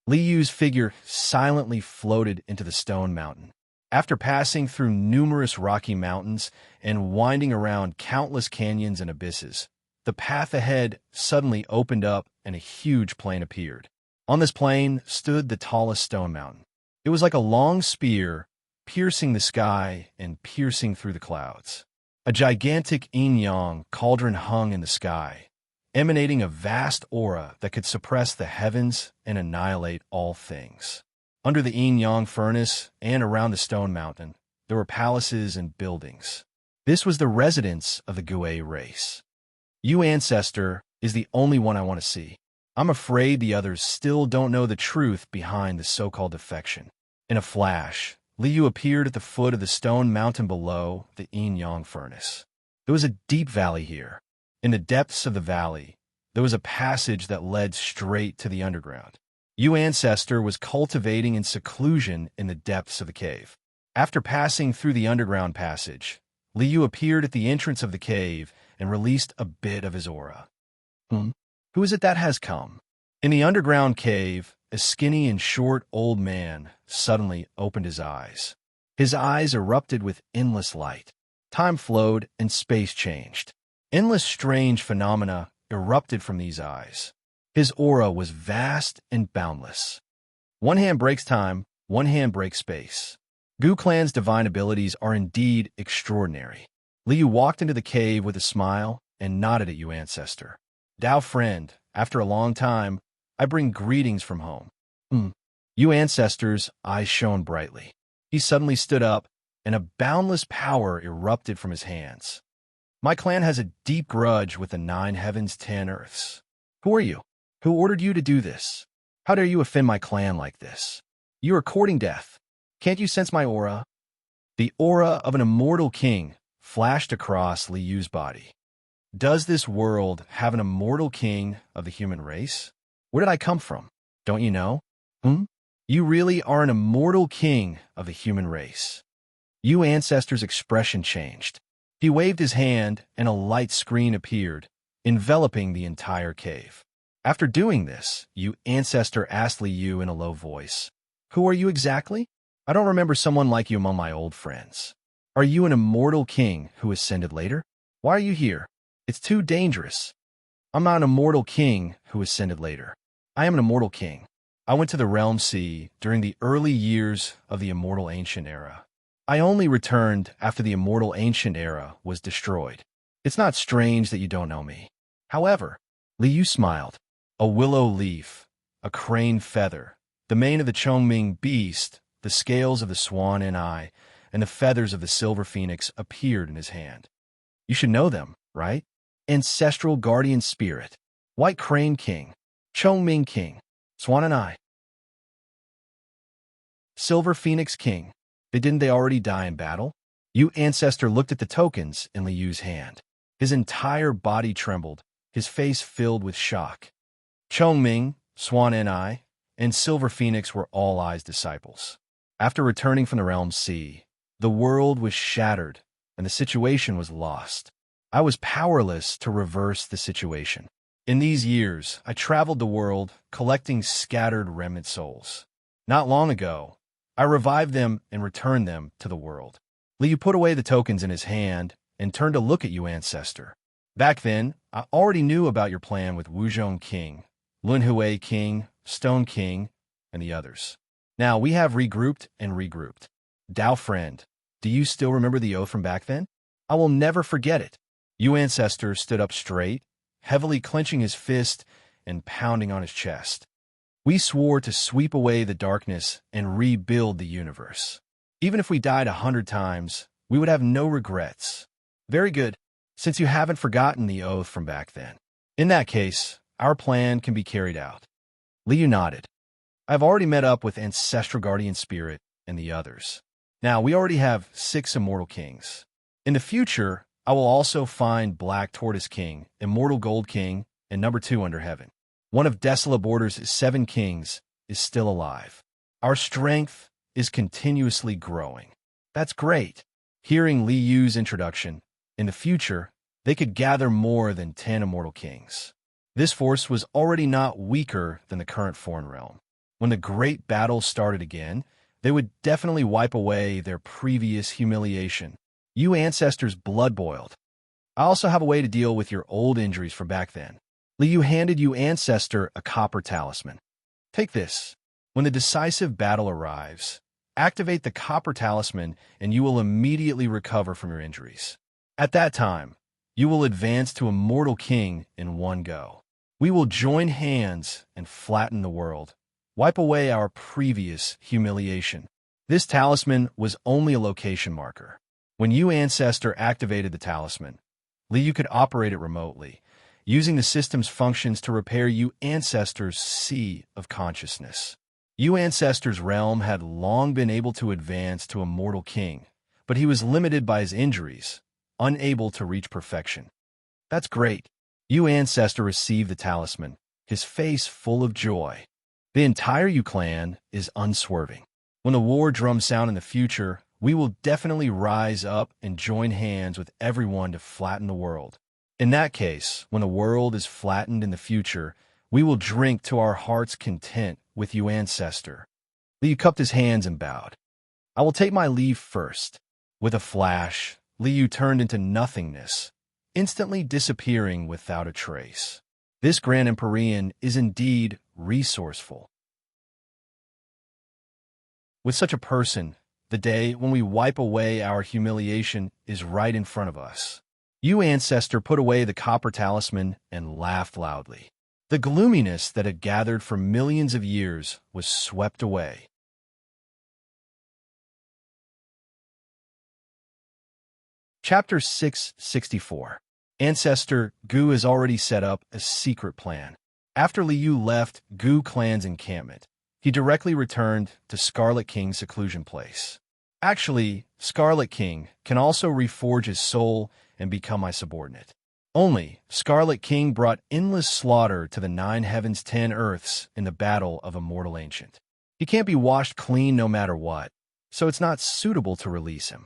Li Yu's figure silently floated into the stone mountain. After passing through numerous rocky mountains and winding around countless canyons and abysses, the path ahead suddenly opened up and a huge plain appeared. On this plain stood the tallest stone mountain. It was like a long spear, piercing the sky and piercing through the clouds. A gigantic yin-yang cauldron hung in the sky, emanating a vast aura that could suppress the heavens and annihilate all things. Under the yin-yang furnace and around the stone mountain, there were palaces and buildings. This was the residence of the Gue race. You, Ancestor, is the only one I want to see. I'm afraid the others still don't know the truth behind the so-called defection. In a flash, Li Yu appeared at the foot of the stone mountain below the yin-yang furnace. There was a deep valley here. In the depths of the valley, there was a passage that led straight to the underground. You, Ancestor, was cultivating in seclusion in the depths of the cave. After passing through the underground passage, Li Yu appeared at the entrance of the cave and released a bit of his aura. Who is it that has come? In the underground cave, a skinny and short old man suddenly opened his eyes. His eyes erupted with endless light. Time flowed and space changed. Endless strange phenomena erupted from these eyes. His aura was vast and boundless. One hand breaks time, one hand breaks space. Gu Clan's divine abilities are indeed extraordinary. Li Yu walked into the cave with a smile and nodded at you, Ancestor. Dao friend, after a long time, I bring greetings from home. You, Ancestor's eyes shone brightly. He suddenly stood up, and a boundless power erupted from his hands. My clan has a deep grudge with the 9 heavens, 10 earths. Who are you? Who ordered you to do this? How dare you offend my clan like this? You are courting death. Can't you sense my aura? The aura of an immortal king flashed across Li Yu's body. Does this world have an immortal king of the human race? Where did I come from? Don't you know? You really are an immortal king of the human race. You, Ancestor's expression changed. He waved his hand and a light screen appeared, enveloping the entire cave. After doing this, you, Ancestor, asked Li Yu in a low voice, "Who are you exactly? I don't remember someone like you among my old friends. Are you an immortal king who ascended later? Why are you here? It's too dangerous." I'm not an immortal king who ascended later. I am an immortal king. I went to the Realm Sea during the early years of the Immortal Ancient Era. I only returned after the Immortal Ancient Era was destroyed. It's not strange that you don't know me. However, Li Yu smiled. A willow leaf, a crane feather, the mane of the Chongming beast, the scales of the swan and eye, and the feathers of the silver phoenix appeared in his hand. You should know them, right? Ancestral guardian spirit, white crane king, Chongming king, swan and eye, silver phoenix king. Didn't they already die in battle? You, Ancestor, looked at the tokens in Li Yu's hand. His entire body trembled, his face filled with shock. Chongming, Swan and I, and Silver Phoenix were All Eye's disciples. After returning from the Realm Sea, the world was shattered and the situation was lost. I was powerless to reverse the situation. In these years, I traveled the world collecting scattered remnant souls. Not long ago, I revived them and returned them to the world. Li Yu put away the tokens in his hand and turned to look at you, Ancestor. Back then, I already knew about your plan with Wuzhong King, Lunhui King, Stone King, and the others. Now, we have regrouped and regrouped. Dao friend, do you still remember the oath from back then? I will never forget it. Yu Ancestor stood up straight, heavily clenching his fist and pounding on his chest. We swore to sweep away the darkness and rebuild the universe. Even if we died 100 times, we would have no regrets. Very good, since you haven't forgotten the oath from back then. In that case, our plan can be carried out. Liu nodded. I've already met up with Ancestral Guardian Spirit and the others. Now, we already have 6 Immortal Kings. In the future, I will also find Black Tortoise King, Immortal Gold King, and number 2 under heaven. One of Desolate Borders' 7 kings is still alive. Our strength is continuously growing. That's great. Hearing Li Yu's introduction, in the future, they could gather more than 10 Immortal Kings. This force was already not weaker than the current foreign realm. When the great battle started again, they would definitely wipe away their previous humiliation. You Ancestors blood boiled. I also have a way to deal with your old injuries from back then. Li Yu handed Yu Ancestor a copper talisman. Take this. When the decisive battle arrives, activate the copper talisman and you will immediately recover from your injuries. At that time, you will advance to Immortal King in one go. We will join hands and flatten the world. Wipe away our previous humiliation. This talisman was only a location marker. When Yu Ancestor activated the talisman, Li Yu could operate it remotely, using the system's functions to repair Yu Ancestor's sea of consciousness. Yu Ancestor's realm had long been able to advance to Immortal King, but he was limited by his injuries, unable to reach perfection. That's great. Yu Ancestor received the talisman, his face full of joy. The entire Yu clan is unswerving. When the war drums sound in the future, we will definitely rise up and join hands with everyone to flatten the world. In that case, when the world is flattened in the future, we will drink to our heart's content with Yu Ancestor. Li Yu cupped his hands and bowed. I will take my leave first. With a flash, Li Yu turned into nothingness, instantly disappearing without a trace. This Grand Empyrean is indeed resourceful. With such a person, the day when we wipe away our humiliation is right in front of us. Yu Ancestor put away the copper talisman and laughed loudly. The gloominess that had gathered for millions of years was swept away. Chapter 664. Ancestor Gu has already set up a secret plan. After Li Yu left Gu clan's encampment, he directly returned to Scarlet King's seclusion place. Actually, Scarlet King can also reforge his soul and become my subordinate. Only, Scarlet King brought endless slaughter to the 9 heavens 10 earths in the battle of Immortal Ancient. He can't be washed clean no matter what, so it's not suitable to release him.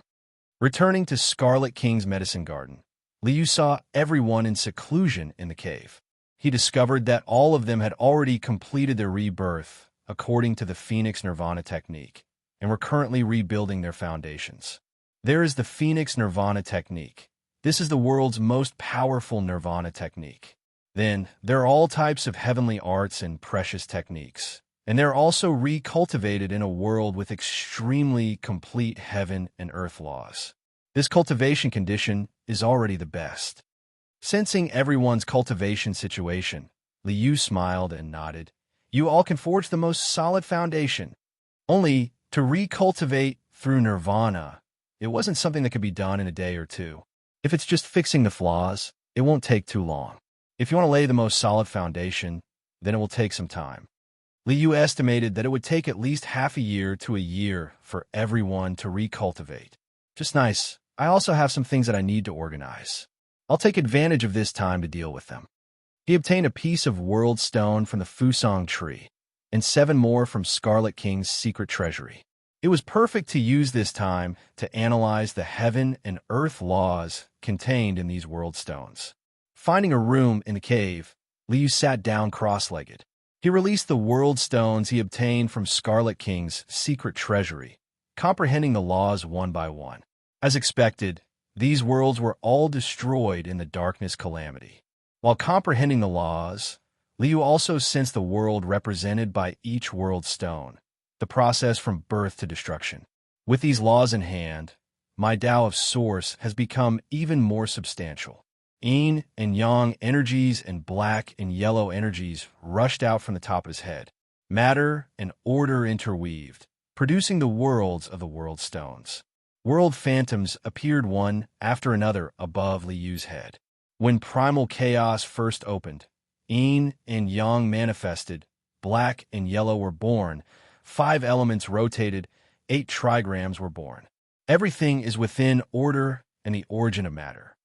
Returning to Scarlet King's medicine garden, Li Yu saw everyone in seclusion in the cave. He discovered that all of them had already completed their rebirth according to the Phoenix Nirvana technique, and were currently rebuilding their foundations. There is the Phoenix Nirvana technique. This is the world's most powerful Nirvana technique. Then, there are all types of heavenly arts and precious techniques, and they're also recultivated in a world with extremely complete heaven and earth laws. This cultivation condition is already the best. Sensing everyone's cultivation situation, Li Yu smiled and nodded. You all can forge the most solid foundation. Only, to recultivate through nirvana, it wasn't something that could be done in a day or two. If it's just fixing the flaws, it won't take too long. If you want to lay the most solid foundation, then it will take some time. Li Yu estimated that it would take at least half a year to a year for everyone to recultivate. Just nice. I also have some things that I need to organize. I'll take advantage of this time to deal with them. He obtained a piece of world stone from the Fusong tree, and 7 more from Scarlet King's secret treasury. It was perfect to use this time to analyze the heaven and earth laws contained in these world stones. Finding a room in the cave, Li Yu sat down cross-legged. He released the world stones he obtained from Scarlet King's secret treasury, comprehending the laws one by one. As expected, these worlds were all destroyed in the darkness calamity. While comprehending the laws, Li Yu also sensed the world represented by each world stone, the process from birth to destruction. With these laws in hand, my Tao of Source has become even more substantial. Yin and yang energies and black and yellow energies rushed out from the top of his head. Matter and order interweaved, producing the worlds of the world stones. World phantoms appeared one after another above Liyu's head. When primal chaos first opened, Yin and yang manifested, black and yellow were born, 5 elements rotated, 8 trigrams were born. Everything is within order and the origin of matter.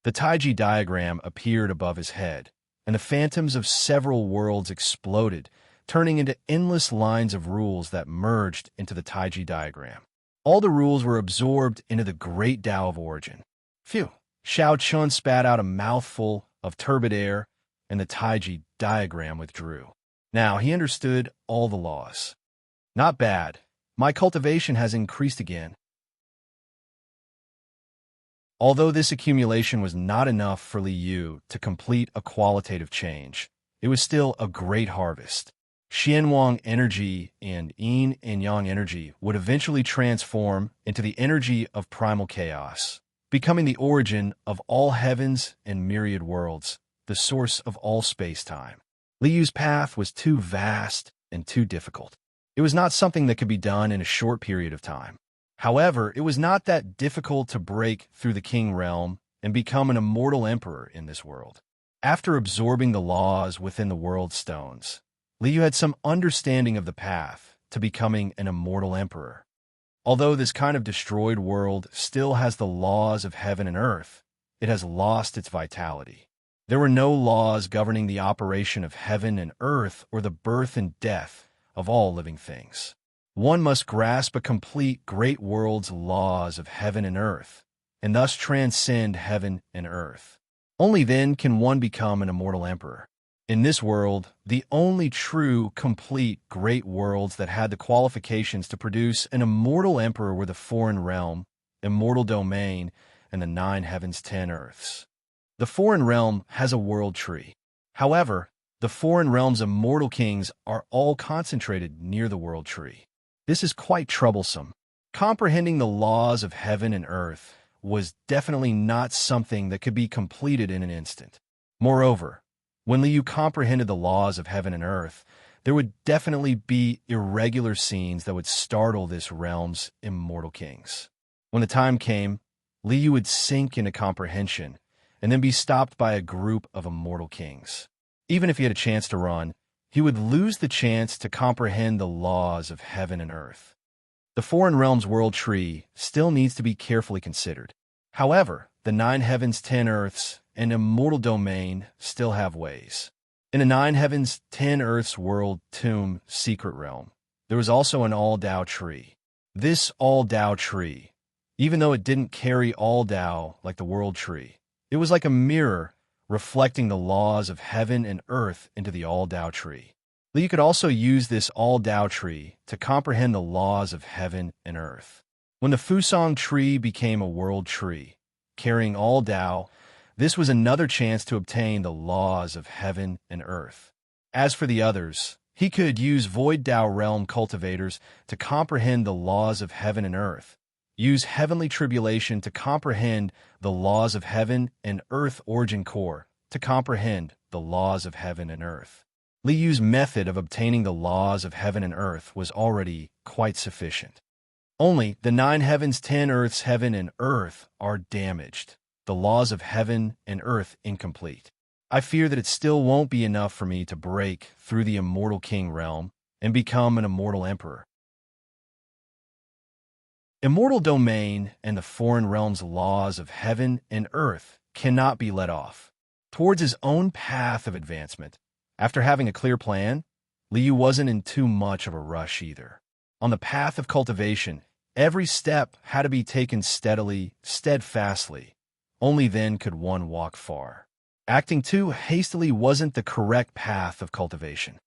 The Taiji diagram appeared above his head, and the phantoms of several worlds exploded, turning into endless lines of rules that merged into the Taiji diagram. All the rules were absorbed into the great Tao of origin. Phew! Xiao Chun spat out a mouthful of turbid air, and the Taiji diagram withdrew. Now he understood all the laws. Not bad. My cultivation has increased again. Although this accumulation was not enough for Liyu to complete a qualitative change, it was still a great harvest. Xianwang energy and Yin and Yang energy would eventually transform into the energy of primal chaos, becoming the origin of all heavens and myriad worlds, the source of all space-time. Liyu's path was too vast and too difficult. It was not something that could be done in a short period of time. However, it was not that difficult to break through the king realm and become an immortal emperor in this world. After absorbing the laws within the world stones, Liu had some understanding of the path to becoming an immortal emperor. Although this kind of destroyed world still has the laws of heaven and earth, it has lost its vitality. There were no laws governing the operation of heaven and earth or the birth and death of all living things. One must grasp a complete great world's laws of heaven and earth, and thus transcend heaven and earth. Only then can one become an immortal emperor. In this world, the only true, complete, great worlds that had the qualifications to produce an immortal emperor were the foreign realm, immortal domain, and the 9 heavens, 10 earths. The foreign realm has a world tree. However, the foreign realm's immortal kings are all concentrated near the world tree. This is quite troublesome. Comprehending the laws of heaven and earth was definitely not something that could be completed in an instant. Moreover, when Liu comprehended the laws of heaven and earth, there would definitely be irregular scenes that would startle this realm's immortal kings. When the time came, Liu would sink into comprehension and then be stopped by a group of immortal kings. Even if he had a chance to run, he would lose the chance to comprehend the laws of heaven and earth. The foreign realm's world tree still needs to be carefully considered. However, the 9 heavens, 10 earths, and immortal domain still have ways. In the 9 heavens, 10 earths world tomb secret realm, there was also an all-Tao tree. This all-Tao tree, even though it didn't carry all Tao like the world tree, it was like a mirror reflecting the laws of heaven and earth into the all-Tao tree. You could also use this all-Tao tree to comprehend the laws of heaven and earth. When the Fusang tree became a world tree, carrying all Tao, this was another chance to obtain the laws of heaven and earth. As for the others, he could use Void Tao realm cultivators to comprehend the laws of heaven and earth, use heavenly tribulation to comprehend the laws of heaven and earth origin core to comprehend the laws of heaven and earth. Liyu's method of obtaining the laws of heaven and earth was already quite sufficient. Only the 9 heavens, 10 earths, heaven and earth are damaged, the laws of heaven and earth incomplete. I fear that it still won't be enough for me to break through the immortal king realm and become an immortal emperor. Immortal domain and the foreign realm's laws of heaven and earth cannot be let off. Towards his own path of advancement, after having a clear plan, Liu wasn't in too much of a rush either. On the path of cultivation, every step had to be taken steadily, steadfastly. Only then could one walk far. Acting too hastily wasn't the correct path of cultivation.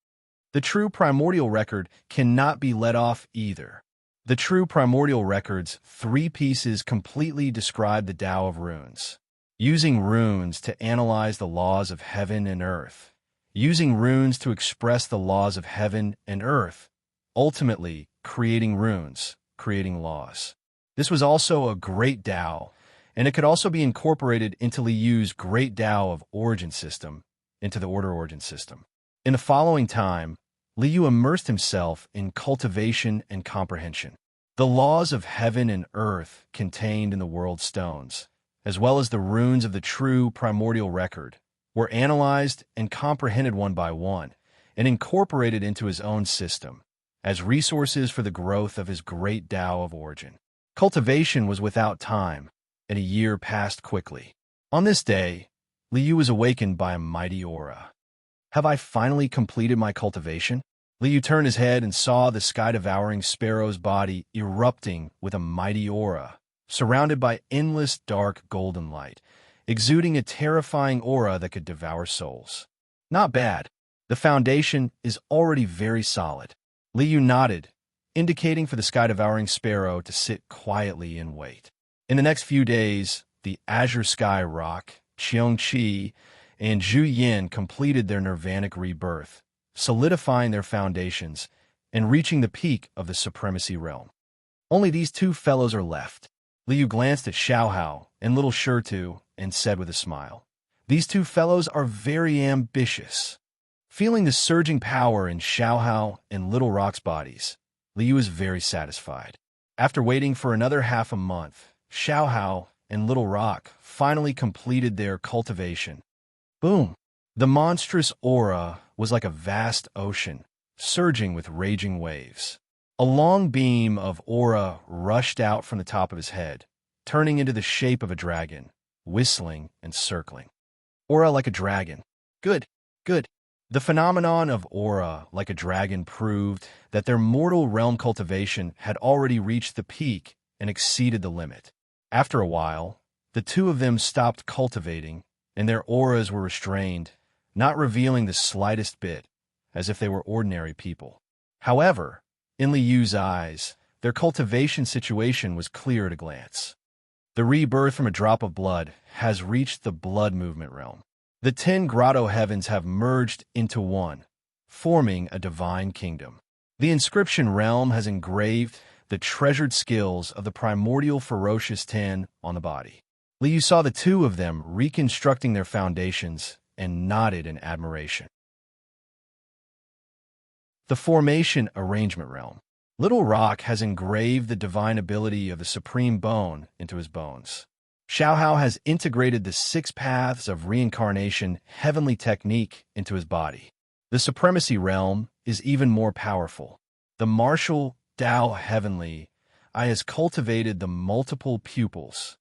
The true primordial record cannot be let off either. The true primordial record's 3 pieces completely describe the Tao of runes. Using runes to analyze the laws of heaven and earth. Using runes to express the laws of heaven and earth. Ultimately, creating runes, creating laws. This was also a great Tao, and it could also be incorporated into Liu's great Tao of origin system, into the order origin system. In the following time, Liu immersed himself in cultivation and comprehension. The laws of heaven and earth contained in the world stones, as well as the runes of the true primordial record, were analyzed and comprehended one by one, and incorporated into his own system, as resources for the growth of his great Tao of origin. Cultivation was without time, and a year passed quickly. On this day, Liu was awakened by a mighty aura. Have I finally completed my cultivation? Liu turned his head and saw the sky-devouring sparrow's body erupting with a mighty aura, surrounded by endless dark golden light, exuding a terrifying aura that could devour souls. Not bad. The foundation is already very solid. Liu nodded, indicating for the sky-devouring sparrow to sit quietly and wait. In the next few days, the azure sky rock, Qiongqi, and Zhu Yin completed their nirvanic rebirth, solidifying their foundations and reaching the peak of the supremacy realm. Only these two fellows are left. Liu glanced at Xiaohao and little Shirtu and said with a smile, "These two fellows are very ambitious." Feeling the surging power in Xiaohao and Little Rock's bodies, Liu is very satisfied. After waiting for another half a month, Xiaohao and Little Rock finally completed their cultivation. Boom! The monstrous aura was like a vast ocean, surging with raging waves. A long beam of aura rushed out from the top of his head, turning into the shape of a dragon, whistling and circling. Aura like a dragon. Good, good. The phenomenon of aura like a dragon proved that their mortal realm cultivation had already reached the peak and exceeded the limit. After a while, the two of them stopped cultivating, and their auras were restrained, not revealing the slightest bit, as if they were ordinary people. However, in Liu's eyes, their cultivation situation was clear at a glance. The rebirth from a drop of blood has reached the blood movement realm. The 10 grotto heavens have merged into one, forming a divine kingdom. The inscription realm has engraved the treasured skills of the primordial ferocious 10 on the body. Liu saw the two of them reconstructing their foundations and nodded in admiration. The formation arrangement realm. Little Rock has engraved the divine ability of the supreme bone into his bones. Xiaohao has integrated the 6 paths of reincarnation heavenly technique into his body. The supremacy realm is even more powerful. The martial Tao heavenly eye has cultivated the multiple pupils.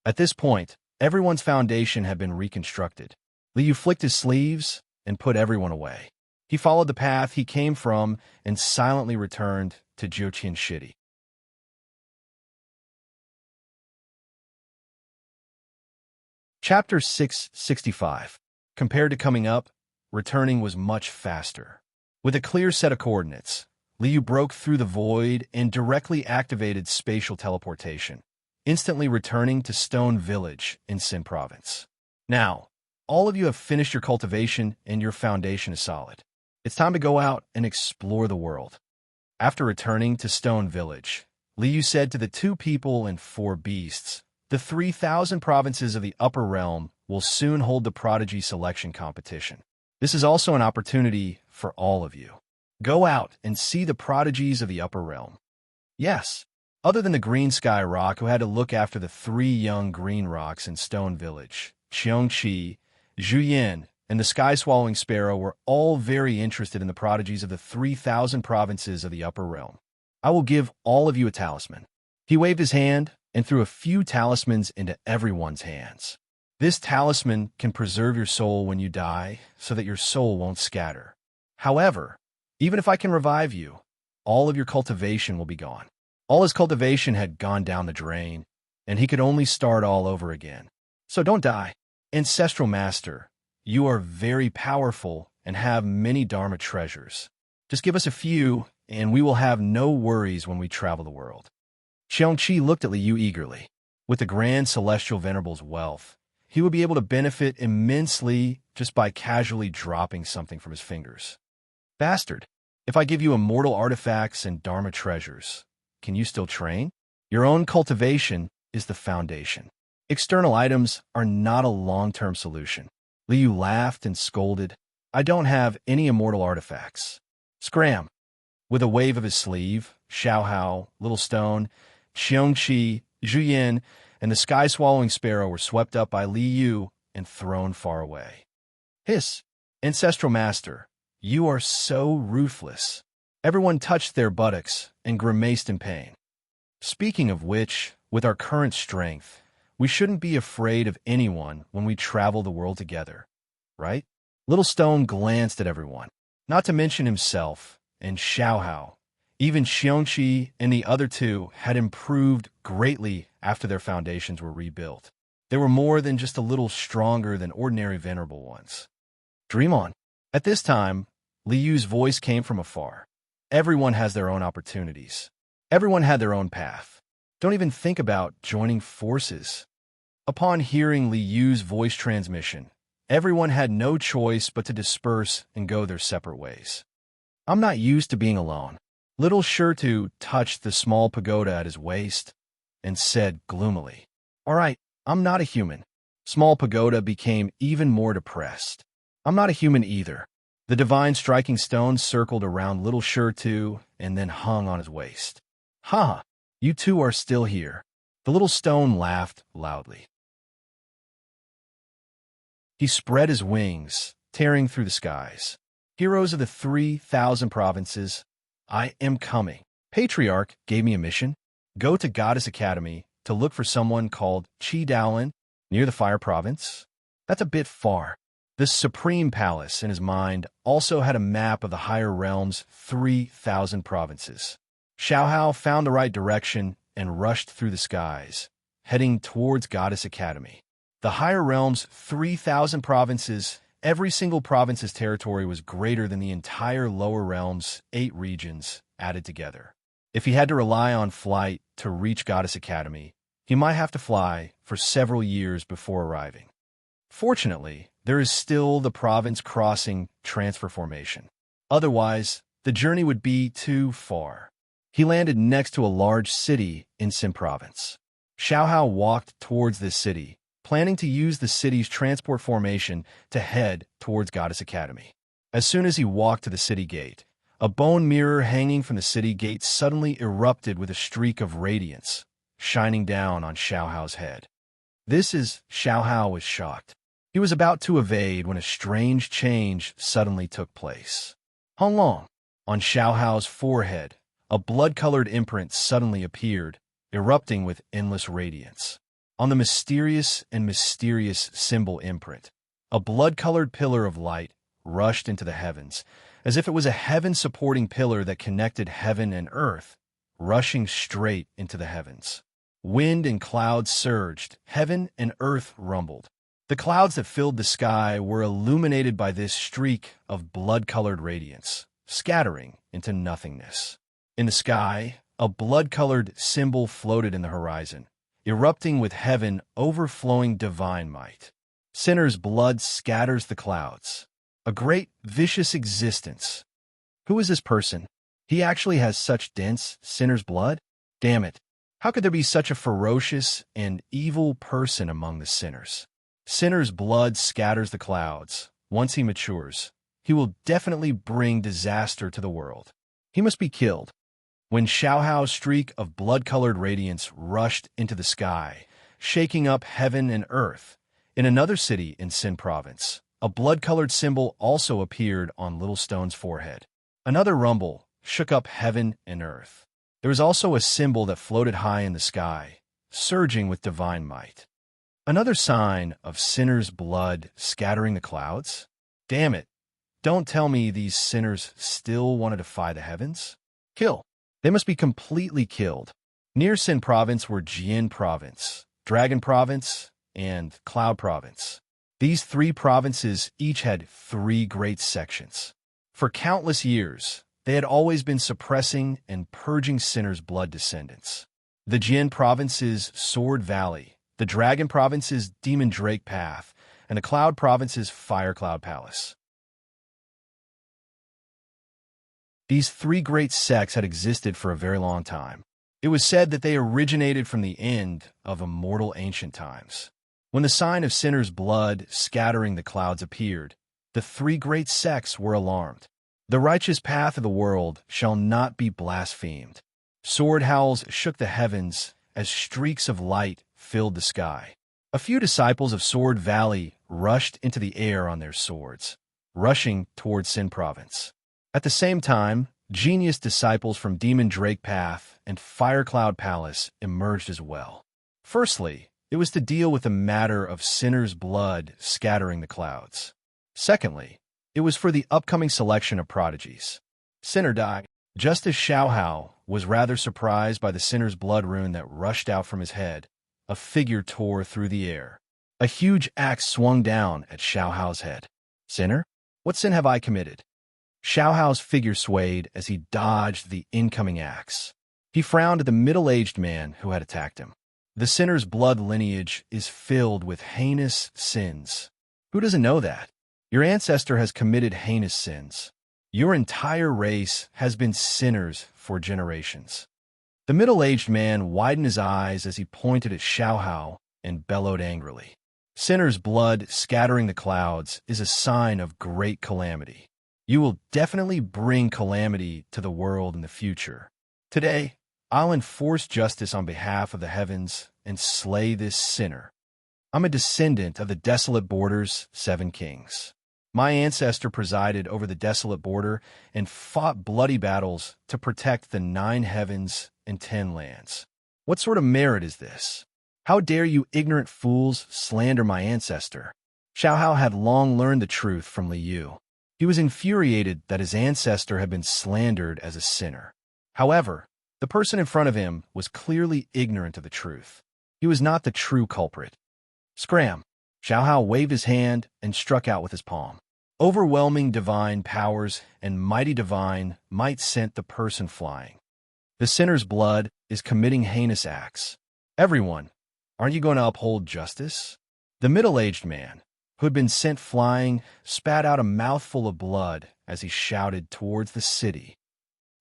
At this point, everyone's foundation had been reconstructed. Liu flicked his sleeves and put everyone away. He followed the path he came from and silently returned to Jiuqian City. Chapter 665. Compared to coming up, returning was much faster. With a clear set of coordinates, Liu broke through the void and directly activated spatial teleportation, instantly returning to Stone Village in Xin Province. Now, all of you have finished your cultivation and your foundation is solid. It's time to go out and explore the world. After returning to Stone Village, Liu said to the 2 people and 4 beasts, "The 3,000 provinces of the Upper Realm will soon hold the Prodigy Selection Competition. This is also an opportunity for all of you. Go out and see the prodigies of the Upper Realm." Yes, other than the Green Sky Rock who had to look after the 3 young green rocks in Stone Village, Qiongqi, Zhu Yin, and the sky-swallowing sparrow were all very interested in the prodigies of the 3,000 provinces of the Upper Realm. "I will give all of you a talisman." He waved his hand and threw a few talismans into everyone's hands. This talisman can preserve your soul when you die so that your soul won't scatter. However, even if I can revive you, all of your cultivation will be gone. All his cultivation had gone down the drain, and he could only start all over again. So don't die. Ancestral Master, you are very powerful and have many Dharma treasures. Just give us a few, and we will have no worries when we travel the world. Qiongqi looked at Liu eagerly. With the Grand Celestial Venerable's wealth, he would be able to benefit immensely just by casually dropping something from his fingers. "Bastard, if I give you immortal artifacts and Dharma treasures, can you still train?" Your own cultivation is the foundation. External items are not a long-term solution. Liu laughed and scolded. I don't have any immortal artifacts. Scram! With a wave of his sleeve, Xiaohao, Little Stone, Xiongqi, Zhuyin, and the sky-swallowing sparrow were swept up by Li Yu and thrown far away. Hiss! Ancestral Master, you are so ruthless. Everyone touched their buttocks and grimaced in pain. Speaking of which, with our current strength, we shouldn't be afraid of anyone when we travel the world together, right? Little Stone glanced at everyone, not to mention himself, and Xiaohao. Even Xiongqi and the other two had improved greatly after their foundations were rebuilt. They were more than just a little stronger than ordinary venerable ones. Dream on. At this time, Li Yu's voice came from afar. Everyone has their own opportunities. Everyone had their own path. Don't even think about joining forces. Upon hearing Li Yu's voice transmission, everyone had no choice but to disperse and go their separate ways. I'm not used to being alone. Little Shirtu touched the small pagoda at his waist and said gloomily, All right, I'm not a human. Small pagoda became even more depressed. I'm not a human either. The divine striking stone circled around Little Shirtu and then hung on his waist. Ha! You two are still here. The little stone laughed loudly. He spread his wings, tearing through the skies. Heroes of the 3,000 provinces, I am coming. Patriarch gave me a mission. Go to Goddess Academy to look for someone called Qi Daolin near the Fire Province. That's a bit far. The Supreme Palace in his mind also had a map of the higher realm's 3,000 provinces. Xiaohao found the right direction and rushed through the skies, heading towards Goddess Academy. The higher realm's 3,000 provinces, every single province's territory was greater than the entire lower realm's 8 regions added together. If he had to rely on flight to reach Goddess Academy, he might have to fly for several years before arriving. Fortunately, there is still the province crossing transfer formation. Otherwise, the journey would be too far. He landed next to a large city in Xin Province. Xiaohao walked towards this city, planning to use the city's transport formation to head towards Goddess Academy. As soon as he walked to the city gate, a bone mirror hanging from the city gate suddenly erupted with a streak of radiance, shining down on Xiaohao's head. Xiaohao was shocked. He was about to evade when a strange change suddenly took place. Honglong, on Xiaohao's forehead, a blood-colored imprint suddenly appeared, erupting with endless radiance. On the mysterious symbol imprint, a blood-colored pillar of light rushed into the heavens, as if it was a heaven-supporting pillar that connected heaven and earth, rushing straight into the heavens. Wind and clouds surged, heaven and earth rumbled. The clouds that filled the sky were illuminated by this streak of blood-colored radiance, scattering into nothingness. In the sky, a blood-colored symbol floated in the horizon, erupting with heaven overflowing divine might. Sinner's blood scatters the clouds. A great, vicious existence. Who is this person? He actually has such dense sinner's blood? Damn it. How could there be such a ferocious and evil person among the sinners? Sinner's blood scatters the clouds. Once he matures, he will definitely bring disaster to the world. He must be killed. When Xiaohao's streak of blood-colored radiance rushed into the sky, shaking up heaven and earth, in another city in Xin Province, a blood-colored symbol also appeared on Little Stone's forehead. Another rumble shook up heaven and earth. There was also a symbol that floated high in the sky, surging with divine might. Another sign of sinners' blood scattering the clouds? Damn it. Don't tell me these sinners still want to defy the heavens? Kill. They must be completely killed. Near Xin Province were Jian Province, Dragon Province, and Cloud Province. These 3 provinces each had 3 great sections. For countless years, they had always been suppressing and purging sinners' blood descendants. The Jian Province's Sword Valley, the Dragon Province's Demon Drake Path, and the Cloud Province's Fire Cloud Palace. These 3 great sects had existed for a very long time. It was said that they originated from the end of immortal ancient times. When the sign of sinners' blood scattering the clouds appeared, the three great sects were alarmed. The righteous path of the world shall not be blasphemed. Sword howls shook the heavens as streaks of light filled the sky. A few disciples of Sword Valley rushed into the air on their swords, rushing toward Sin Province. At the same time, genius disciples from Demon Drake Path and Firecloud Palace emerged as well. Firstly, it was to deal with the matter of sinners' blood scattering the clouds. Secondly, it was for the upcoming selection of prodigies. Sinner died. Just as Xiao Hao was rather surprised by the sinner's blood rune that rushed out from his head, a figure tore through the air. A huge axe swung down at Xiao Hao's head. Sinner, what sin have I committed? Xiao Hao's figure swayed as he dodged the incoming axe. He frowned at the middle-aged man who had attacked him. The sinner's blood lineage is filled with heinous sins. Who doesn't know that? Your ancestor has committed heinous sins. Your entire race has been sinners for generations. The middle-aged man widened his eyes as he pointed at Xiao Hao and bellowed angrily. Sinners' blood scattering the clouds is a sign of great calamity. You will definitely bring calamity to the world in the future. Today, I'll enforce justice on behalf of the heavens and slay this sinner. I'm a descendant of the desolate border's 7 kings. My ancestor presided over the desolate border and fought bloody battles to protect the 9 heavens and 10 lands. What sort of merit is this? How dare you ignorant fools slander my ancestor? Xiao Hao had long learned the truth from Li Yu. He was infuriated that his ancestor had been slandered as a sinner. However, the person in front of him was clearly ignorant of the truth. He was not the true culprit. Scram! Xiao Hao waved his hand and struck out with his palm. Overwhelming divine powers and mighty divine might sent the person flying. The sinner's blood is committing heinous acts. Everyone, aren't you going to uphold justice? The middle-aged man, who had been sent flying, spat out a mouthful of blood as he shouted towards the city.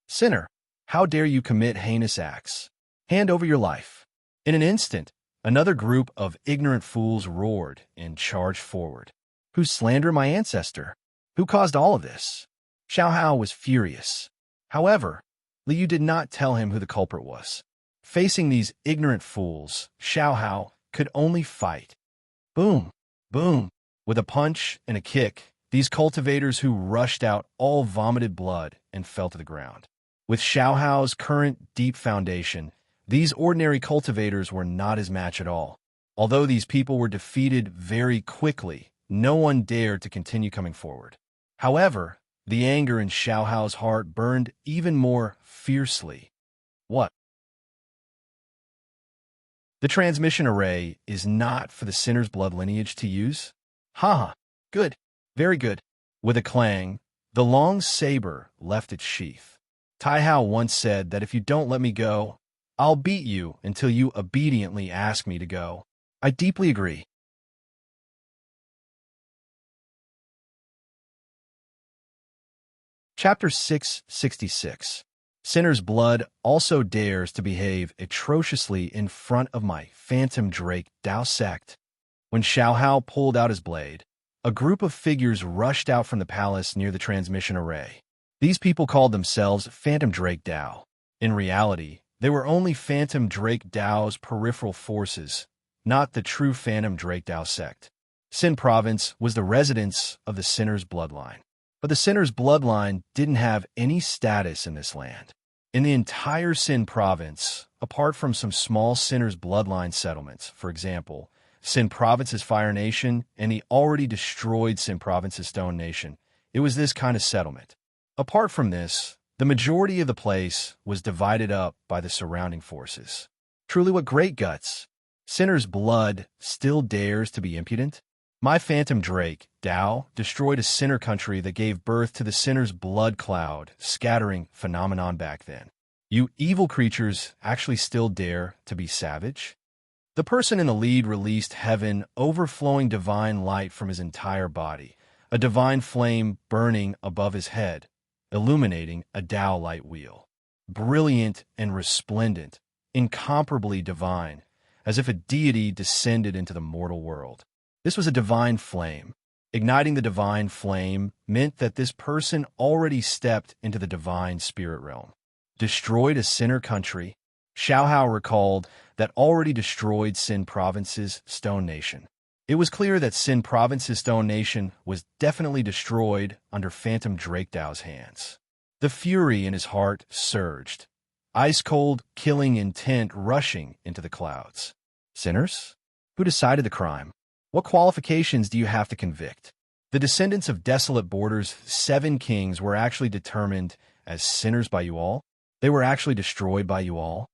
Sinner, how dare you commit heinous acts? Hand over your life. In an instant, another group of ignorant fools roared and charged forward. Who slandered my ancestor? Who caused all of this? Xiao Hao was furious. However, Li Yu did not tell him who the culprit was. Facing these ignorant fools, Xiao Hao could only fight. Boom, boom. With a punch and a kick, these cultivators who rushed out all vomited blood and fell to the ground. With Xiao Hao's current deep foundation, these ordinary cultivators were not his match at all. Although these people were defeated very quickly, no one dared to continue coming forward. However, the anger in Xiao Hao's heart burned even more fiercely. What? The transmission array is not for the sinner's blood lineage to use? Ha! Good. Very good. With a clang, the long saber left its sheath. Tai Hao once said that if you don't let me go, I'll beat you until you obediently ask me to go. I deeply agree. Chapter 666. Sinner's blood also dares to behave atrociously in front of my Phantom Drake Dao sect. When Xiao Hao pulled out his blade, a group of figures rushed out from the palace near the transmission array. These people called themselves Phantom Drake Dao. In reality, they were only Phantom Drake Dao's peripheral forces, not the true Phantom Drake Dao sect. Sin Province was the residence of the Sinner's bloodline. But the Sinner's bloodline didn't have any status in this land. In the entire Sin Province, apart from some small Sinner's bloodline settlements, for example, Sin Province's Fire Nation and the already destroyed Sin Province's Stone Nation, it was this kind of settlement. Apart from this, the majority of the place was divided up by the surrounding forces. Truly what great guts! Sinner's blood still dares to be impudent? My Phantom Drake, Dao, destroyed a sinner country that gave birth to the sinner's blood cloud, scattering phenomenon back then. You evil creatures actually still dare to be savage? The person in the lead released heaven, overflowing divine light from his entire body, a divine flame burning above his head, illuminating a Dao light wheel. Brilliant and resplendent, incomparably divine, as if a deity descended into the mortal world. This was a divine flame. Igniting the divine flame meant that this person already stepped into the divine spirit realm. Destroyed a sinner country, Xiaohao recalled that already destroyed Xin Province's Stone Nation. It was clear that Xin Province's Stone Nation was definitely destroyed under Phantom Drakedao's hands. The fury in his heart surged, ice-cold, killing intent rushing into the clouds. Sinners? Who decided the crime? What qualifications do you have to convict? The descendants of Desolate Border's 7 kings were actually determined as sinners by you all? They were actually destroyed by you all?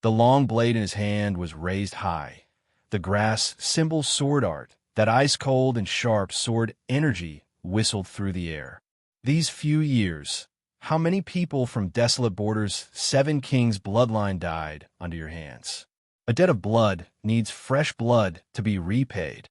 The long blade in his hand was raised high. The grass symbol sword art, that ice-cold and sharp sword energy whistled through the air. These few years, how many people from Desolate Border's 7 kings' bloodline died under your hands? A debt of blood needs fresh blood to be repaid.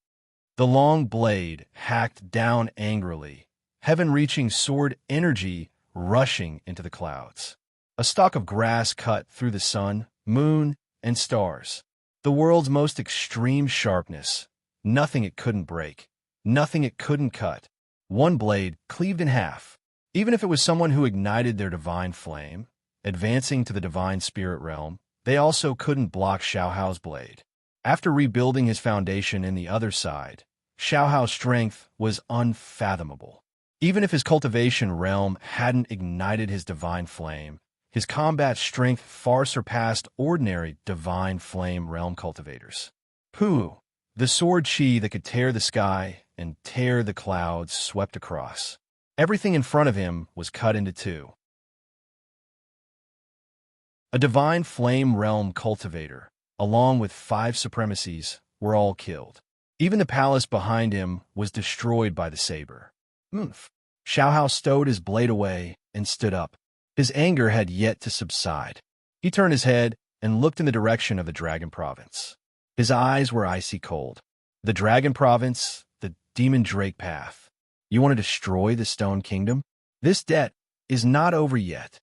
The long blade hacked down angrily, heaven-reaching sword energy rushing into the clouds. A stalk of grass cut through the sun, moon, and stars. The world's most extreme sharpness. Nothing it couldn't break. Nothing it couldn't cut. One blade cleaved in half. Even if it was someone who ignited their divine flame, advancing to the divine spirit realm, they also couldn't block Xiaohao's blade. After rebuilding his foundation in the other side, Xiaohao's strength was unfathomable. Even if his cultivation realm hadn't ignited his divine flame, his combat strength far surpassed ordinary divine flame realm cultivators. Pu, the sword chi that could tear the sky and tear the clouds, swept across. Everything in front of him was cut into two. A divine flame realm cultivator, along with 5 supremacies, were all killed. Even the palace behind him was destroyed by the saber. Xiaohao stowed his blade away and stood up. His anger had yet to subside. He turned his head and looked in the direction of the Dragon Province. His eyes were icy cold. The Dragon Province, the Demon Drake Path. You want to destroy the Stone Kingdom? This debt is not over yet.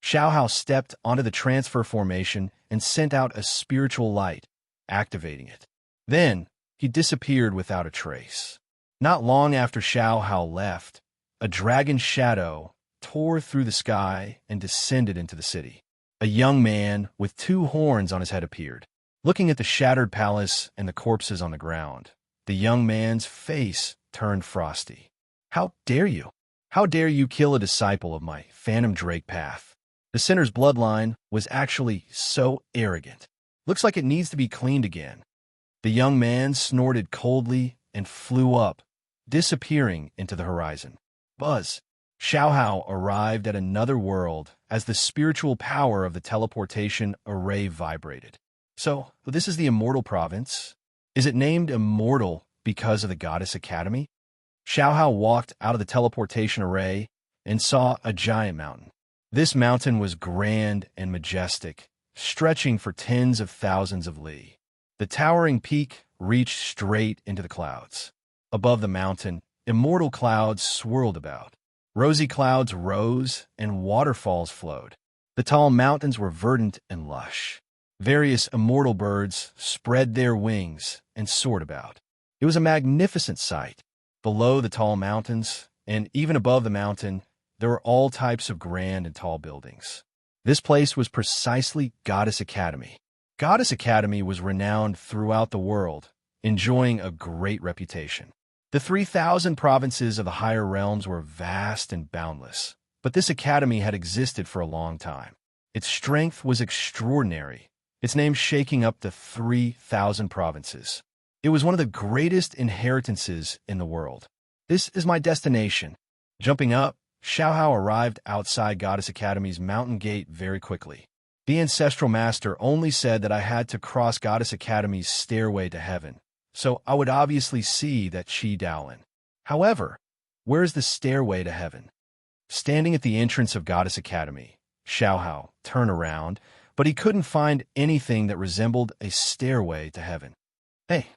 Xiaohao stepped onto the transfer formation and sent out a spiritual light, activating it. Then, he disappeared without a trace. Not long after Xiaohao left, a dragon shadow tore through the sky and descended into the city. A young man with 2 horns on his head appeared. Looking at the shattered palace and the corpses on the ground, the young man's face turned frosty. How dare you? How dare you kill a disciple of my Phantom Drake Path? The sinner's bloodline was actually so arrogant. Looks like it needs to be cleaned again. The young man snorted coldly and flew up, disappearing into the horizon. Buzz. Xiaohao arrived at another world as the spiritual power of the teleportation array vibrated. So, this is the Immortal Province. Is it named Immortal because of the Goddess Academy? Xiaohao walked out of the teleportation array and saw a giant mountain. This mountain was grand and majestic, stretching for tens of thousands of li. The towering peak reached straight into the clouds. Above the mountain, immortal clouds swirled about. Rosy clouds rose and waterfalls flowed. The tall mountains were verdant and lush. Various immortal birds spread their wings and soared about. It was a magnificent sight. Below the tall mountains, and even above the mountain, there were all types of grand and tall buildings. This place was precisely Goddess Academy. Goddess Academy was renowned throughout the world, enjoying a great reputation. The 3,000 provinces of the higher realms were vast and boundless, but this academy had existed for a long time. Its strength was extraordinary, its name shaking up the 3,000 provinces. It was one of the greatest inheritances in the world. This is my destination. Jumping up, Xiaohao arrived outside Goddess Academy's mountain gate very quickly. The ancestral master only said that I had to cross Goddess Academy's stairway to heaven, so I would obviously see that Qi Daolin. However, where is the stairway to heaven? Standing at the entrance of Goddess Academy, Xiaohao turned around, but he couldn't find anything that resembled a stairway to heaven. Hey,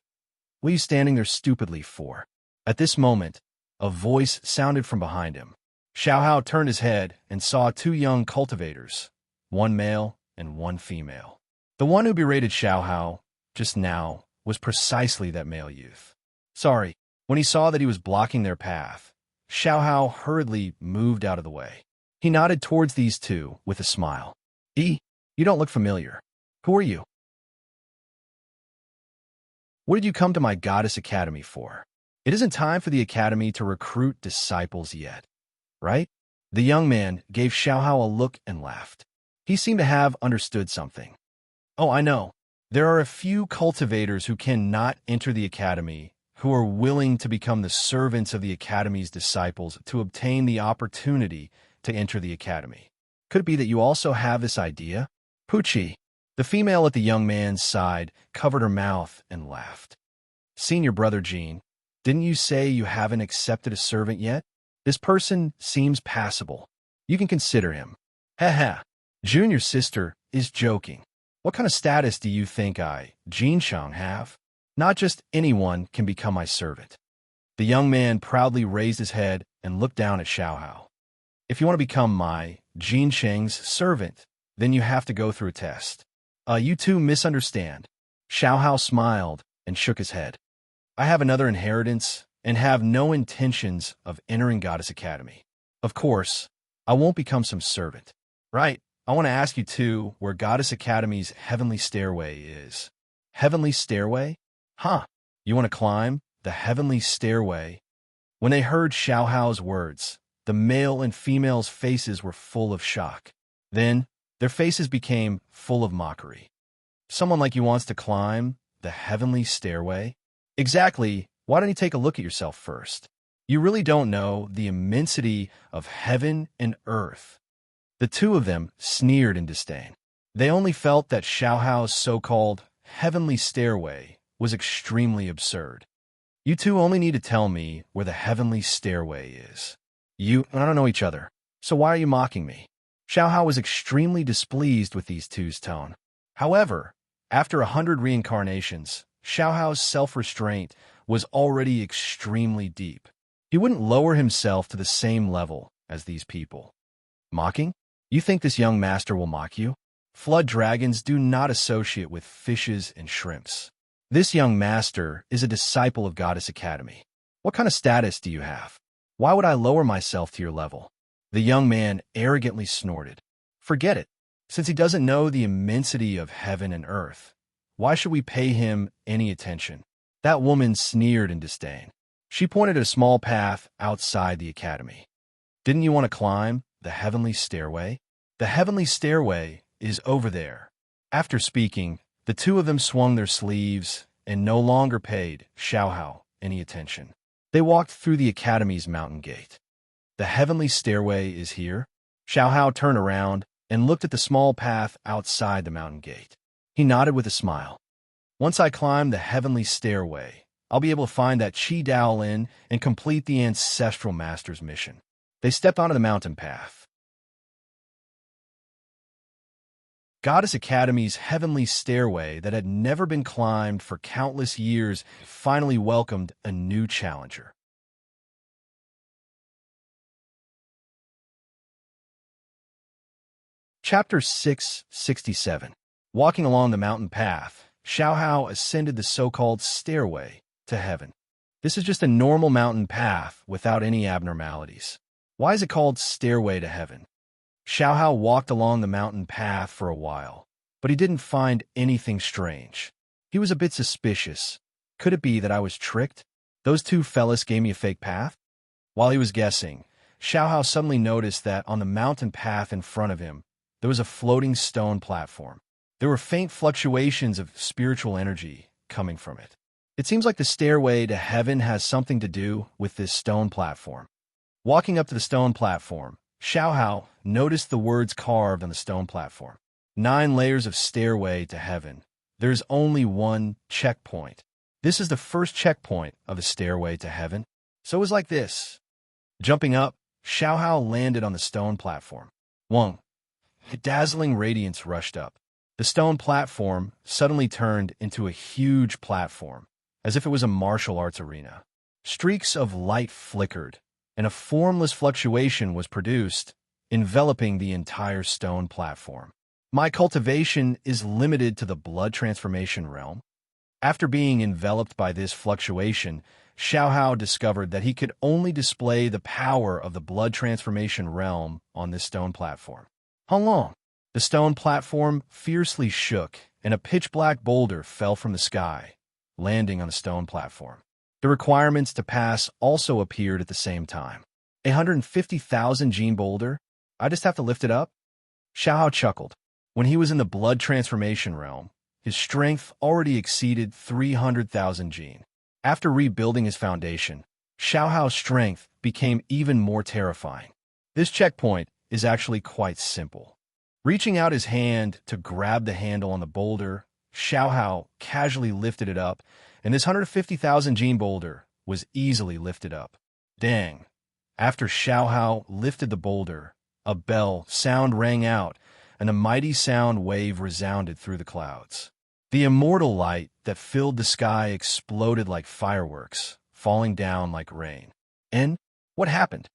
what are you standing there stupidly for? At this moment, a voice sounded from behind him. Xiaohao turned his head and saw 2 young cultivators, one male and one female. The one who berated Xiaohao just now was precisely that male youth. Sorry, when he saw that he was blocking their path, Xiaohao hurriedly moved out of the way. He nodded towards these two with a smile. You don't look familiar. Who are you? What did you come to my goddess academy for? It isn't time for the academy to recruit disciples yet, right? The young man gave Xiaohao a look and laughed. He seemed to have understood something. Oh, I know. There are a few cultivators who cannot enter the academy who are willing to become the servants of the academy's disciples to obtain the opportunity to enter the academy. Could it be that you also have this idea? Pucci, the female at the young man's side, covered her mouth and laughed. Senior brother Jean, didn't you say you haven't accepted a servant yet? This person seems passable. You can consider him. Haha, junior sister is joking. What kind of status do you think I, Jean Shang, have? Not just anyone can become my servant. The young man proudly raised his head and looked down at Xiaohao. If you want to become my, Jean Shang's servant, then you have to go through a test. You two misunderstand. Xiaohao smiled and shook his head. I have another inheritance and have no intentions of entering Goddess Academy. Of course, I won't become some servant. Right, I want to ask you too where Goddess Academy's heavenly stairway is. Heavenly stairway? Huh, you want to climb the heavenly stairway? When they heard Xiaohao's words, the male and female's faces were full of shock. Then, their faces became full of mockery. Someone like you wants to climb the heavenly stairway? Exactly. Why don't you take a look at yourself first? You really don't know the immensity of heaven and earth. The two of them sneered in disdain. They only felt that Xiaohao's so-called heavenly stairway was extremely absurd. You two only need to tell me where the heavenly stairway is. I don't know each other, so why are you mocking me? Xiaohao was extremely displeased with these two's tone. However, after 100 reincarnations, Xiaohao's self-restraint was already extremely deep. He wouldn't lower himself to the same level as these people. Mocking? You think this young master will mock you? Flood dragons do not associate with fishes and shrimps. This young master is a disciple of Goddess Academy. What kind of status do you have? Why would I lower myself to your level? The young man arrogantly snorted. Forget it. Since he doesn't know the immensity of heaven and earth, why should we pay him any attention? That woman sneered in disdain. She pointed at a small path outside the academy. Didn't you want to climb the heavenly stairway? The heavenly stairway is over there. After speaking, the two of them swung their sleeves and no longer paid Xiaohao any attention. They walked through the academy's mountain gate. The heavenly stairway is here? Xiaohao turned around and looked at the small path outside the mountain gate. He nodded with a smile. Once I climb the heavenly stairway, I'll be able to find that Qi Dao Lin and complete the ancestral master's mission. They stepped onto the mountain path. Goddess Academy's heavenly stairway that had never been climbed for countless years finally welcomed a new challenger. Chapter 667. Walking along the mountain path, Xiaohao ascended the so-called stairway to heaven. This is just a normal mountain path without any abnormalities. Why is it called Stairway to Heaven? Xiaohao walked along the mountain path for a while, but he didn't find anything strange. He was a bit suspicious. Could it be that I was tricked? Those two fellas gave me a fake path? While he was guessing, Xiaohao suddenly noticed that on the mountain path in front of him, there was a floating stone platform. There were faint fluctuations of spiritual energy coming from it. It seems like the stairway to heaven has something to do with this stone platform. Walking up to the stone platform, Xiaohao noticed the words carved on the stone platform. 9 layers of stairway to heaven. There's only one checkpoint. This is the first checkpoint of a stairway to heaven. So it was like this. Jumping up, Xiaohao landed on the stone platform. Wong. A dazzling radiance rushed up. The stone platform suddenly turned into a huge platform, as if it was a martial arts arena. Streaks of light flickered, and a formless fluctuation was produced, enveloping the entire stone platform. My cultivation is limited to the blood transformation realm. After being enveloped by this fluctuation, Xiaohao discovered that he could only display the power of the blood transformation realm on this stone platform. How long? The stone platform fiercely shook, and a pitch-black boulder fell from the sky, landing on the stone platform. The requirements to pass also appeared at the same time. 150,000 gene boulder? I just have to lift it up? Xiaohao chuckled. When he was in the blood transformation realm, his strength already exceeded 300,000 gene. After rebuilding his foundation, Xiaohao's strength became even more terrifying. This checkpoint is actually quite simple. Reaching out his hand to grab the handle on the boulder, Xiaohao casually lifted it up, and this 150,000 gene boulder was easily lifted up. Dang! After Xiaohao lifted the boulder, a bell sound rang out, and a mighty sound wave resounded through the clouds. The immortal light that filled the sky exploded like fireworks, falling down like rain. And what happened?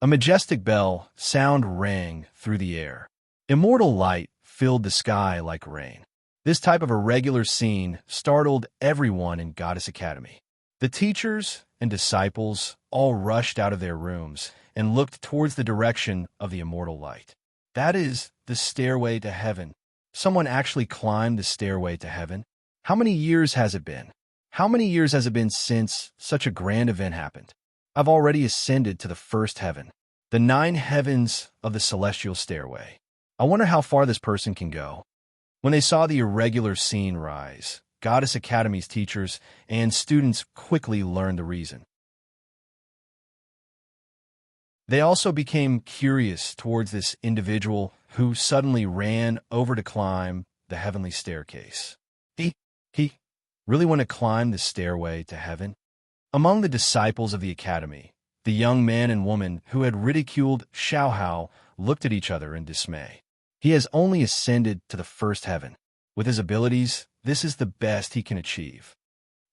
A majestic bell sound rang through the air. Immortal light filled the sky like rain. This type of irregular scene startled everyone in Goddess Academy. The teachers and disciples all rushed out of their rooms and looked towards the direction of the immortal light. That is the stairway to heaven. Someone actually climbed the stairway to heaven. How many years has it been? How many years has it been since such a grand event happened? I've already ascended to the first heaven, the 9 heavens of the celestial stairway. I wonder how far this person can go. When they saw the irregular scene rise, Goddess Academy's teachers and students quickly learned the reason. They also became curious towards this individual who suddenly ran over to climb the heavenly staircase. He really want to climb the stairway to heaven? Among the disciples of the academy, the young man and woman who had ridiculed Xiaohao looked at each other in dismay. He has only ascended to the first heaven. With his abilities, this is the best he can achieve.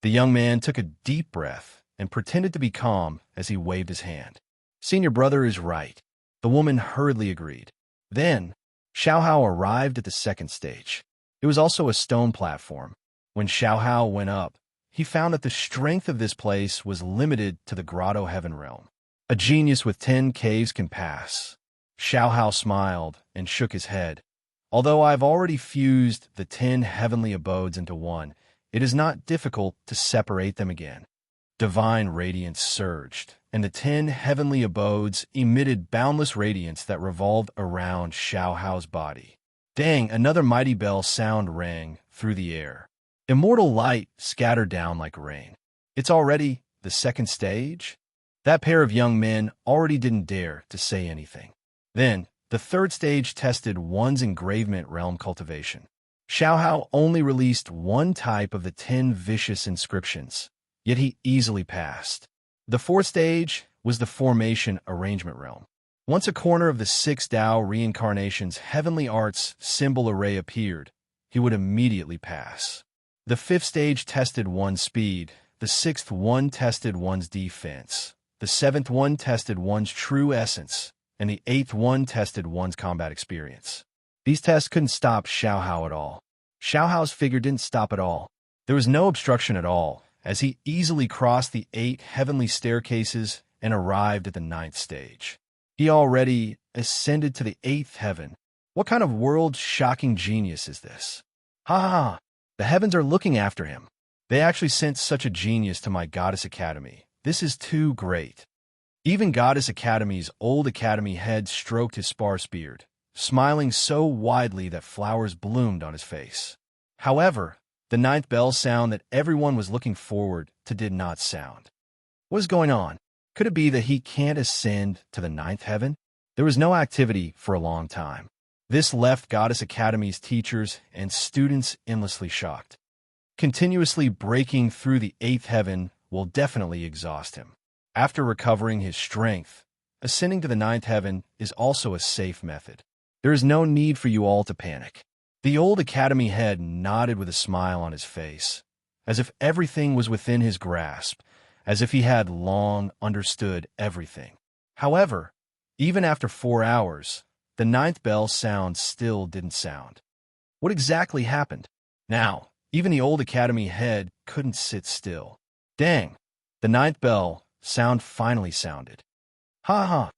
The young man took a deep breath and pretended to be calm as he waved his hand. Senior brother is right. The woman hurriedly agreed. Then, Xiaohao arrived at the second stage. It was also a stone platform. When Xiaohao went up, he found that the strength of this place was limited to the grotto heaven realm. A genius with 10 caves can pass. Xiaohao smiled and shook his head. Although I've already fused the 10 heavenly abodes into one, it is not difficult to separate them again. Divine radiance surged, and the 10 heavenly abodes emitted boundless radiance that revolved around Xiaohao's body. Dang, another mighty bell sound rang through the air. Immortal light scattered down like rain. It's already the second stage? That pair of young men already didn't dare to say anything. Then, the third stage tested one's engravement realm cultivation. Xiaohao only released one type of the 10 vicious inscriptions, yet he easily passed. The fourth stage was the formation arrangement realm. Once a corner of the 6 Tao reincarnation's heavenly arts symbol array appeared, he would immediately pass. The fifth stage tested one's speed, the sixth one tested one's defense, the seventh one tested one's true essence, and the eighth one tested one's combat experience. These tests couldn't stop Xiaohao at all. Xiaohao's figure didn't stop at all. There was no obstruction at all, as he easily crossed the 8 heavenly staircases and arrived at the 9th stage. He already ascended to the 8th heaven. What kind of world-shocking genius is this? Ha ha ha! The heavens are looking after him. They actually sent such a genius to my Goddess Academy. This is too great. Even Goddess Academy's old academy head stroked his sparse beard, smiling so widely that flowers bloomed on his face. However, the 9th bell sound that everyone was looking forward to did not sound. What is going on? Could it be that he can't ascend to the 9th heaven? There was no activity for a long time. This left Goddess Academy's teachers and students endlessly shocked. Continuously breaking through the 8th heaven will definitely exhaust him. After recovering his strength, ascending to the 9th heaven is also a safe method. There is no need for you all to panic. The old academy head nodded with a smile on his face, as if everything was within his grasp, as if he had long understood everything. However, even after 4 hours, the ninth bell sound still didn't sound. What exactly happened? Now, even the old academy head couldn't sit still. Dang, the ninth bell sound finally sounded. Ha ha.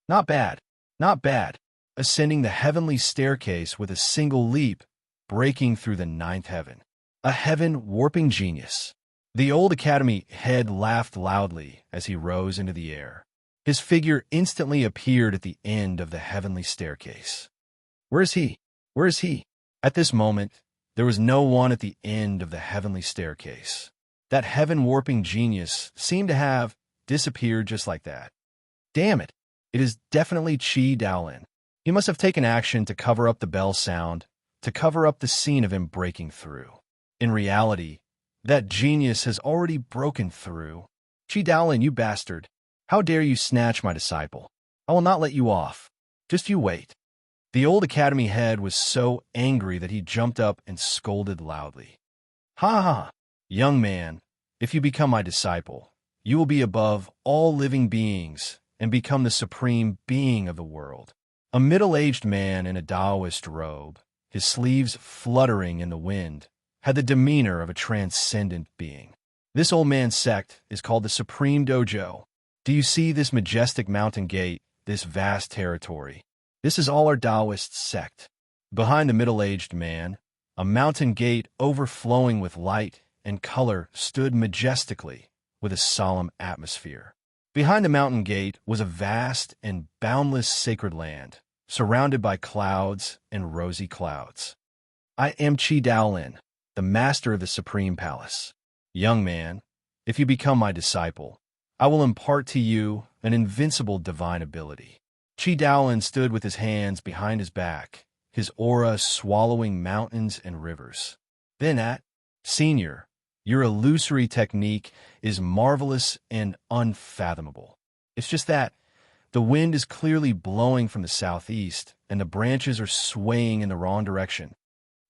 Not bad, not bad. Ascending the heavenly staircase with a single leap, breaking through the ninth heaven. A heaven-warping genius. The old academy head laughed loudly as he rose into the air. His figure instantly appeared at the end of the heavenly staircase. Where is he? Where is he? At this moment, there was no one at the end of the heavenly staircase. That heaven-warping genius seemed to have disappeared just like that. Damn it! It is definitely Chi Daolin. He must have taken action to cover up the bell sound, to cover up the scene of him breaking through. In reality, that genius has already broken through. Chi Daolin, you bastard! How dare you snatch my disciple? I will not let you off. Just you wait. The old academy head was so angry that he jumped up and scolded loudly. Ha ha! Young man, if you become my disciple, you will be above all living beings and become the supreme being of the world. A middle-aged man in a Taoist robe, his sleeves fluttering in the wind, had the demeanor of a transcendent being. This old man's sect is called the Supreme Dojo. Do you see this majestic mountain gate, this vast territory? This is all our Taoist sect. Behind the middle-aged man, a mountain gate overflowing with light and color stood majestically with a solemn atmosphere. Behind the mountain gate was a vast and boundless sacred land, surrounded by clouds and rosy clouds. I am Chi Daolin, the master of the Supreme Palace. Young man, if you become my disciple, I will impart to you an invincible divine ability. Chi Daolin stood with his hands behind his back, his aura swallowing mountains and rivers. Then Senior, your illusory technique is marvelous and unfathomable. It's just that the wind is clearly blowing from the southeast, and the branches are swaying in the wrong direction.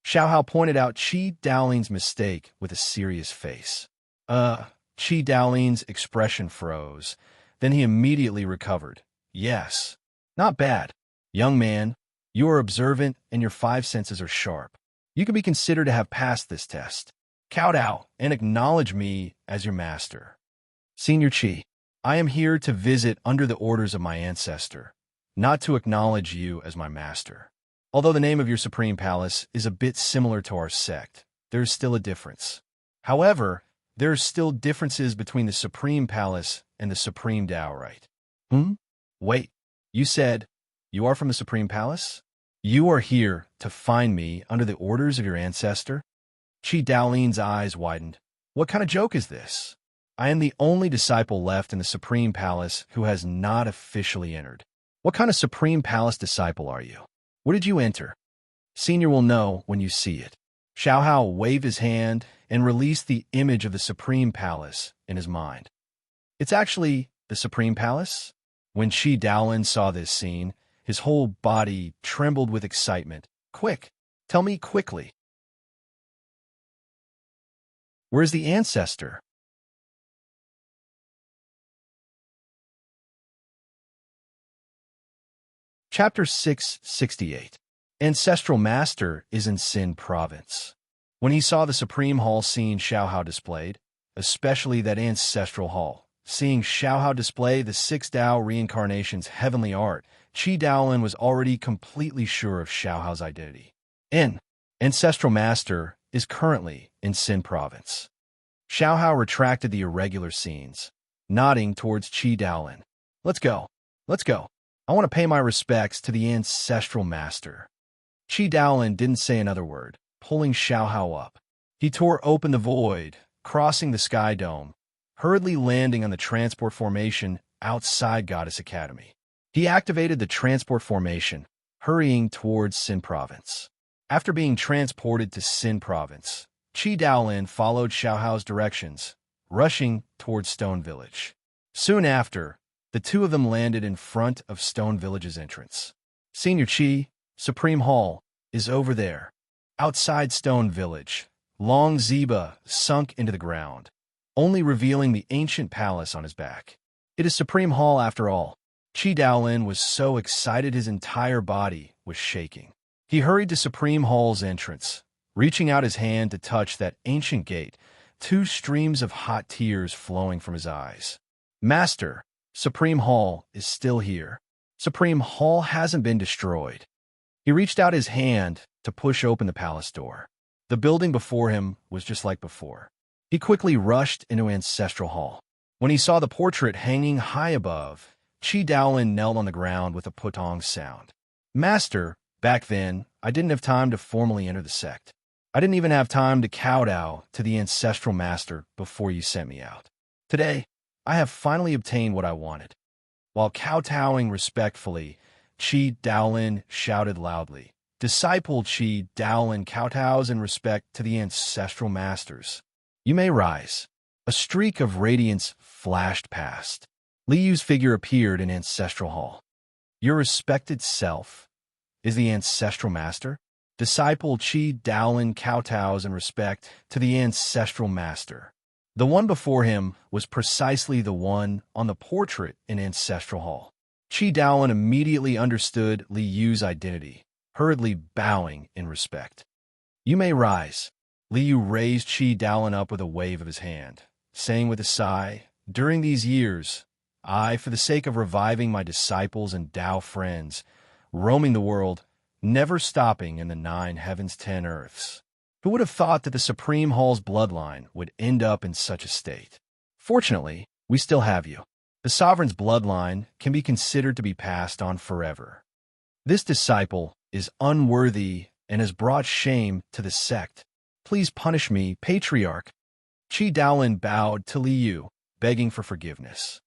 Xiaohao pointed out Chi Daolin's mistake with a serious face. Chi Daolin's expression froze. Then he immediately recovered. Yes. Not bad. Young man, you are observant and your five senses are sharp. You can be considered to have passed this test. Kowtow and acknowledge me as your master. Senior Chi, I am here to visit under the orders of my ancestor, not to acknowledge you as my master. Although the name of your Supreme Palace is a bit similar to our sect, there is still a difference. However, there are still differences between the Supreme Palace and the Supreme Daorite. Wait, you said you are from the Supreme Palace? You are here to find me under the orders of your ancestor? Chi Daolin's eyes widened. What kind of joke is this? I am the only disciple left in the Supreme Palace who has not officially entered. What kind of Supreme Palace disciple are you? What did you enter? Senior will know when you see it. Xiaohao waved his hand and released the image of the Supreme Palace in his mind. It's actually the Supreme Palace? When Chi Daolin saw this scene, his whole body trembled with excitement. Quick, tell me quickly. Where's the ancestor? Chapter 668. Ancestral Master is in Xin Province. When he saw the Supreme Hall scene Xiaohao displayed, especially that ancestral hall, seeing Xiaohao display the Six Dao Reincarnation's heavenly art, Chi Daolin was already completely sure of Xiaohao's identity. Ancestral Master is currently in Xin Province. Xiaohao retracted the irregular scenes, nodding towards Chi Daolin. Let's go. Let's go. I want to pay my respects to the Ancestral Master. Chi Daolin didn't say another word, pulling Xiaohao up. He tore open the void, crossing the sky dome, hurriedly landing on the transport formation outside Goddess Academy. He activated the transport formation, hurrying towards Xin Province. After being transported to Xin Province, Chi Daolin followed Xiaohao's directions, rushing towards Stone Village. Soon after, the two of them landed in front of Stone Village's entrance. Senior Chi, Supreme Hall, is over there. Outside Stone Village, Long Ziba sunk into the ground, only revealing the ancient palace on his back. It is Supreme Hall after all. Chi Daolin was so excited his entire body was shaking. He hurried to Supreme Hall's entrance, reaching out his hand to touch that ancient gate, two streams of hot tears flowing from his eyes. Master, Supreme Hall is still here. Supreme Hall hasn't been destroyed. He reached out his hand to push open the palace door. The building before him was just like before. He quickly rushed into Ancestral Hall. When he saw the portrait hanging high above, Chi Daolin knelt on the ground with a putong sound. Master, back then, I didn't have time to formally enter the sect. I didn't even have time to kowtow to the Ancestral Master before you sent me out. Today, I have finally obtained what I wanted. While kowtowing respectfully, Chi Daolin shouted loudly, Disciple Chi Daolin kowtows in respect to the Ancestral Masters. You may rise. A streak of radiance flashed past. Li Yu's figure appeared in Ancestral Hall. Your respected self is the Ancestral Master? Disciple Chi Daolin kowtows in respect to the Ancestral Master. The one before him was precisely the one on the portrait in Ancestral Hall. Chi Daolin immediately understood Li Yu's identity, hurriedly bowing in respect. You may rise. Li Yu raised Chi Daolin up with a wave of his hand, saying with a sigh, During these years, I, for the sake of reviving my disciples and Tao friends, roaming the world, never stopping in the 9 heavens 10 earths. Who would have thought that the Supreme Hall's bloodline would end up in such a state? Fortunately, we still have you. The Sovereign's bloodline can be considered to be passed on forever. This disciple is unworthy and has brought shame to the sect. Please punish me, Patriarch. Chi Daolin bowed to Li Yu, begging for forgiveness.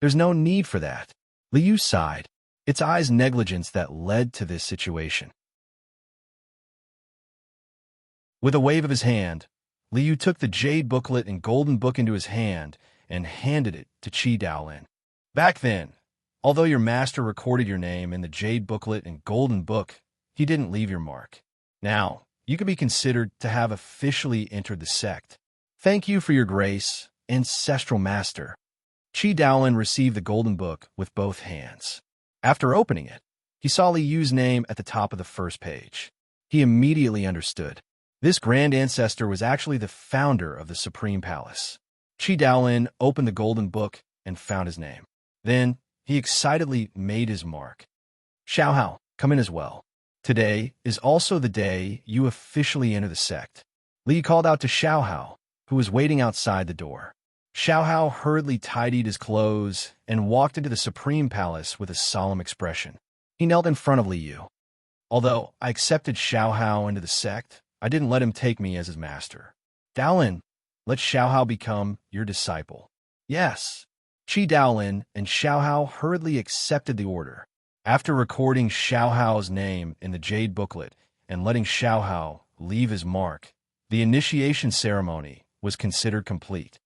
There's no need for that. Li Yu sighed. It's I's negligence that led to this situation. With a wave of his hand, Li Yu took the jade booklet and golden book into his hand and handed it to Chi Daolin. Back then, although your master recorded your name in the jade booklet and golden book, he didn't leave your mark. Now, you can be considered to have officially entered the sect. Thank you for your grace, Ancestral Master. Chi Daolin received the golden book with both hands. After opening it, he saw Li Yu's name at the top of the first page. He immediately understood. This grand ancestor was actually the founder of the Supreme Palace. Chi Daolin opened the golden book and found his name. Then, he excitedly made his mark. Xiaohao, come in as well. Today is also the day you officially enter the sect. Li called out to Xiaohao, who was waiting outside the door. Xiaohao hurriedly tidied his clothes and walked into the Supreme Palace with a solemn expression. He knelt in front of Li Yu. Although I accepted Xiaohao into the sect, I didn't let him take me as his master. Daolin, let Xiaohao become your disciple. Yes. Chi Daolin and Xiaohao hurriedly accepted the order. After recording Xiaohao's name in the jade booklet and letting Xiaohao leave his mark, the initiation ceremony was considered complete.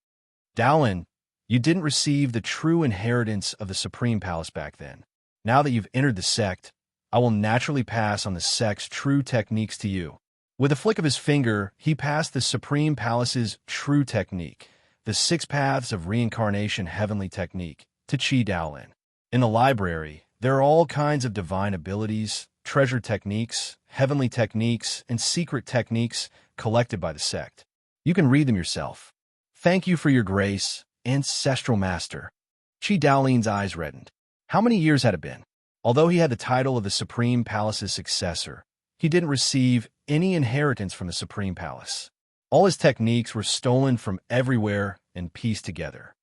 Daolin, you didn't receive the true inheritance of the Supreme Palace back then. Now that you've entered the sect, I will naturally pass on the sect's true techniques to you. With a flick of his finger, he passed the Supreme Palace's true technique, the 6 Paths of Reincarnation Heavenly Technique, to Chi Daolin. In the library, there are all kinds of divine abilities, treasure techniques, heavenly techniques, and secret techniques collected by the sect. You can read them yourself. Thank you for your grace, Ancestral Master. Chi Daolin's eyes reddened. How many years had it been? Although he had the title of the Supreme Palace's successor, he didn't receive any inheritance from the Supreme Palace. All his techniques were stolen from everywhere and pieced together.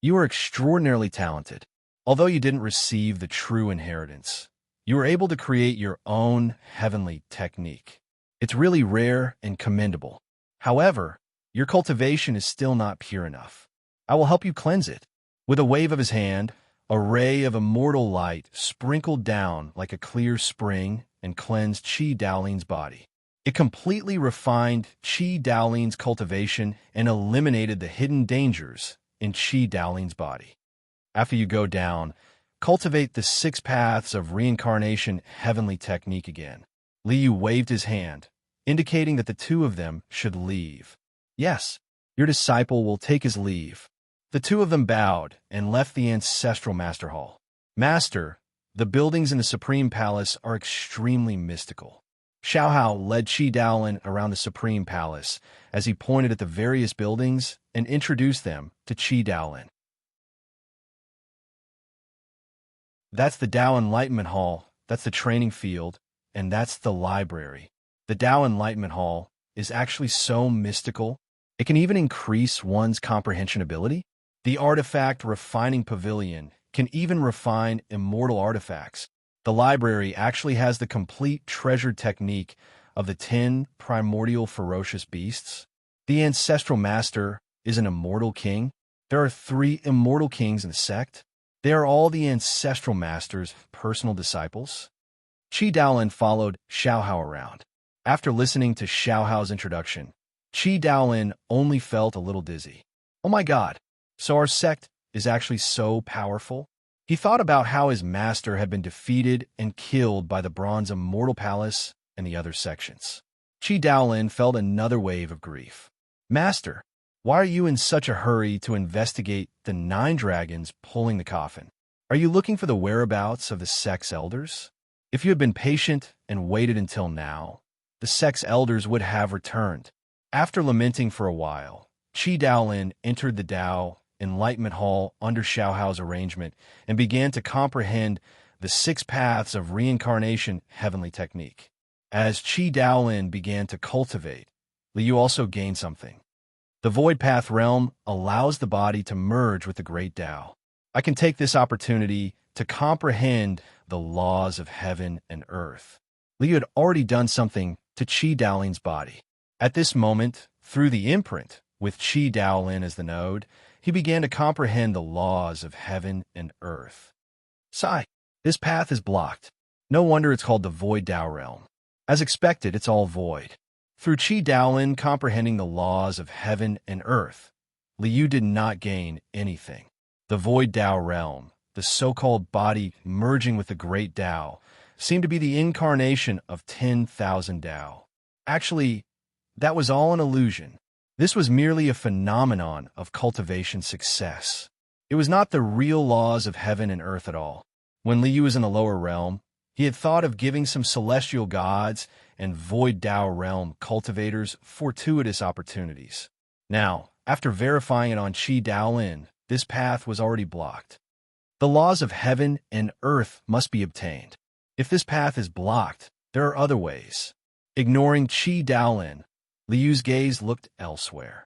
You are extraordinarily talented. Although you didn't receive the true inheritance, you were able to create your own heavenly technique. It's really rare and commendable. However, your cultivation is still not pure enough. I will help you cleanse it. With a wave of his hand, a ray of immortal light sprinkled down like a clear spring and cleansed Chi Daolin's body. It completely refined Chi Daolin's cultivation and eliminated the hidden dangers in Chi Daolin's body. After you go down, cultivate the 6 Paths of Reincarnation Heavenly Technique again. Li Yu waved his hand, indicating that the two of them should leave. Yes, your disciple will take his leave. The two of them bowed and left the Ancestral Master Hall. Master, the buildings in the Supreme Palace are extremely mystical. Xiaohao led Qi Daolin around the Supreme Palace as he pointed at the various buildings and introduced them to Qi Daolin. That's the Dao Enlightenment Hall, that's the training field, and that's the library. The Dao Enlightenment Hall is actually so mystical, it can even increase one's comprehension ability. The Artifact Refining Pavilion can even refine immortal artifacts. The library actually has the complete treasured technique of the 10 primordial ferocious beasts. The Ancestral Master is an immortal king. There are 3 immortal kings in the sect. They are all the Ancestral Master's personal disciples. Qi Daolin followed Xiaohao around. After listening to Xiaohao's introduction, Qi Daolin only felt a little dizzy. Oh my god, so our sect is actually so powerful? He thought about how his master had been defeated and killed by the Bronze Immortal Palace and the other sections. Qi Daolin felt another wave of grief. Master, why are you in such a hurry to investigate the 9 dragons pulling the coffin? Are you looking for the whereabouts of the sect's elders? If you had been patient and waited until now, the sect's elders would have returned. After lamenting for a while, Qi Daolin entered the Dao Enlightenment Hall under Xiaohao's arrangement and began to comprehend the 6 paths of reincarnation heavenly technique. As Qi Daolin began to cultivate, Liu also gained something. The Void Path realm allows the body to merge with the Great Dao. I can take this opportunity to comprehend the laws of heaven and earth. Liu had already done something to Qi Daolin's body. At this moment, through the imprint, with Qi Daolin as the node, he began to comprehend the laws of heaven and earth. Sigh, this path is blocked. No wonder it's called the Void Dao realm. As expected, it's all void. Through Qi Daolin comprehending the laws of heaven and earth, Liu did not gain anything. The Void Dao realm, the so-called body merging with the Great Dao, seemed to be the incarnation of 10,000 Dao. Actually, that was all an illusion. This was merely a phenomenon of cultivation success. It was not the real laws of heaven and earth at all. When Liu was in the lower realm, he had thought of giving some celestial gods and Void Dao realm cultivators fortuitous opportunities. Now, after verifying it on Qi Daolin, this path was already blocked. The laws of heaven and earth must be obtained. If this path is blocked, there are other ways. Ignoring Qi Daolin, Liu's gaze looked elsewhere.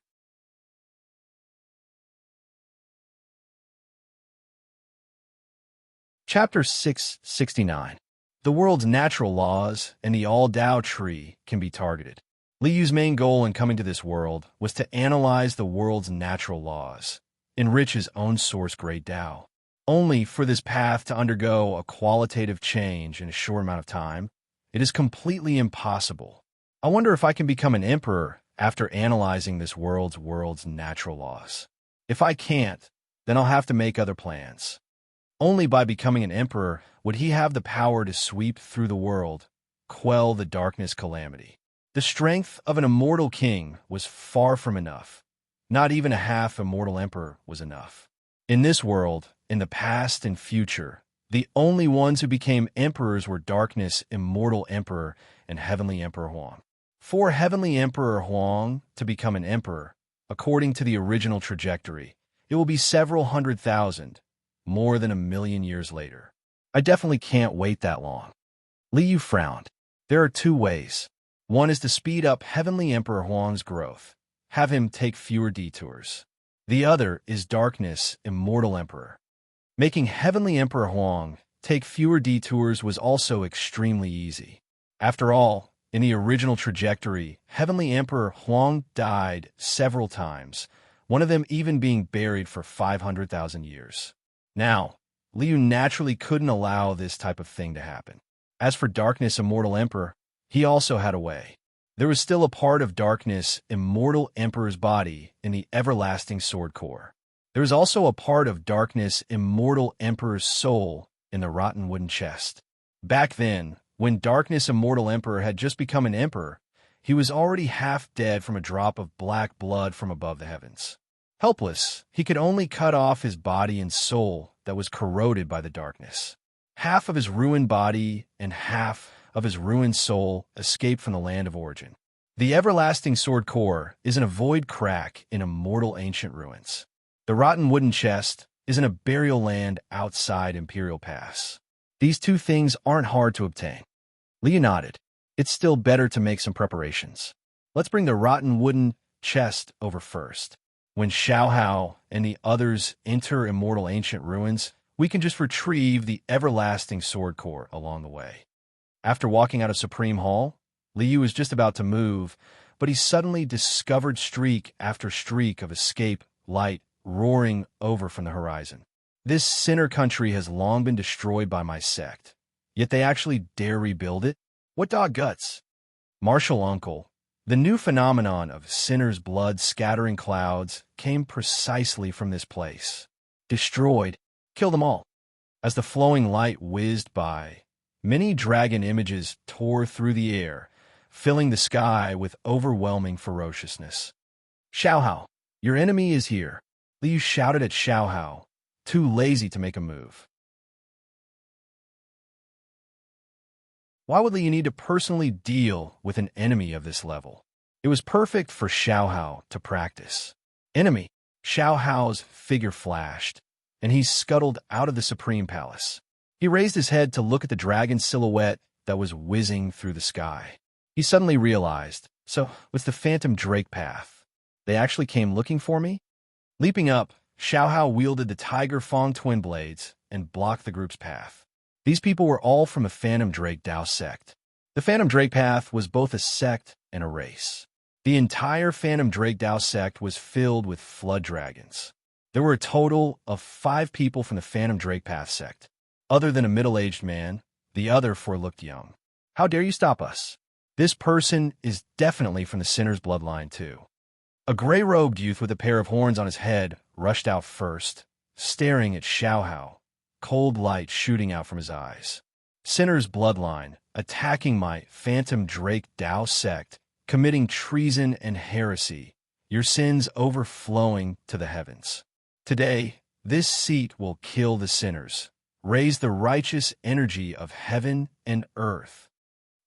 Chapter 669. The world's natural laws and the all-Dao tree can be targeted. Liu's main goal in coming to this world was to analyze the world's natural laws, enrich his own source Great Dao. Only for this path to undergo a qualitative change in a short amount of time, it is completely impossible. I wonder if I can become an emperor after analyzing this world's natural laws. If I can't, then I'll have to make other plans. Only by becoming an emperor would he have the power to sweep through the world, quell the darkness calamity. The strength of an immortal king was far from enough. Not even a half immortal emperor was enough. In this world, in the past and future, the only ones who became emperors were Darkness Immortal Emperor and Heavenly Emperor Huang. For Heavenly Emperor Huang to become an emperor, according to the original trajectory, it will be several 100,000, more than 1,000,000 years later. I definitely can't wait that long. Liu frowned. There are 2 ways. One is to speed up Heavenly Emperor Huang's growth, have him take fewer detours. The other is Darkness Immortal Emperor. Making Heavenly Emperor Huang take fewer detours was also extremely easy. After all, in the original trajectory, Heavenly Emperor Huang died several times, one of them even being buried for 500,000 years. Now, Liu naturally couldn't allow this type of thing to happen. As for Darkness Immortal Emperor, he also had a way. There was still a part of Darkness Immortal Emperor's body in the everlasting sword core. There was also a part of Darkness Immortal Emperor's soul in the rotten wooden chest. Back then, when Darkness Immortal Emperor had just become an emperor, he was already half dead from a drop of black blood from above the heavens. Helpless, he could only cut off his body and soul that was corroded by the darkness. Half of his ruined body and half of his ruined soul escaped from the land of origin. The everlasting sword core is in a void crack in immortal ancient ruins. The rotten wooden chest is in a burial land outside Imperial Pass. These two things aren't hard to obtain. Liu nodded. It's still better to make some preparations. Let's bring the rotten wooden chest over first. When Xiao Hao and the others enter immortal ancient ruins, we can just retrieve the everlasting sword core along the way. After walking out of Supreme Hall, Liu was just about to move, but he suddenly discovered streak after streak of escape light roaring over from the horizon. This sinner country has long been destroyed by my sect, yet they actually dare rebuild it? What dog guts? Martial Uncle, the new phenomenon of sinners' blood scattering clouds came precisely from this place. Destroyed, kill them all. As the flowing light whizzed by, many dragon images tore through the air, filling the sky with overwhelming ferociousness. Xiao Hao, your enemy is here. Liu shouted at Xiao Hao, too lazy to make a move. Why would Liu need to personally deal with an enemy of this level? It was perfect for Xiao Hao to practice. Enemy. Xiao Hao's figure flashed, and he scuttled out of the Supreme Palace. He raised his head to look at the dragon silhouette that was whizzing through the sky. He suddenly realized, so what's the Phantom Drake path? They actually came looking for me? Leaping up, Xiao Hao wielded the Tiger Fong twin blades and blocked the group's path. These people were all from a Phantom Drake Dao sect. The Phantom Drake path was both a sect and a race. The entire Phantom Drake Dao sect was filled with flood dragons. There were a total of 5 people from the Phantom Drake Path sect. Other than a middle-aged man, the other 4 looked young. How dare you stop us? This person is definitely from the sinner's bloodline, too. A gray-robed youth with a pair of horns on his head rushed out first, staring at Xiao Hao, cold light shooting out from his eyes. Sinner's bloodline, attacking my Phantom Drake Dao sect, committing treason and heresy, your sins overflowing to the heavens. Today, this seat will kill the sinners, raise the righteous energy of heaven and earth.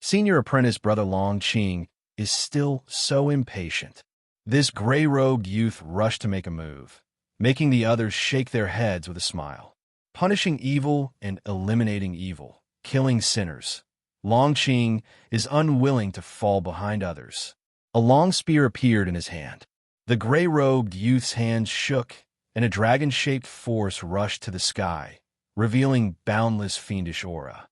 Senior apprentice Brother Long Qing is still so impatient. This gray-robed youth rushed to make a move, making the others shake their heads with a smile. Punishing evil and eliminating evil, killing sinners. Long Qing is unwilling to fall behind others. A long spear appeared in his hand. The gray-robed youth's hands shook, and a dragon-shaped force rushed to the sky, revealing boundless fiendish aura.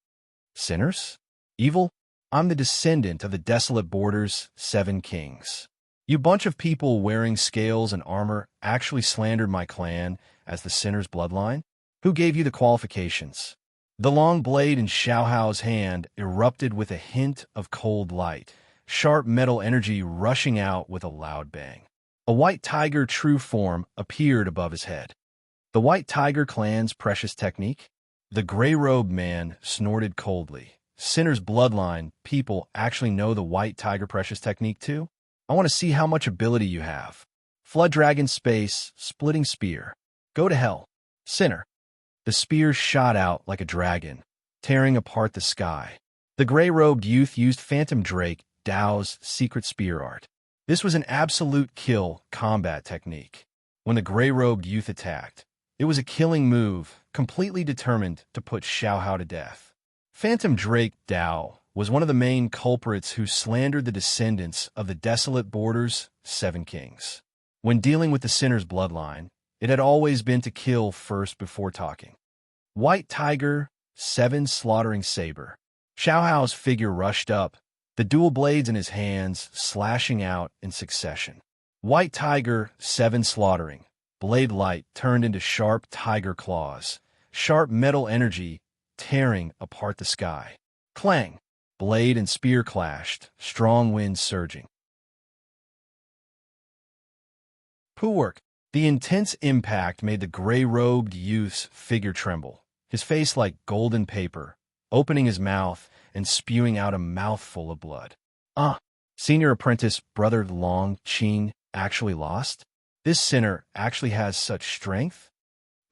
Sinners? Evil? I'm the descendant of the desolate borders, 7 kings. You bunch of people wearing scales and armor actually slandered my clan as the sinner's bloodline? Who gave you the qualifications? The long blade in Xiao Hao's hand erupted with a hint of cold light, sharp metal energy rushing out with a loud bang. A white tiger true form appeared above his head. The white tiger clan's precious technique? The gray-robed man snorted coldly. Sinner's bloodline people actually know the white tiger precious technique too? I want to see how much ability you have. Flood dragon space, splitting spear. Go to hell. Sinner. The spear shot out like a dragon, tearing apart the sky. The gray-robed youth used Phantom Drake Dao's secret spear art. This was an absolute kill combat technique. When the gray-robed youth attacked, it was a killing move, completely determined to put Xiao Hao to death. Phantom Drake Dao was one of the main culprits who slandered the descendants of the desolate borders, 7 kings. When dealing with the sinner's bloodline, it had always been to kill first before talking. White Tiger, 7 slaughtering saber. Xiao Hao's figure rushed up, the dual blades in his hands slashing out in succession. White Tiger, 7 slaughtering. Blade light turned into sharp tiger claws. Sharp metal energy tearing apart the sky. Clang! Blade and spear clashed, strong wind surging. Poowork. The intense impact made the gray-robed youth's figure tremble, his face like golden paper, opening his mouth and spewing out a mouthful of blood. Senior apprentice Brother Long Qing actually lost? This sinner actually has such strength?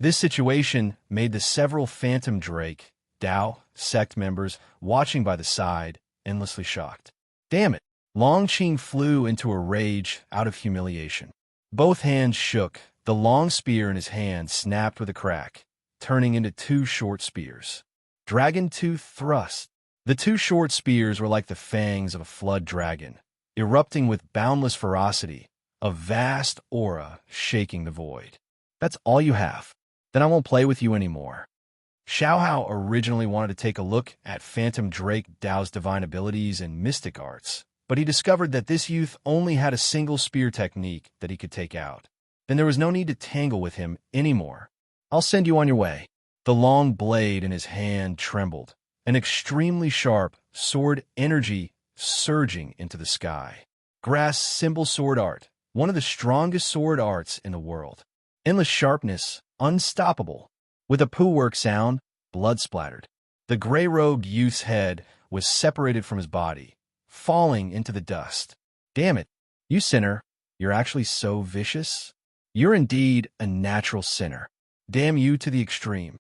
This situation made the several Phantom Drake, Dao, sect members watching by the side endlessly shocked. Damn it! Long Qing flew into a rage out of humiliation. Both hands shook. The long spear in his hand snapped with a crack, turning into two short spears. Dragon Tooth Thrust. The two short spears were like the fangs of a flood dragon, erupting with boundless ferocity, a vast aura shaking the void. That's all you have? Then I won't play with you anymore. Xiaohao originally wanted to take a look at Phantom Drake Dao's divine abilities and mystic arts, but he discovered that this youth only had a single spear technique that he could take out. Then there was no need to tangle with him anymore. I'll send you on your way. The long blade in his hand trembled, an extremely sharp sword energy surging into the sky. Grass symbol sword art, one of the strongest sword arts in the world. Endless sharpness, unstoppable. With a poo-work sound, blood splattered. The gray-robed youth's head was separated from his body, falling into the dust. Damn it, you sinner, you're actually so vicious? You're indeed a natural sinner. Damn you to the extreme.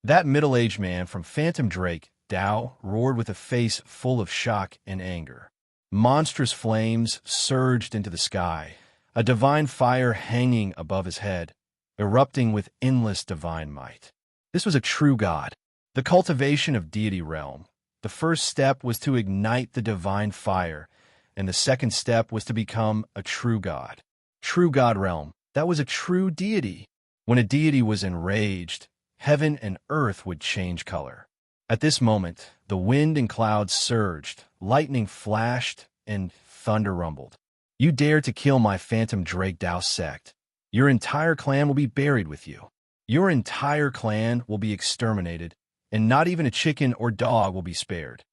That middle-aged man from Phantom Drake, Dao, roared with a face full of shock and anger. Monstrous flames surged into the sky, a divine fire hanging above his head, erupting with endless divine might. This was a true god. The cultivation of deity realm. The first step was to ignite the divine fire, and the second step was to become a true god. True god realm. That was a true deity. When a deity was enraged, heaven and earth would change color. At this moment, the wind and clouds surged, lightning flashed, and thunder rumbled. You dare to kill my Phantom Drake Dao sect. Your entire clan will be buried with you. Your entire clan will be exterminated, and not even a chicken or dog will be spared.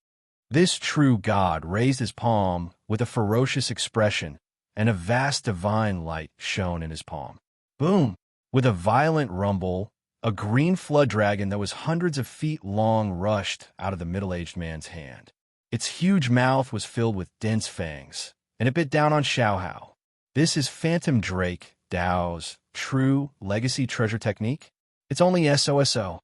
This true god raised his palm with a ferocious expression, and a vast divine light shone in his palm. Boom! With a violent rumble, a green flood dragon that was hundreds of feet long rushed out of the middle-aged man's hand. Its huge mouth was filled with dense fangs, and it bit down on Xiaohao. This is Phantom Drake Dao's true legacy treasure technique. It's only SOSO.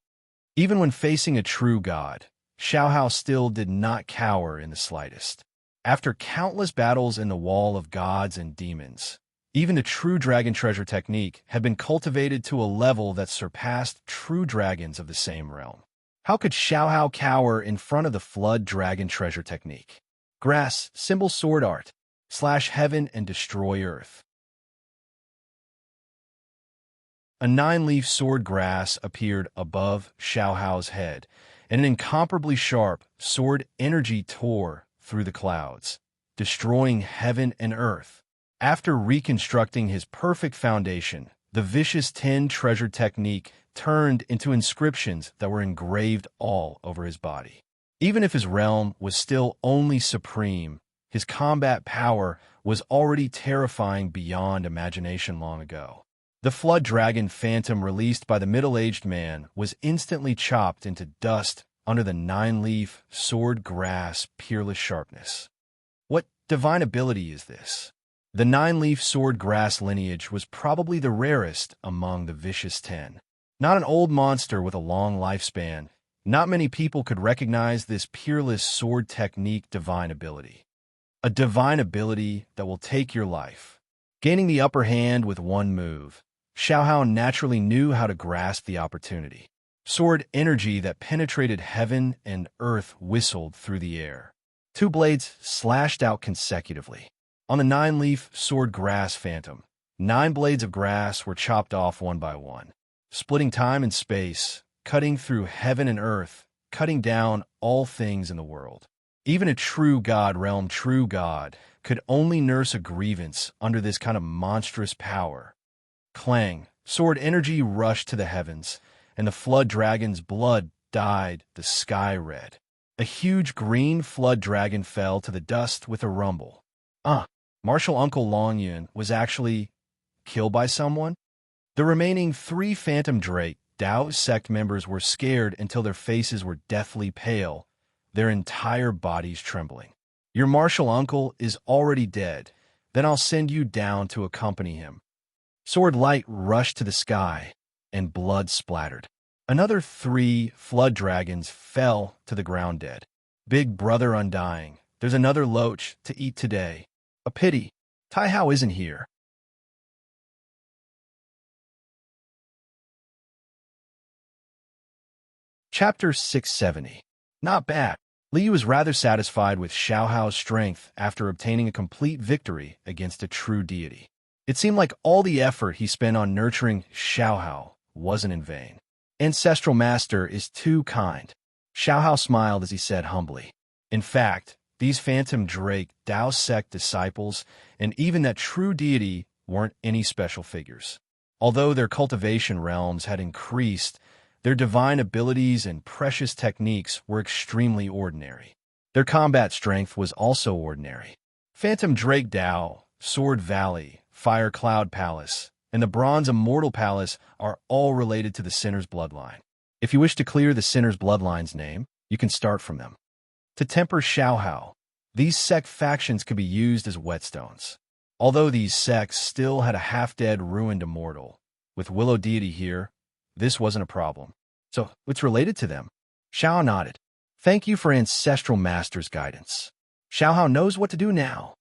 Even when facing a true god, Xiaohao still did not cower in the slightest. After countless battles in the wall of gods and demons, even the true dragon treasure technique had been cultivated to a level that surpassed true dragons of the same realm. How could Xiaohao cower in front of the flood dragon treasure technique? Grass, symbol sword art, slash heaven and destroy earth. A 9-leaf sword grass appeared above Xiaohao's head, and an incomparably sharp sword energy tore through the clouds, destroying heaven and earth. After reconstructing his perfect foundation, the vicious 10 treasure technique turned into inscriptions that were engraved all over his body. Even if his realm was still only supreme, his combat power was already terrifying beyond imagination long ago. The flood dragon phantom released by the middle-aged man was instantly chopped into dust under the 9-leaf sword grass peerless sharpness. What divine ability is this? The 9-leaf sword grass lineage was probably the rarest among the vicious 10. Not an old monster with a long lifespan, not many people could recognize this peerless sword technique divine ability. A divine ability that will take your life. Gaining the upper hand with one move, Xiaohao naturally knew how to grasp the opportunity. Sword energy that penetrated heaven and earth whistled through the air. 2 blades slashed out consecutively. On the 9-leaf sword grass phantom, 9 blades of grass were chopped off one by one, splitting time and space, cutting through heaven and earth, cutting down all things in the world. Even a true god realm true god could only nurse a grievance under this kind of monstrous power. Clang, sword energy rushed to the heavens, and the flood dragon's blood dyed the sky red. A huge green flood dragon fell to the dust with a rumble. Martial Uncle Longyun was actually killed by someone? The remaining 3 Phantom Drake Dao sect members were scared until their faces were deathly pale, their entire bodies trembling. Your martial uncle is already dead. Then I'll send you down to accompany him. Sword light rushed to the sky. and blood splattered. Another 3 flood dragons fell to the ground dead. Big brother undying, there's another loach to eat today. A pity, Tai Hao isn't here. Chapter 670. Not bad. Liu was rather satisfied with Xiao Hao's strength after obtaining a complete victory against a true deity. It seemed like all the effort he spent on nurturing Xiao Hao wasn't in vain. Ancestral Master is too kind. Xiao Hao smiled as he said humbly. In fact, these Phantom Drake Dao sect disciples and even that true deity weren't any special figures. Although their cultivation realms had increased, their divine abilities and precious techniques were extremely ordinary. Their combat strength was also ordinary. Phantom Drake Dao, Sword Valley, Fire Cloud Palace, and the Bronze Immortal Palace are all related to the Sinner's bloodline. If you wish to clear the Sinner's bloodline's name, you can start from them. To temper Xiao Hao, these sect factions could be used as whetstones. Although these sects still had a half-dead ruined immortal, with Willow Deity here, this wasn't a problem. So, what's related to them? Xiao nodded. Thank you for Ancestral Master's guidance. Xiao Hao knows what to do now.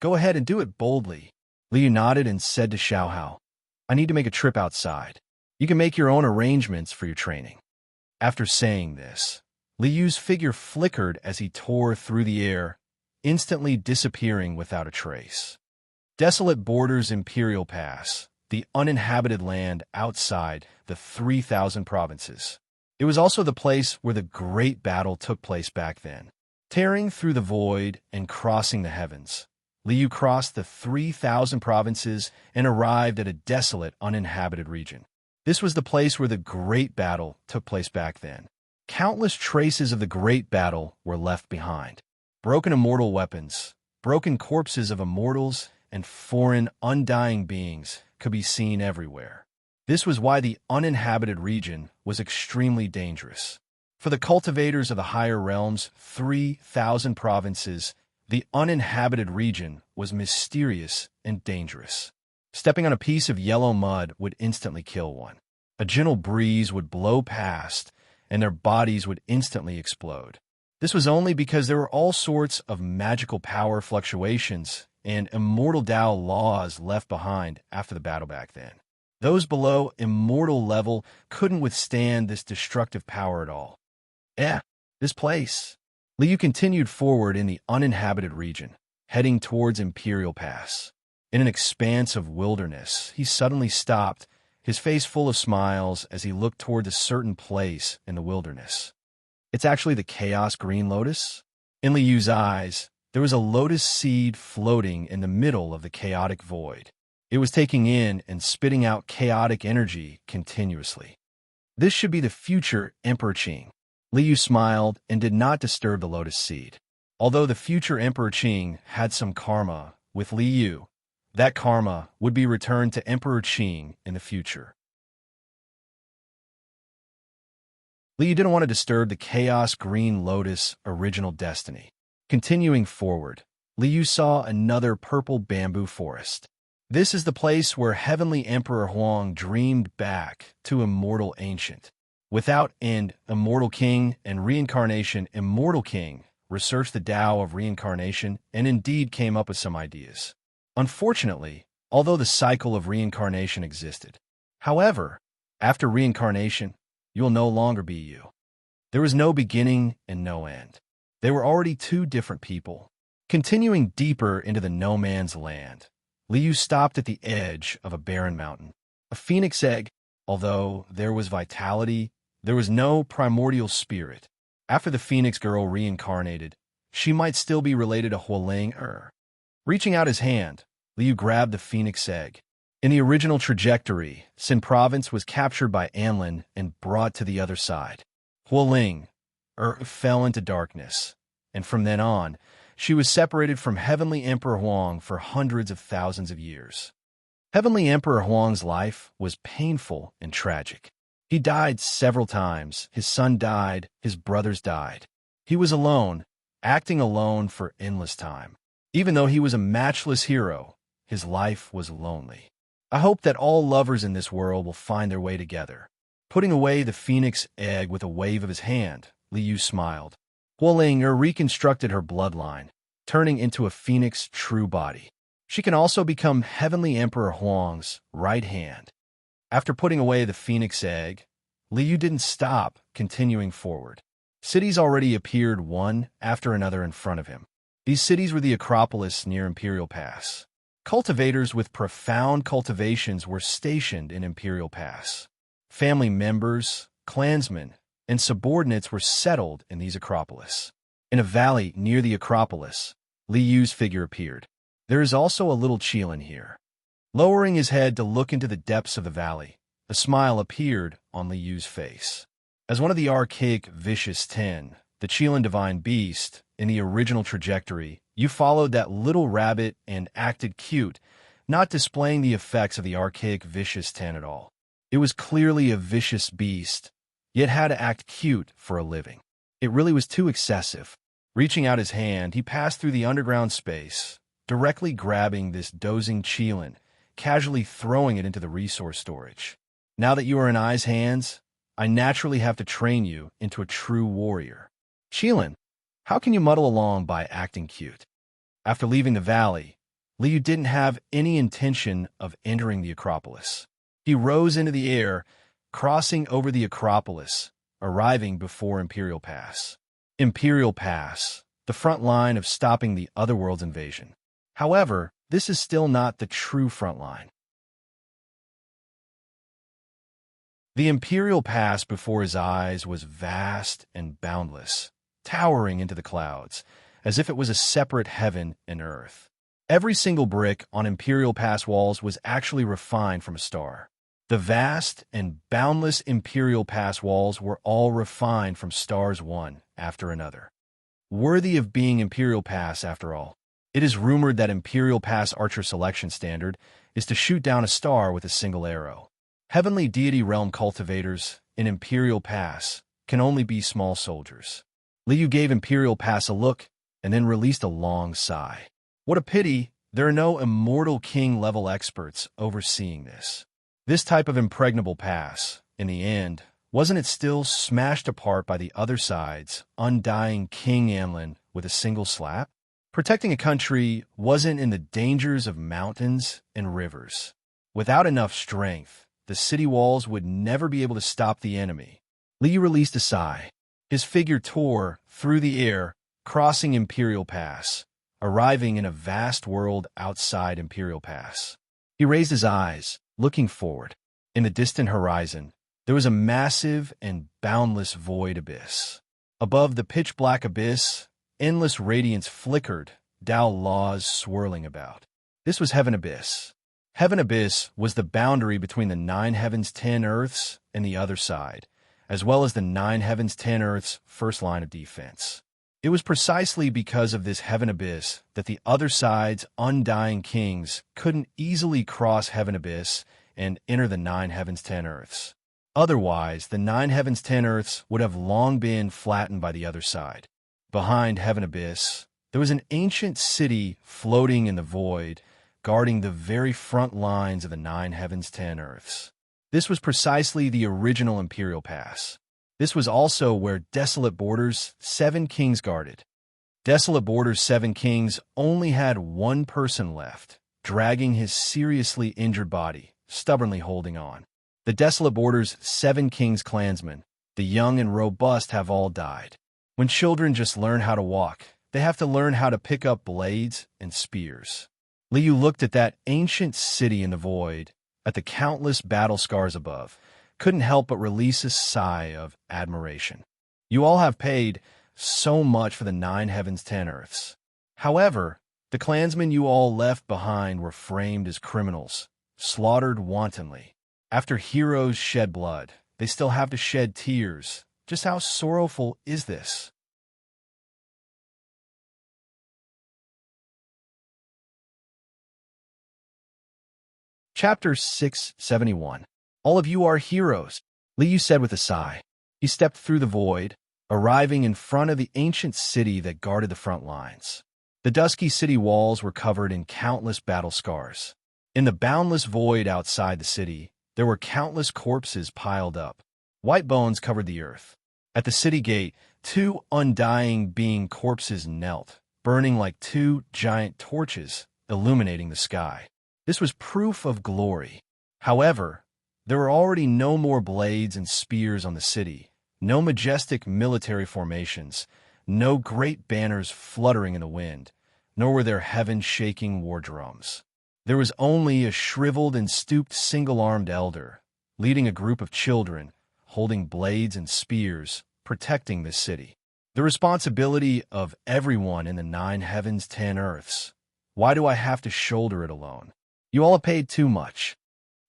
Go ahead and do it boldly. Liu nodded and said to Xiao Hao, I need to make a trip outside. You can make your own arrangements for your training. After saying this, Liu's figure flickered as he tore through the air, instantly disappearing without a trace. Desolate borders Imperial Pass, the uninhabited land outside the 3,000 provinces. It was also the place where the great battle took place back then. Tearing through the void and crossing the heavens, Liu crossed the 3,000 provinces and arrived at a desolate, uninhabited region. This was the place where the great battle took place back then. Countless traces of the great battle were left behind. Broken immortal weapons, broken corpses of immortals, and foreign, undying beings could be seen everywhere. This was why the uninhabited region was extremely dangerous. For the cultivators of the higher realms, 3,000 provinces, the uninhabited region was mysterious and dangerous. Stepping on a piece of yellow mud would instantly kill one. A gentle breeze would blow past, and their bodies would instantly explode. This was only because there were all sorts of magical power fluctuations and immortal Tao laws left behind after the battle back then. Those below immortal level couldn't withstand this destructive power at all. This place. Liu continued forward in the uninhabited region, heading towards Imperial Pass. In an expanse of wilderness, he suddenly stopped, his face full of smiles as he looked toward a certain place in the wilderness. It's actually the Chaos Green Lotus? In Liu's eyes, there was a lotus seed floating in the middle of the chaotic void. It was taking in and spitting out chaotic energy continuously. This should be the future Emperor Qing. Liu smiled and did not disturb the lotus seed. Although the future Emperor Qing had some karma with Liu, that karma would be returned to Emperor Qing in the future. Liu didn't want to disturb the Chaos Green Lotus original destiny. Continuing forward, Liu saw another purple bamboo forest. This is the place where Heavenly Emperor Huang dreamed back to Immortal Ancient. Without End, Immortal King, and Reincarnation, Immortal King researched the Tao of reincarnation and indeed came up with some ideas. Unfortunately, although the cycle of reincarnation existed, however, after reincarnation, you will no longer be you. There was no beginning and no end. They were already two different people. Continuing deeper into the no man's land, Liu stopped at the edge of a barren mountain. A phoenix egg, although there was vitality, there was no primordial spirit. After the phoenix girl reincarnated, she might still be related to Hualing. Reaching out his hand, Liu grabbed the phoenix egg. In the original trajectory, Xin Province was captured by Anlin and brought to the other side. Hualing fell into darkness, and from then on, she was separated from Heavenly Emperor Huang for hundreds of thousands of years. Heavenly Emperor Huang's life was painful and tragic. He died several times, his son died, his brothers died. He was alone, acting alone for endless time. Even though he was a matchless hero, his life was lonely. I hope that all lovers in this world will find their way together. Putting away the phoenix egg with a wave of his hand, Liu smiled. Huolinger reconstructed her bloodline, turning into a phoenix true body. She can also become Heavenly Emperor Huang's right hand. After putting away the phoenix egg, Liu didn't stop, continuing forward. Cities already appeared one after another in front of him. These cities were the Acropolis near Imperial Pass. Cultivators with profound cultivations were stationed in Imperial Pass. Family members, clansmen, and subordinates were settled in these Acropolis. In a valley near the Acropolis, Liu's figure appeared. There is also a little Qilin here. Lowering his head to look into the depths of the valley, a smile appeared on Liu's face. As one of the archaic Vicious Ten, the Qilin Divine Beast, in the original trajectory, you followed that little rabbit and acted cute, not displaying the effects of the archaic Vicious Ten at all. It was clearly a vicious beast, yet had to act cute for a living. It really was too excessive. Reaching out his hand, he passed through the underground space, directly grabbing this dozing Qilin, casually throwing it into the resource storage. Now that you are in Ai's hands, I naturally have to train you into a true warrior. Qilin, how can you muddle along by acting cute? After leaving the valley, Liu didn't have any intention of entering the Acropolis. He rose into the air, crossing over the Acropolis, arriving before Imperial Pass. Imperial Pass, the front line of stopping the Otherworld's invasion. However, this is still not the true front line. The Imperial Pass before his eyes was vast and boundless, towering into the clouds, as if it was a separate heaven and earth. Every single brick on Imperial Pass walls was actually refined from a star. The vast and boundless Imperial Pass walls were all refined from stars one after another. Worthy of being Imperial Pass, after all. It is rumored that Imperial Pass Archer selection standard is to shoot down a star with a single arrow. Heavenly Deity Realm cultivators in Imperial Pass can only be small soldiers. Liu gave Imperial Pass a look and then released a long sigh. What a pity there are no Immortal King-level experts overseeing this. This type of impregnable pass, in the end, wasn't it still smashed apart by the other side's undying King Amlin with a single slap? Protecting a country wasn't in the dangers of mountains and rivers. Without enough strength, the city walls would never be able to stop the enemy. Liu released a sigh. His figure tore through the air, crossing Imperial Pass, arriving in a vast world outside Imperial Pass. He raised his eyes, looking forward. In the distant horizon, there was a massive and boundless void abyss. Above the pitch-black abyss, endless radiance flickered, Tao laws swirling about. This was Heaven Abyss. Heaven Abyss was the boundary between the 9 heavens 10 earths and the other side, as well as the 9 heavens 10 earths' first line of defense. It was precisely because of this Heaven Abyss that the other side's undying kings couldn't easily cross Heaven Abyss and enter the 9 heavens 10 earths. Otherwise, the 9 heavens 10 earths would have long been flattened by the other side. Behind Heaven Abyss, there was an ancient city floating in the void, guarding the very front lines of the 9 heavens 10 earths. This was precisely the original Imperial Pass. This was also where Desolate Border's 7 kings guarded. Desolate Border's 7 kings only had one person left, dragging his seriously injured body, stubbornly holding on. The Desolate Border's 7 kings clansmen, the young and robust, have all died. When children just learn how to walk, they have to learn how to pick up blades and spears. Liu looked at that ancient city in the void, at the countless battle scars above, couldn't help but release a sigh of admiration. You all have paid so much for the 9 heavens 10 earths. However, the clansmen you all left behind were framed as criminals, slaughtered wantonly. After heroes shed blood, they still have to shed tears. Just how sorrowful is this? Chapter 671. All of you are heroes, Liu said with a sigh. He stepped through the void, arriving in front of the ancient city that guarded the front lines. The dusky city walls were covered in countless battle scars. In the boundless void outside the city, there were countless corpses piled up. White bones covered the earth. At the city gate, two undying being corpses knelt, burning like two giant torches, illuminating the sky. This was proof of glory. However, there were already no more blades and spears on the city, no majestic military formations, no great banners fluttering in the wind, nor were there heaven-shaking war drums. There was only a shriveled and stooped single-armed elder, leading a group of children, holding blades and spears, protecting the city. The responsibility of everyone in the 9 heavens, 10 earths. Why do I have to shoulder it alone? You all have paid too much,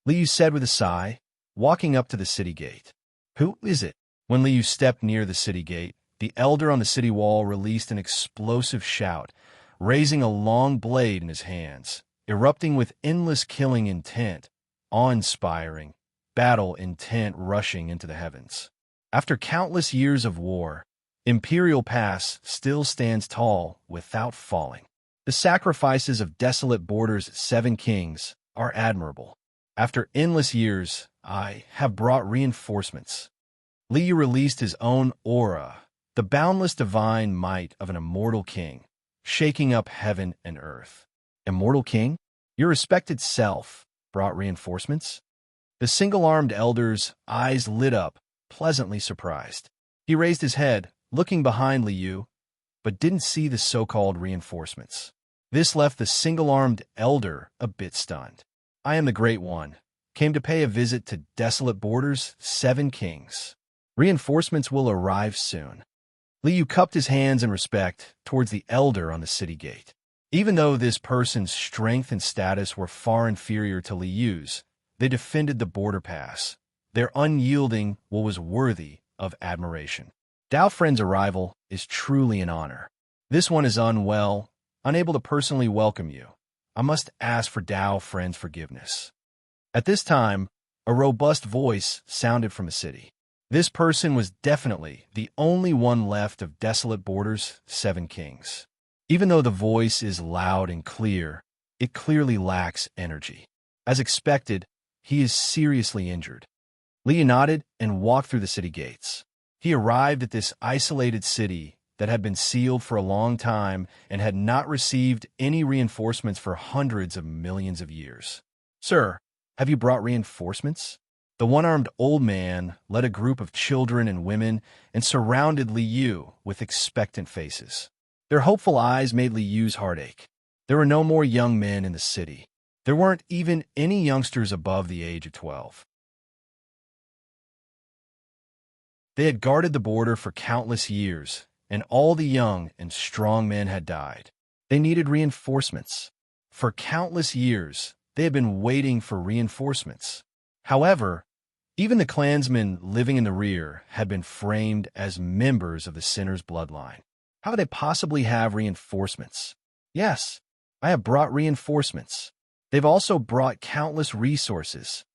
Liu said with a sigh, walking up to the city gate. Who is it? When Liu stepped near the city gate, the elder on the city wall released an explosive shout, raising a long blade in his hands, erupting with endless killing intent, awe-inspiring, battle intent rushing into the heavens. After countless years of war, Imperial Pass still stands tall without falling. The sacrifices of desolate borders' 7 kings are admirable. After endless years, I have brought reinforcements. Liu released his own aura, the boundless divine might of an immortal king, shaking up heaven and earth. Immortal king? Your respected self brought reinforcements? The single-armed elder's eyes lit up, pleasantly surprised. He raised his head, looking behind Liu, but didn't see the so-called reinforcements. This left the single-armed elder a bit stunned. I am the Great One, came to pay a visit to desolate borders, 7 kings. Reinforcements will arrive soon. Liu cupped his hands in respect towards the elder on the city gate. Even though this person's strength and status were far inferior to Liu's, they defended the border pass. Their unyielding will was worthy of admiration. Dao Friend's arrival is truly an honor. This one is unwell, unable to personally welcome you. I must ask for Dao Friend's forgiveness. At this time, a robust voice sounded from a city. This person was definitely the only one left of desolate borders, 7 kings. Even though the voice is loud and clear, it clearly lacks energy. As expected, he is seriously injured. Liu nodded and walked through the city gates. He arrived at this isolated city that had been sealed for a long time and had not received any reinforcements for hundreds of millions of years. Sir, have you brought reinforcements? The one-armed old man led a group of children and women and surrounded Liu with expectant faces. Their hopeful eyes made Liu's heart ache. There were no more young men in the city. There weren't even any youngsters above the age of 12. They had guarded the border for countless years, and all the young and strong men had died. They needed reinforcements. For countless years, they had been waiting for reinforcements. However, even the clansmen living in the rear had been framed as members of the sinner's bloodline. How could they possibly have reinforcements? Yes, I have brought reinforcements. They've also brought countless resources.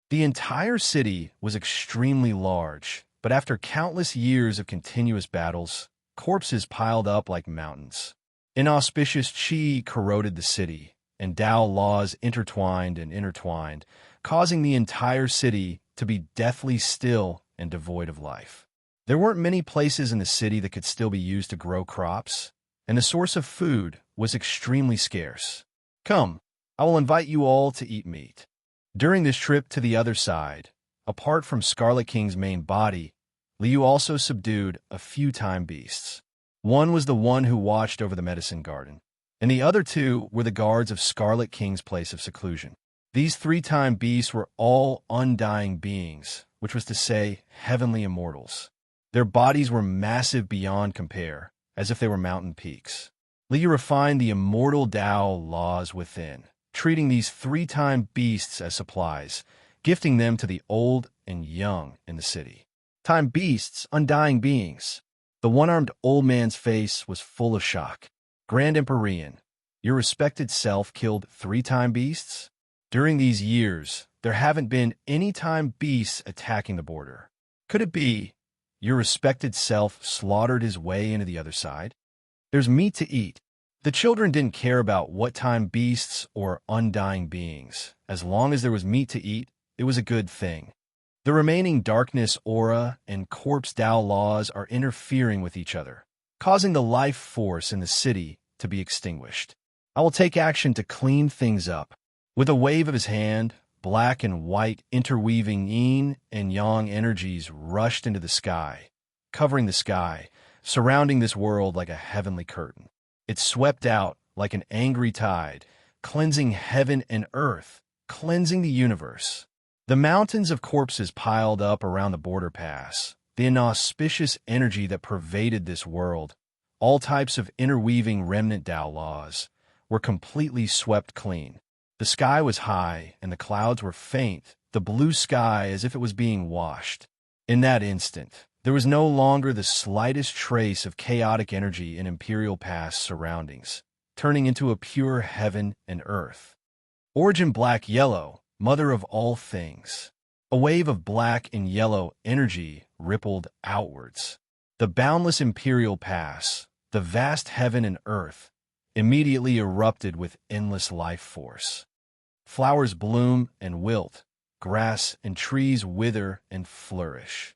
The entire city was extremely large, but after countless years of continuous battles, corpses piled up like mountains. Inauspicious qi corroded the city, and Dao laws intertwined and intertwined, causing the entire city to be deathly still and devoid of life. There weren't many places in the city that could still be used to grow crops, and the source of food was extremely scarce. Come, I will invite you all to eat meat. During this trip to the other side, apart from Scarlet King's main body, Liu also subdued a few time beasts. One was the one who watched over the medicine garden, and the other 2 were the guards of Scarlet King's place of seclusion. These 3-time beasts were all undying beings, which was to say, heavenly immortals. Their bodies were massive beyond compare, as if they were mountain peaks. Liu refined the immortal Dao laws within, treating these 3-time beasts as supplies, gifting them to the old and young in the city. Time beasts, undying beings. The one-armed old man's face was full of shock. Grand Empyrean, your respected self killed 3-time beasts? During these years, there haven't been any time beasts attacking the border. Could it be your respected self slaughtered his way into the other side? There's meat to eat. The children didn't care about what-time beasts or undying beings. As long as there was meat to eat, it was a good thing. The remaining darkness aura and corpse Tao laws are interfering with each other, causing the life force in the city to be extinguished. I will take action to clean things up. With a wave of his hand, black and white interweaving yin and yang energies rushed into the sky, covering the sky, surrounding this world like a heavenly curtain. It swept out like an angry tide, cleansing heaven and earth, cleansing the universe. The mountains of corpses piled up around the border pass, the inauspicious energy that pervaded this world, all types of interweaving remnant Tao laws, were completely swept clean. The sky was high, and the clouds were faint, the blue sky as if it was being washed. In that instant, there was no longer the slightest trace of chaotic energy in Imperial Pass surroundings, turning into a pure heaven and earth. Origin black-yellow, mother of all things. A wave of black and yellow energy rippled outwards. The boundless Imperial Pass, the vast heaven and earth, immediately erupted with endless life force. Flowers bloom and wilt, grass and trees wither and flourish.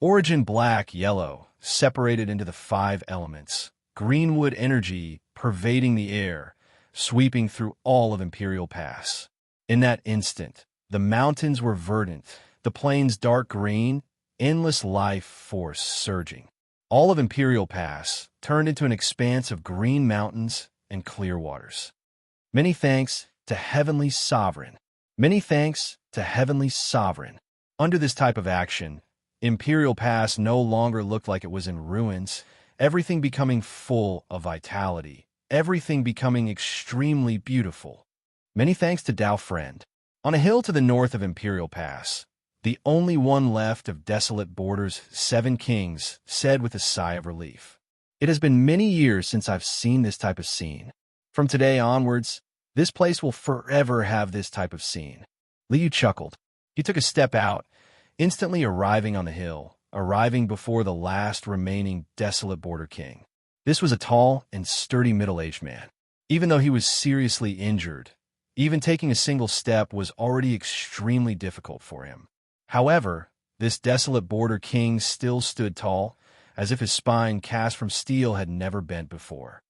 Origin black-yellow, separated into the 5 elements, greenwood energy pervading the air, sweeping through all of Imperial Pass. In that instant, the mountains were verdant, the plains dark green, endless life force surging. All of Imperial Pass turned into an expanse of green mountains and clear waters. Many thanks to Heavenly Sovereign. Many thanks to Heavenly Sovereign. Under this type of action, Imperial Pass no longer looked like it was in ruins, everything becoming full of vitality, everything becoming extremely beautiful. Many thanks to Tao Friend. On a hill to the north of Imperial Pass, the only one left of desolate borders, 7 Kings said with a sigh of relief. It has been many years since I've seen this type of scene. From today onwards, this place will forever have this type of scene. Liu chuckled. He took a step out, instantly arriving on the hill, arriving before the last remaining desolate border king. This was a tall and sturdy middle-aged man. Even though he was seriously injured, even taking a single step was already extremely difficult for him. However, this desolate border king still stood tall, as if his spine cast from steel had never bent before.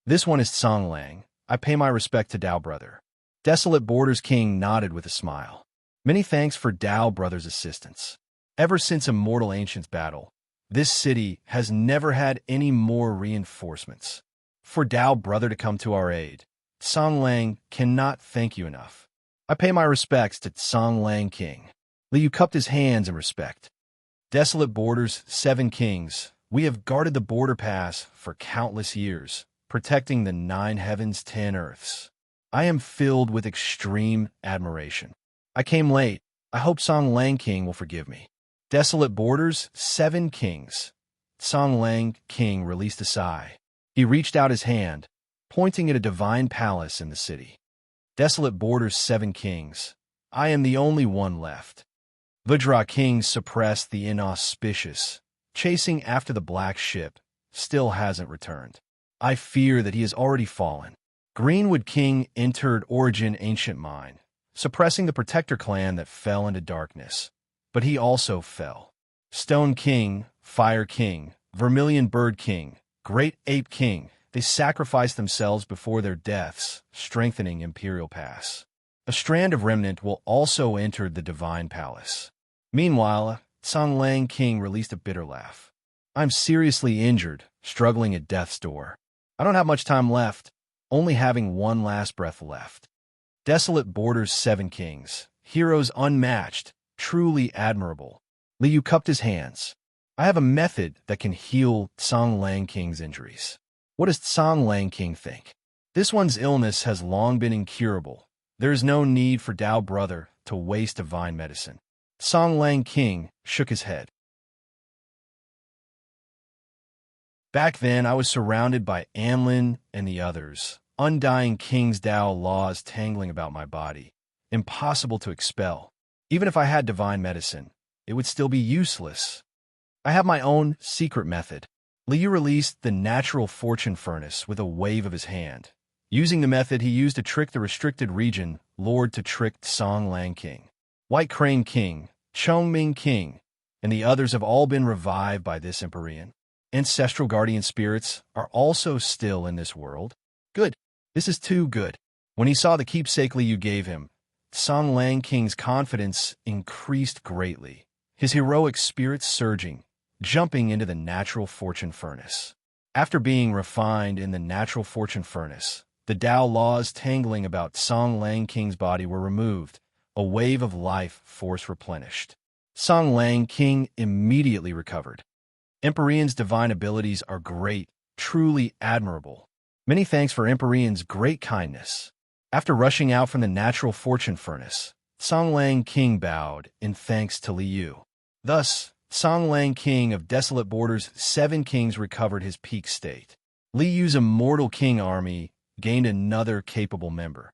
This one is Song Lang. I pay my respect to Tao Brother. Desolate Borders King nodded with a smile. Many thanks for Tao Brother's assistance. Ever since Immortal Ancients battle, this city has never had any more reinforcements. For Tao Brother to come to our aid, Song Lang cannot thank you enough. I pay my respects to Song Lang King. Liu cupped his hands in respect. Desolate Borders, 7 Kings, we have guarded the border pass for countless years, protecting the 9 heavens, 10 earths. I am filled with extreme admiration. I came late. I hope Song Lang King will forgive me. Desolate Borders, 7 Kings. Song Lang King released a sigh. He reached out his hand, pointing at a divine palace in the city. Desolate Borders, 7 Kings. I am the only one left. Vajra King suppressed the inauspicious, chasing after the black ship, still hasn't returned. I fear that he has already fallen. Greenwood King entered Origin Ancient Mine, suppressing the Protector clan that fell into darkness. But he also fell. Stone King, Fire King, Vermilion Bird King, Great Ape King, they sacrificed themselves before their deaths, strengthening Imperial Pass. A strand of remnant will also enter the Divine Palace. Meanwhile, Song Lang King released a bitter laugh. I'm seriously injured, struggling at death's door. I don't have much time left, only having one last breath left. Desolate Borders, 7 Kings, heroes unmatched, truly admirable. Liu cupped his hands. I have a method that can heal Song Lang King's injuries. What does Song Lang King think? This one's illness has long been incurable. There is no need for Tao Brother to waste divine medicine. Song Lang King shook his head. Back then, I was surrounded by Anlin and the others, undying King's Tao laws tangling about my body, impossible to expel. Even if I had divine medicine, it would still be useless. I have my own secret method. Liu released the natural fortune furnace with a wave of his hand. Using the method he used to trick the restricted region, Lord to trick Song Lang King. White Crane King, Chongming King, and the others have all been revived by this Empyrean. Ancestral guardian spirits are also still in this world. Good. This is too good. When he saw the keepsake Liu gave him, Song Lang King's confidence increased greatly, his heroic spirit surging, jumping into the natural fortune furnace. After being refined in the natural fortune furnace, the Tao laws tangling about Song Lang King's body were removed, a wave of life force replenished. Song Lang King immediately recovered. Empyrean's divine abilities are great, truly admirable. Many thanks for Empyrean's great kindness. After rushing out from the natural fortune furnace, Song Lang King bowed in thanks to Liu. Thus, Song Lang King of Desolate Borders' 7 kings recovered his peak state. Liu's immortal king army gained another capable member.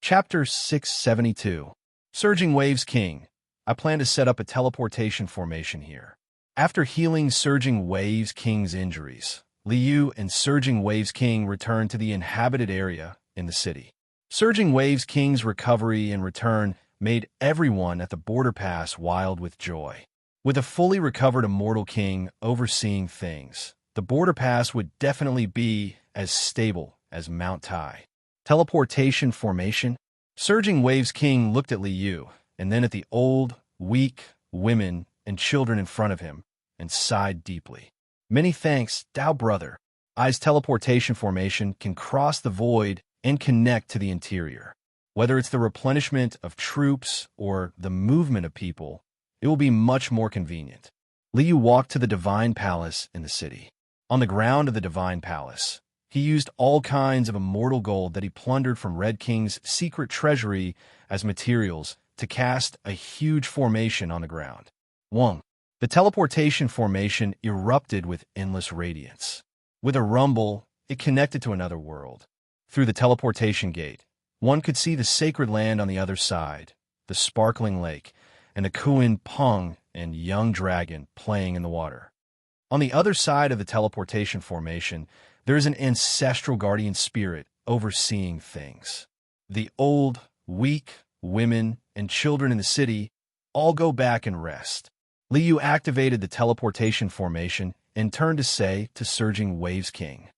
Chapter 672. Surging Waves King. I plan to set up a teleportation formation here. After healing Surging Waves King's injuries, Liu and Surging Waves King returned to the inhabited area in the city. Surging Waves King's recovery and return made everyone at the border pass wild with joy. With a fully recovered immortal king overseeing things, the border pass would definitely be as stable as Mount Tai. Teleportation formation. Surging Waves King looked at Liu, and then at the old, weak women and children in front of him, and sighed deeply. Many thanks, Tao brother. I's teleportation formation can cross the void and connect to the interior. Whether it's the replenishment of troops or the movement of people, it will be much more convenient. Liu walked to the Divine Palace in the city. On the ground of the Divine Palace, he used all kinds of immortal gold that he plundered from Red King's secret treasury as materials to cast a huge formation on the ground. 1. The teleportation formation erupted with endless radiance. With a rumble, it connected to another world. Through the teleportation gate, one could see the sacred land on the other side, the sparkling lake, and the Kuin Peng and young dragon playing in the water. On the other side of the teleportation formation, there is an ancestral guardian spirit overseeing things. The old, weak women and children in the city all go back and rest. Liu activated the teleportation formation and turned to say to Surging Waves King,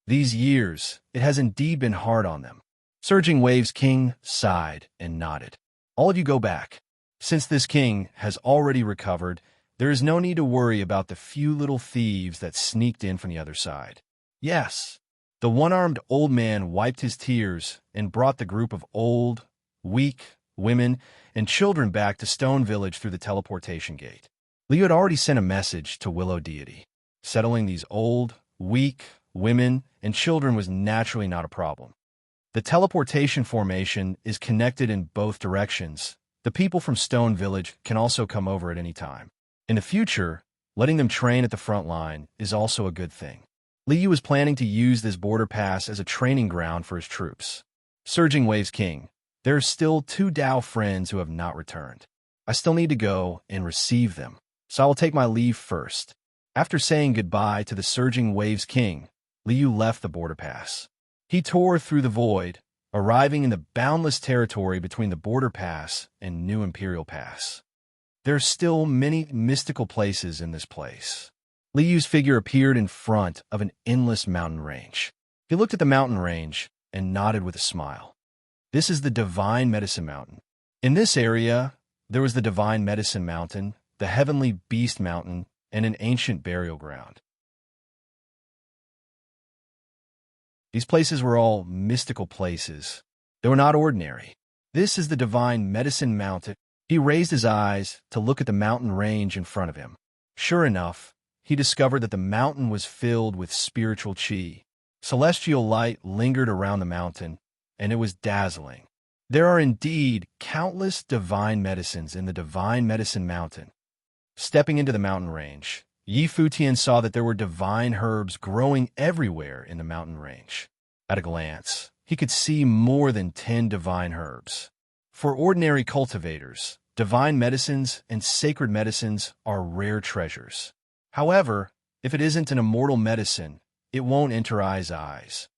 "These years, it has indeed been hard on them." Surging Waves King sighed and nodded. "All of you go back. Since this king has already recovered, there is no need to worry about the few little thieves that sneaked in from the other side." Yes. The one-armed old man wiped his tears and brought the group of old, weak women and children back to Stone Village through the teleportation gate. Liu had already sent a message to Willow Deity. Settling these old, weak women and children was naturally not a problem. The teleportation formation is connected in both directions. The people from Stone Village can also come over at any time. In the future, letting them train at the front line is also a good thing. Liu was planning to use this border pass as a training ground for his troops. Surging Waves King, there are still 2 Tao friends who have not returned. I still need to go and receive them, so I will take my leave first. After saying goodbye to the Surging Waves King, Liu left the border pass. He tore through the void, arriving in the boundless territory between the border pass and New Imperial Pass. There are still many mystical places in this place. Liu's figure appeared in front of an endless mountain range. He looked at the mountain range and nodded with a smile. This is the Divine Medicine Mountain. In this area, there was the Divine Medicine Mountain, the Heavenly Beast Mountain, and an ancient burial ground. These places were all mystical places. They were not ordinary. This is the Divine Medicine Mountain. He raised his eyes to look at the mountain range in front of him. Sure enough, he discovered that the mountain was filled with spiritual chi. Celestial light lingered around the mountain, and it was dazzling. There are indeed countless divine medicines in the Divine Medicine Mountain. Stepping into the mountain range, Yi Futian saw that there were divine herbs growing everywhere in the mountain range. At a glance, he could see more than 10 divine herbs. For ordinary cultivators, Divine medicines and sacred medicines are rare treasures. However, if it isn't an immortal medicine, it won't enter I's eyes.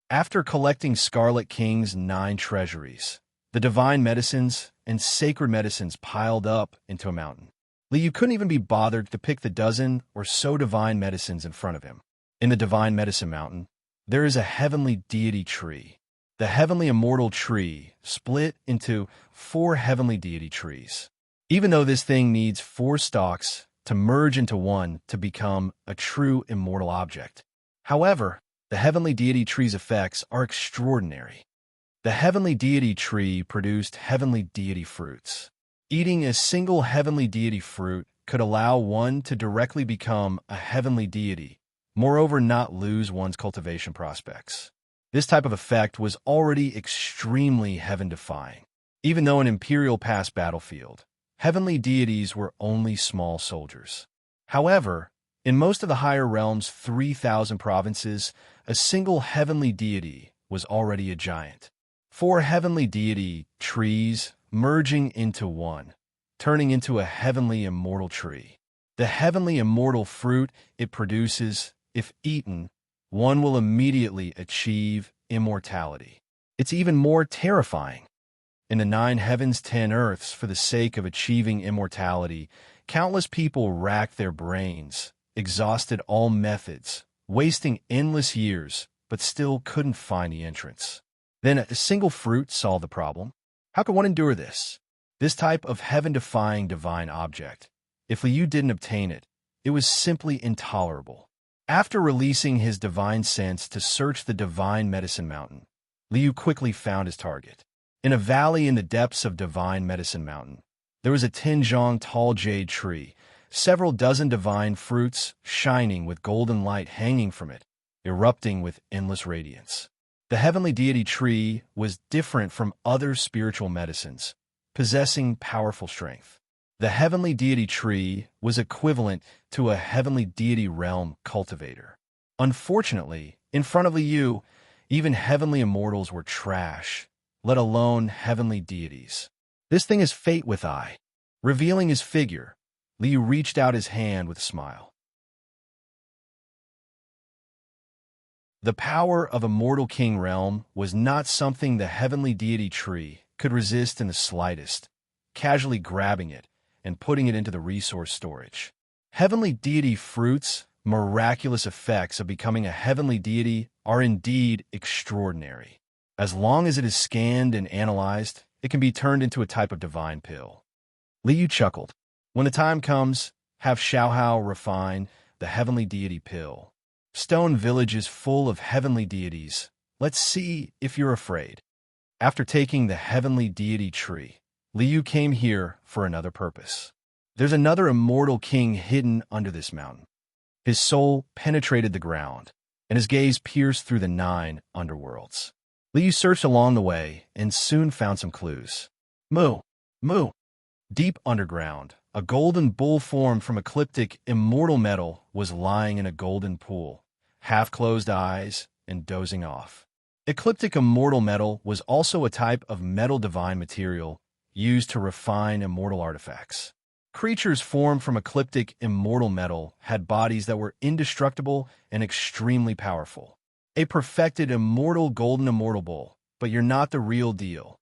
After collecting Scarlet King's 9 treasuries, the divine medicines and sacred medicines piled up into a mountain. Liu couldn't even be bothered to pick the dozen or so divine medicines in front of him. In the Divine Medicine Mountain, there is a heavenly deity tree. The heavenly immortal tree split into 4 heavenly deity trees. Even though this thing needs 4 stalks to merge into one to become a true immortal object. However, the heavenly deity tree's effects are extraordinary. The heavenly deity tree produced heavenly deity fruits. Eating a single heavenly deity fruit could allow one to directly become a heavenly deity, moreover not lose one's cultivation prospects. This type of effect was already extremely heaven-defying. Even though an imperial past battlefield, heavenly deities were only small soldiers. However, in most of the higher realms' 3,000 provinces, a single heavenly deity was already a giant. 4 heavenly deity trees merging into one, turning into a heavenly immortal tree. The heavenly immortal fruit it produces, if eaten, one will immediately achieve immortality. It's even more terrifying. In the 9 heavens, 10 earths, for the sake of achieving immortality, countless people racked their brains, exhausted all methods, wasting endless years, but still couldn't find the entrance. Then a single fruit solved the problem. How could one endure this? This type of heaven-defying divine object. If Liu didn't obtain it, it was simply intolerable. After releasing his divine sense to search the Divine Medicine Mountain, Liu quickly found his target. In a valley in the depths of Divine Medicine Mountain, there was a 10-zhong tall jade tree, several dozen divine fruits shining with golden light hanging from it, erupting with endless radiance. The heavenly deity tree was different from other spiritual medicines, possessing powerful strength. The heavenly deity tree was equivalent to a heavenly deity realm cultivator. Unfortunately, in front of Liu, even heavenly immortals were trash, let alone heavenly deities. This thing is fate with I. Revealing his figure, Liu reached out his hand with a smile. The power of Immortal King Realm was not something the heavenly deity tree could resist in the slightest, casually grabbing it and putting it into the resource storage. Heavenly deity fruits' miraculous effects of becoming a heavenly deity are indeed extraordinary. As long as it is scanned and analyzed, it can be turned into a type of divine pill. Liu chuckled. When the time comes, have Xiaohao refine the heavenly deity pill. Stone Village is full of heavenly deities. Let's see if you're afraid. After taking the heavenly deity tree, Liu came here for another purpose. There's another immortal king hidden under this mountain. His soul penetrated the ground, and his gaze pierced through the 9 underworlds. Liu searched along the way and soon found some clues. Moo! Moo! Deep underground, a golden bull formed from ecliptic immortal metal was lying in a golden pool, half-closed eyes and dozing off. Ecliptic immortal metal was also a type of metal divine material used to refine immortal artifacts. Creatures formed from ecliptic immortal metal had bodies that were indestructible and extremely powerful. A perfected immortal golden immortal bull, but you're not the real deal.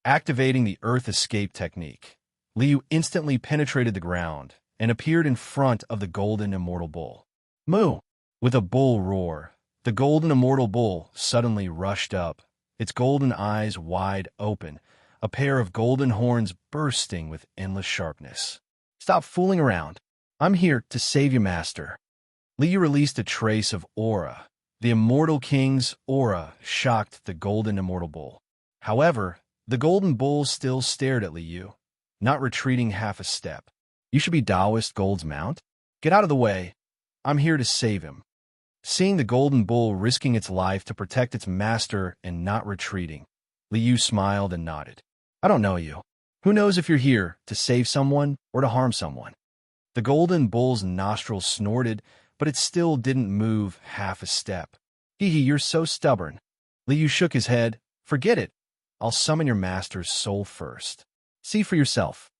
Activating the Earth Escape technique, Liu instantly penetrated the ground and appeared in front of the golden immortal bull. Moo! With a bull roar, the golden immortal bull suddenly rushed up, its golden eyes wide open, a pair of golden horns bursting with endless sharpness. Stop fooling around. I'm here to save you, master. Liu released a trace of aura. The immortal king's aura shocked the golden immortal bull. However, the golden bull still stared at Liu, not retreating half a step. You should be Taoist Gold's mount? Get out of the way. I'm here to save him. Seeing the golden bull risking its life to protect its master and not retreating, Liu smiled and nodded. I don't know you. Who knows if you're here to save someone or to harm someone? The golden bull's nostrils snorted, but it still didn't move half a step. Hee hee, you're so stubborn. Liu shook his head. Forget it. I'll summon your master's soul first. See for yourself.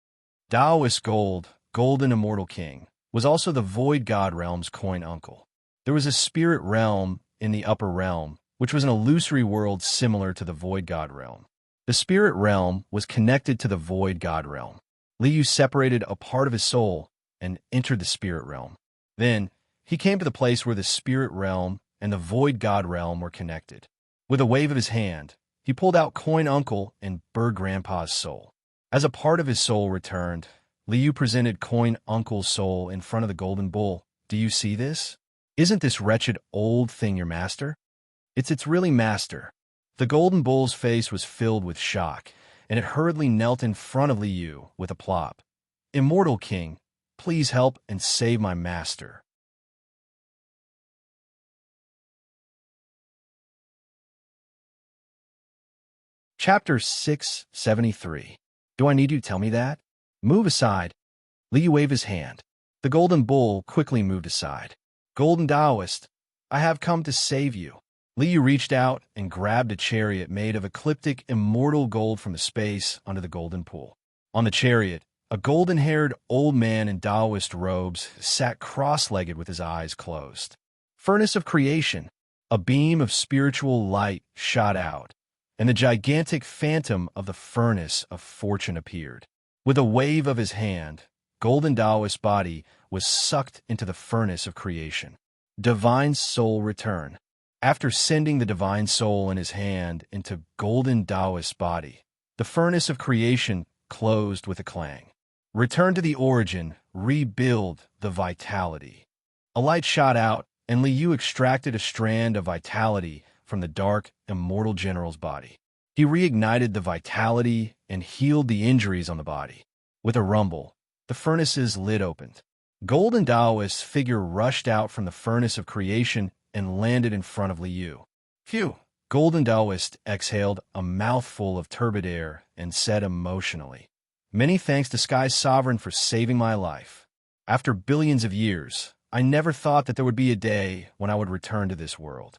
Taoist gold, golden immortal king, was also the void god realm's coin uncle. There was a spirit realm in the upper realm, which was an illusory world similar to the void god realm. The spirit realm was connected to the void god realm. Liu separated a part of his soul and entered the spirit realm. Then, he came to the place where the spirit realm and the void god realm were connected. With a wave of his hand, he pulled out coin uncle and bird grandpa's soul. As a part of his soul returned, Liu presented coin uncle's soul in front of the golden bull. Do you see this? Isn't this wretched old thing your master? It's really master. The golden bull's face was filled with shock, and it hurriedly knelt in front of Liu with a plop. Immortal king, please help and save my master. Chapter 673. Do I need you to tell me that? Move aside. Liu waved his hand. The golden bull quickly moved aside. Golden Taoist, I have come to save you. Liu reached out and grabbed a chariot made of ecliptic immortal gold from the space under the golden pool. On the chariot, a golden-haired old man in Taoist robes sat cross-legged with his eyes closed. Furnace of creation, a beam of spiritual light shot out, and the gigantic phantom of the furnace of fortune appeared. With a wave of his hand, golden Taoist body was sucked into the furnace of creation. Divine soul return. After sending the divine soul in his hand into golden Taoist body, the furnace of creation closed with a clang. Return to the origin, rebuild the vitality. A light shot out, and Liu extracted a strand of vitality from the dark, immortal general's body. He reignited the vitality and healed the injuries on the body. With a rumble, the furnace's lid opened. Golden Taoist's figure rushed out from the furnace of creation and landed in front of Liu. Phew! Golden Taoist exhaled a mouthful of turbid air and said emotionally, "Many thanks to Sky's Sovereign for saving my life. After billions of years, I never thought that there would be a day when I would return to this world.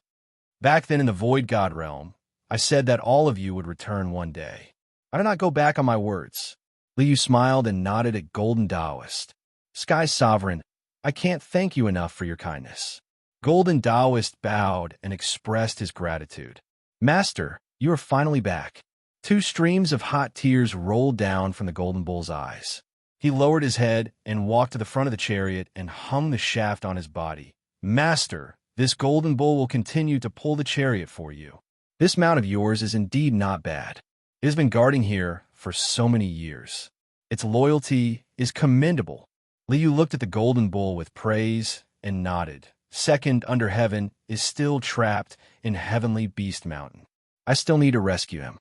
Back then in the Void God realm, I said that all of you would return one day. I did not go back on my words." Liu smiled and nodded at Golden Taoist. "Sky's Sovereign, I can't thank you enough for your kindness." Golden Taoist bowed and expressed his gratitude. "Master, you are finally back." Two streams of hot tears rolled down from the golden bull's eyes. He lowered his head and walked to the front of the chariot and hung the shaft on his body. "Master, this golden bull will continue to pull the chariot for you. This mount of yours is indeed not bad. It has been guarding here for so many years. Its loyalty is commendable." Liu looked at the golden bull with praise and nodded. "Second under heaven is still trapped in heavenly beast mountain. I still need to rescue him.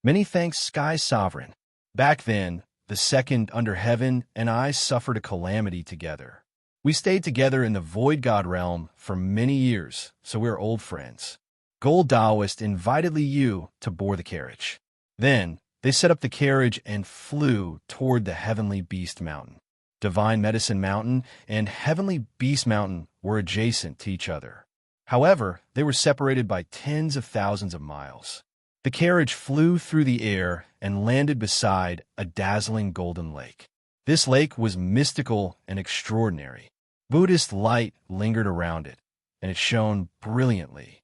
Many thanks, Sky's Sovereign. Back then, the second under heaven and I suffered a calamity together. We stayed together in the Void God realm for many years, so we're old friends." Gold Taoist invited Liu to board the carriage. Then, they set up the carriage and flew toward the heavenly beast mountain. Divine Medicine Mountain and Heavenly Beast Mountain were adjacent to each other. However, they were separated by tens of thousands of miles. The carriage flew through the air and landed beside a dazzling golden lake. This lake was mystical and extraordinary. Buddhist light lingered around it, and it shone brilliantly.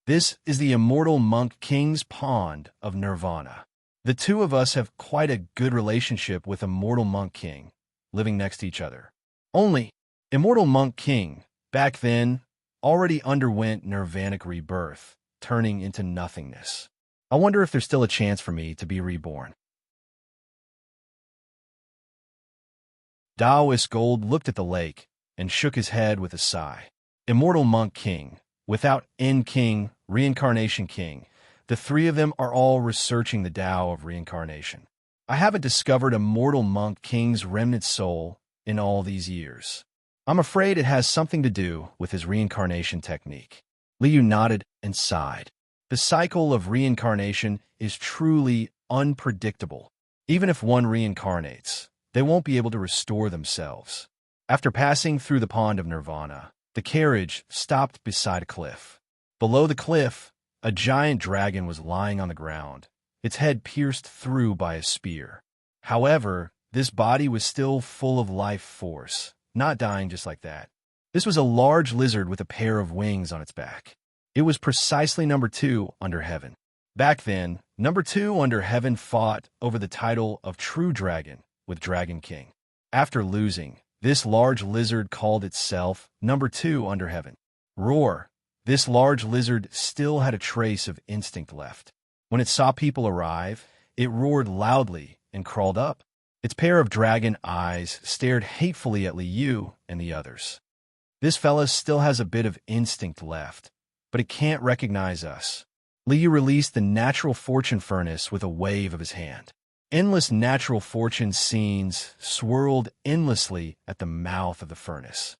This is the immortal monk king's pond of nirvana. The two of us have quite a good relationship with immortal monk king, living next to each other. Only, immortal monk king, back then, already underwent nirvanic rebirth, turning into nothingness. I wonder if there's still a chance for me to be reborn. Taoist Gold looked at the lake and shook his head with a sigh. Immortal monk king, without end king, reincarnation king, the three of them are all researching the Tao of reincarnation. I haven't discovered immortal monk king's remnant soul in all these years. I'm afraid it has something to do with his reincarnation technique. Liu nodded and sighed. The cycle of reincarnation is truly unpredictable. Even if one reincarnates, they won't be able to restore themselves. After passing through the pond of nirvana, the carriage stopped beside a cliff. Below the cliff, a giant dragon was lying on the ground, its head pierced through by a spear. However, this body was still full of life force, not dying just like that. This was a large lizard with a pair of wings on its back. It was precisely number 2 under heaven. Back then, number 2 under heaven fought over the title of True Dragon with Dragon King. After losing, this large lizard called itself number 2 under heaven. Roar. This large lizard still had a trace of instinct left. When it saw people arrive, it roared loudly and crawled up. Its pair of dragon eyes stared hatefully at Liu and the others. This fella still has a bit of instinct left, but it can't recognize us. Liu released the natural fortune furnace with a wave of his hand. Endless natural fortune scenes swirled endlessly at the mouth of the furnace.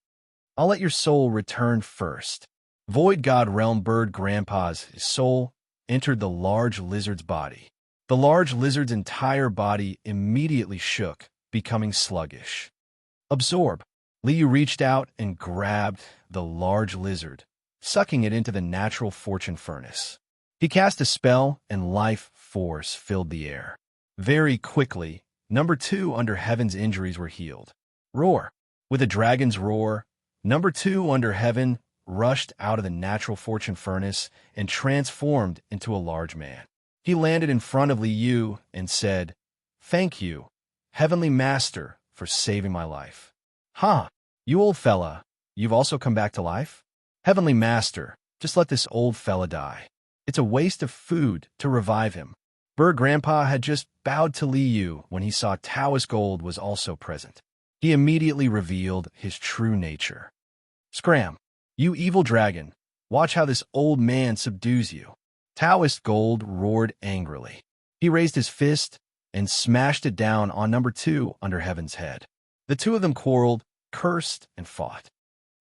I'll let your soul return first. Void God Realm Bird Grandpa's soul entered the large lizard's body. The large lizard's entire body immediately shook, becoming sluggish. Absorb. Liu reached out and grabbed the large lizard, sucking it into the natural fortune furnace. He cast a spell and life force filled the air. Very quickly, number 2 under heaven's injuries were healed. Roar. With a dragon's roar, number 2 under heaven rushed out of the natural fortune furnace and transformed into a large man. He landed in front of Liu and said, "Thank you, Heavenly Master, for saving my life." "Huh, you old fella, you've also come back to life?" "Heavenly Master, just let this old fella die. It's a waste of food to revive him." Bird Grandpa had just bowed to Liu when he saw Taoist Gold was also present. He immediately revealed his true nature. "Scram, you evil dragon, watch how this old man subdues you." Taoist Gold roared angrily. He raised his fist and smashed it down on number 2 under heaven's head. The two of them quarreled, cursed, and fought.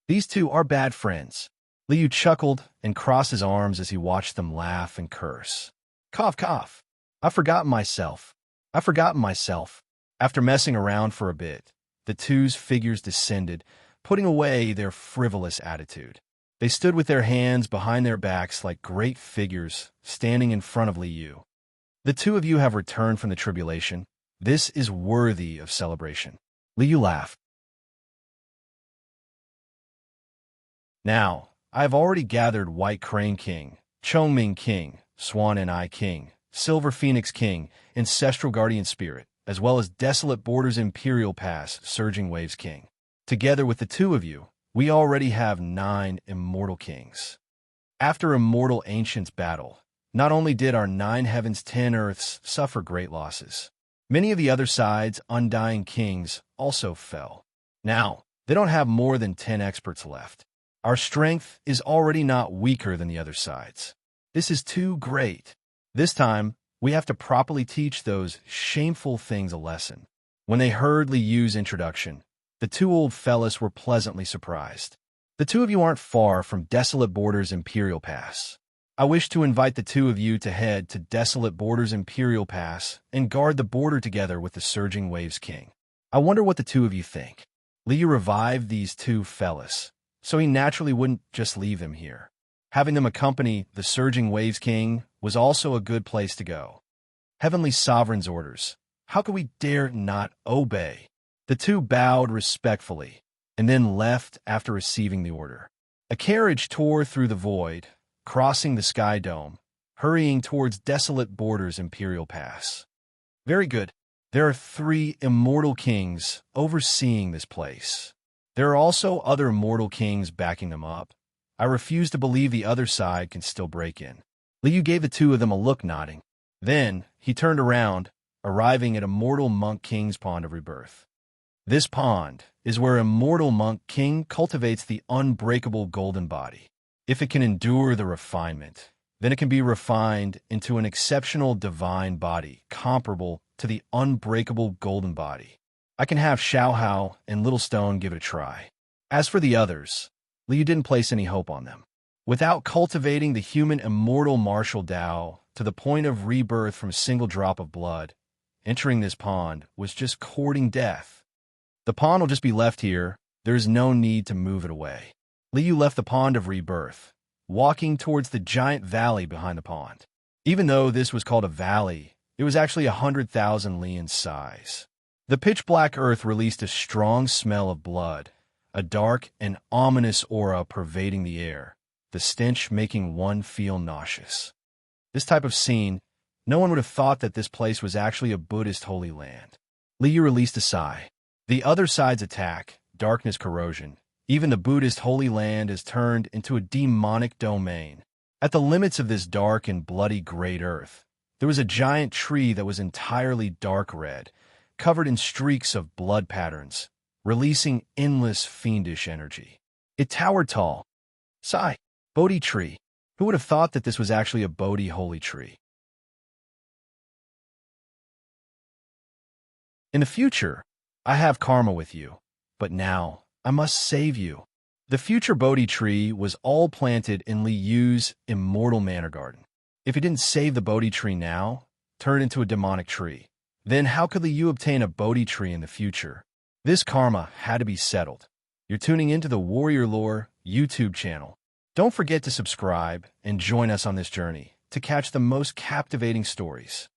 These two are bad friends. Liu chuckled and crossed his arms as he watched them laugh and curse. Cough, cough. I've forgotten myself. After messing around for a bit, the two's figures descended, putting away their frivolous attitude. They stood with their hands behind their backs like great figures standing in front of Liu. "The two of you have returned from the tribulation. This is worthy of celebration." Liu laughed. "Now, I have already gathered White Crane King, Chongming King, Swan and Eye King, Silver Phoenix King, Ancestral Guardian Spirit, as well as Desolate Borders Imperial Pass, Surging Waves King. Together with the two of you, we already have 9 immortal kings. After Immortal Ancients battle, not only did our 9 heavens 10 earths suffer great losses, many of the other side's undying kings also fell. Now, they don't have more than 10 experts left. Our strength is already not weaker than the other side's. This is too great. This time, we have to properly teach those shameful things a lesson." When they heard Liu's introduction, the two old fellas were pleasantly surprised. "The two of you aren't far from Desolate Borders Imperial Pass. I wish to invite the two of you to head to Desolate Borders Imperial Pass and guard the border together with the Surging Waves King. I wonder what the two of you think." Liu revived these two fellas, so he naturally wouldn't just leave them here. Having them accompany the Surging Waves King was also a good place to go. Heavenly Sovereign's orders. How could we dare not obey? The two bowed respectfully, and then left after receiving the order. A carriage tore through the void, crossing the sky dome, hurrying towards Desolate Borders Imperial Pass. Very good. There are 3 immortal kings overseeing this place. There are also other immortal kings backing them up. I refuse to believe the other side can still break in. Liu gave the two of them a look, nodding. Then he turned around, arriving at Immortal Monk King's Pond of Rebirth. This pond is where Immortal Monk King cultivates the unbreakable golden body. If it can endure the refinement, then it can be refined into an exceptional divine body comparable to the unbreakable golden body. I can have Xiaohao and Little Stone give it a try. As for the others, Liu didn't place any hope on them. Without cultivating the human immortal martial Tao to the point of rebirth from a single drop of blood, entering this pond was just courting death. The pond will just be left here. There is no need to move it away. Liu left the pond of rebirth, walking towards the giant valley behind the pond. Even though this was called a valley, it was actually 100,000 li in size. The pitch-black earth released a strong smell of blood, a dark and ominous aura pervading the air, the stench making one feel nauseous. This type of scene, no one would have thought that this place was actually a Buddhist holy land. Liu released a sigh. The other side's attack, darkness corrosion, even the Buddhist holy land is turned into a demonic domain. At the limits of this dark and bloody great earth, there was a giant tree that was entirely dark red, covered in streaks of blood patterns, releasing endless fiendish energy. It towered tall. Sigh. Bodhi tree. Who would have thought that this was actually a Bodhi holy tree? In the future, I have karma with you, but now I must save you. The future Bodhi tree was all planted in Liu's immortal manor garden. If he didn't save the Bodhi tree now, turn it into a demonic tree, then how could Liu obtain a Bodhi tree in the future? This karma had to be settled. You're tuning into the Warrior Lore YouTube channel. Don't forget to subscribe and join us on this journey to catch the most captivating stories.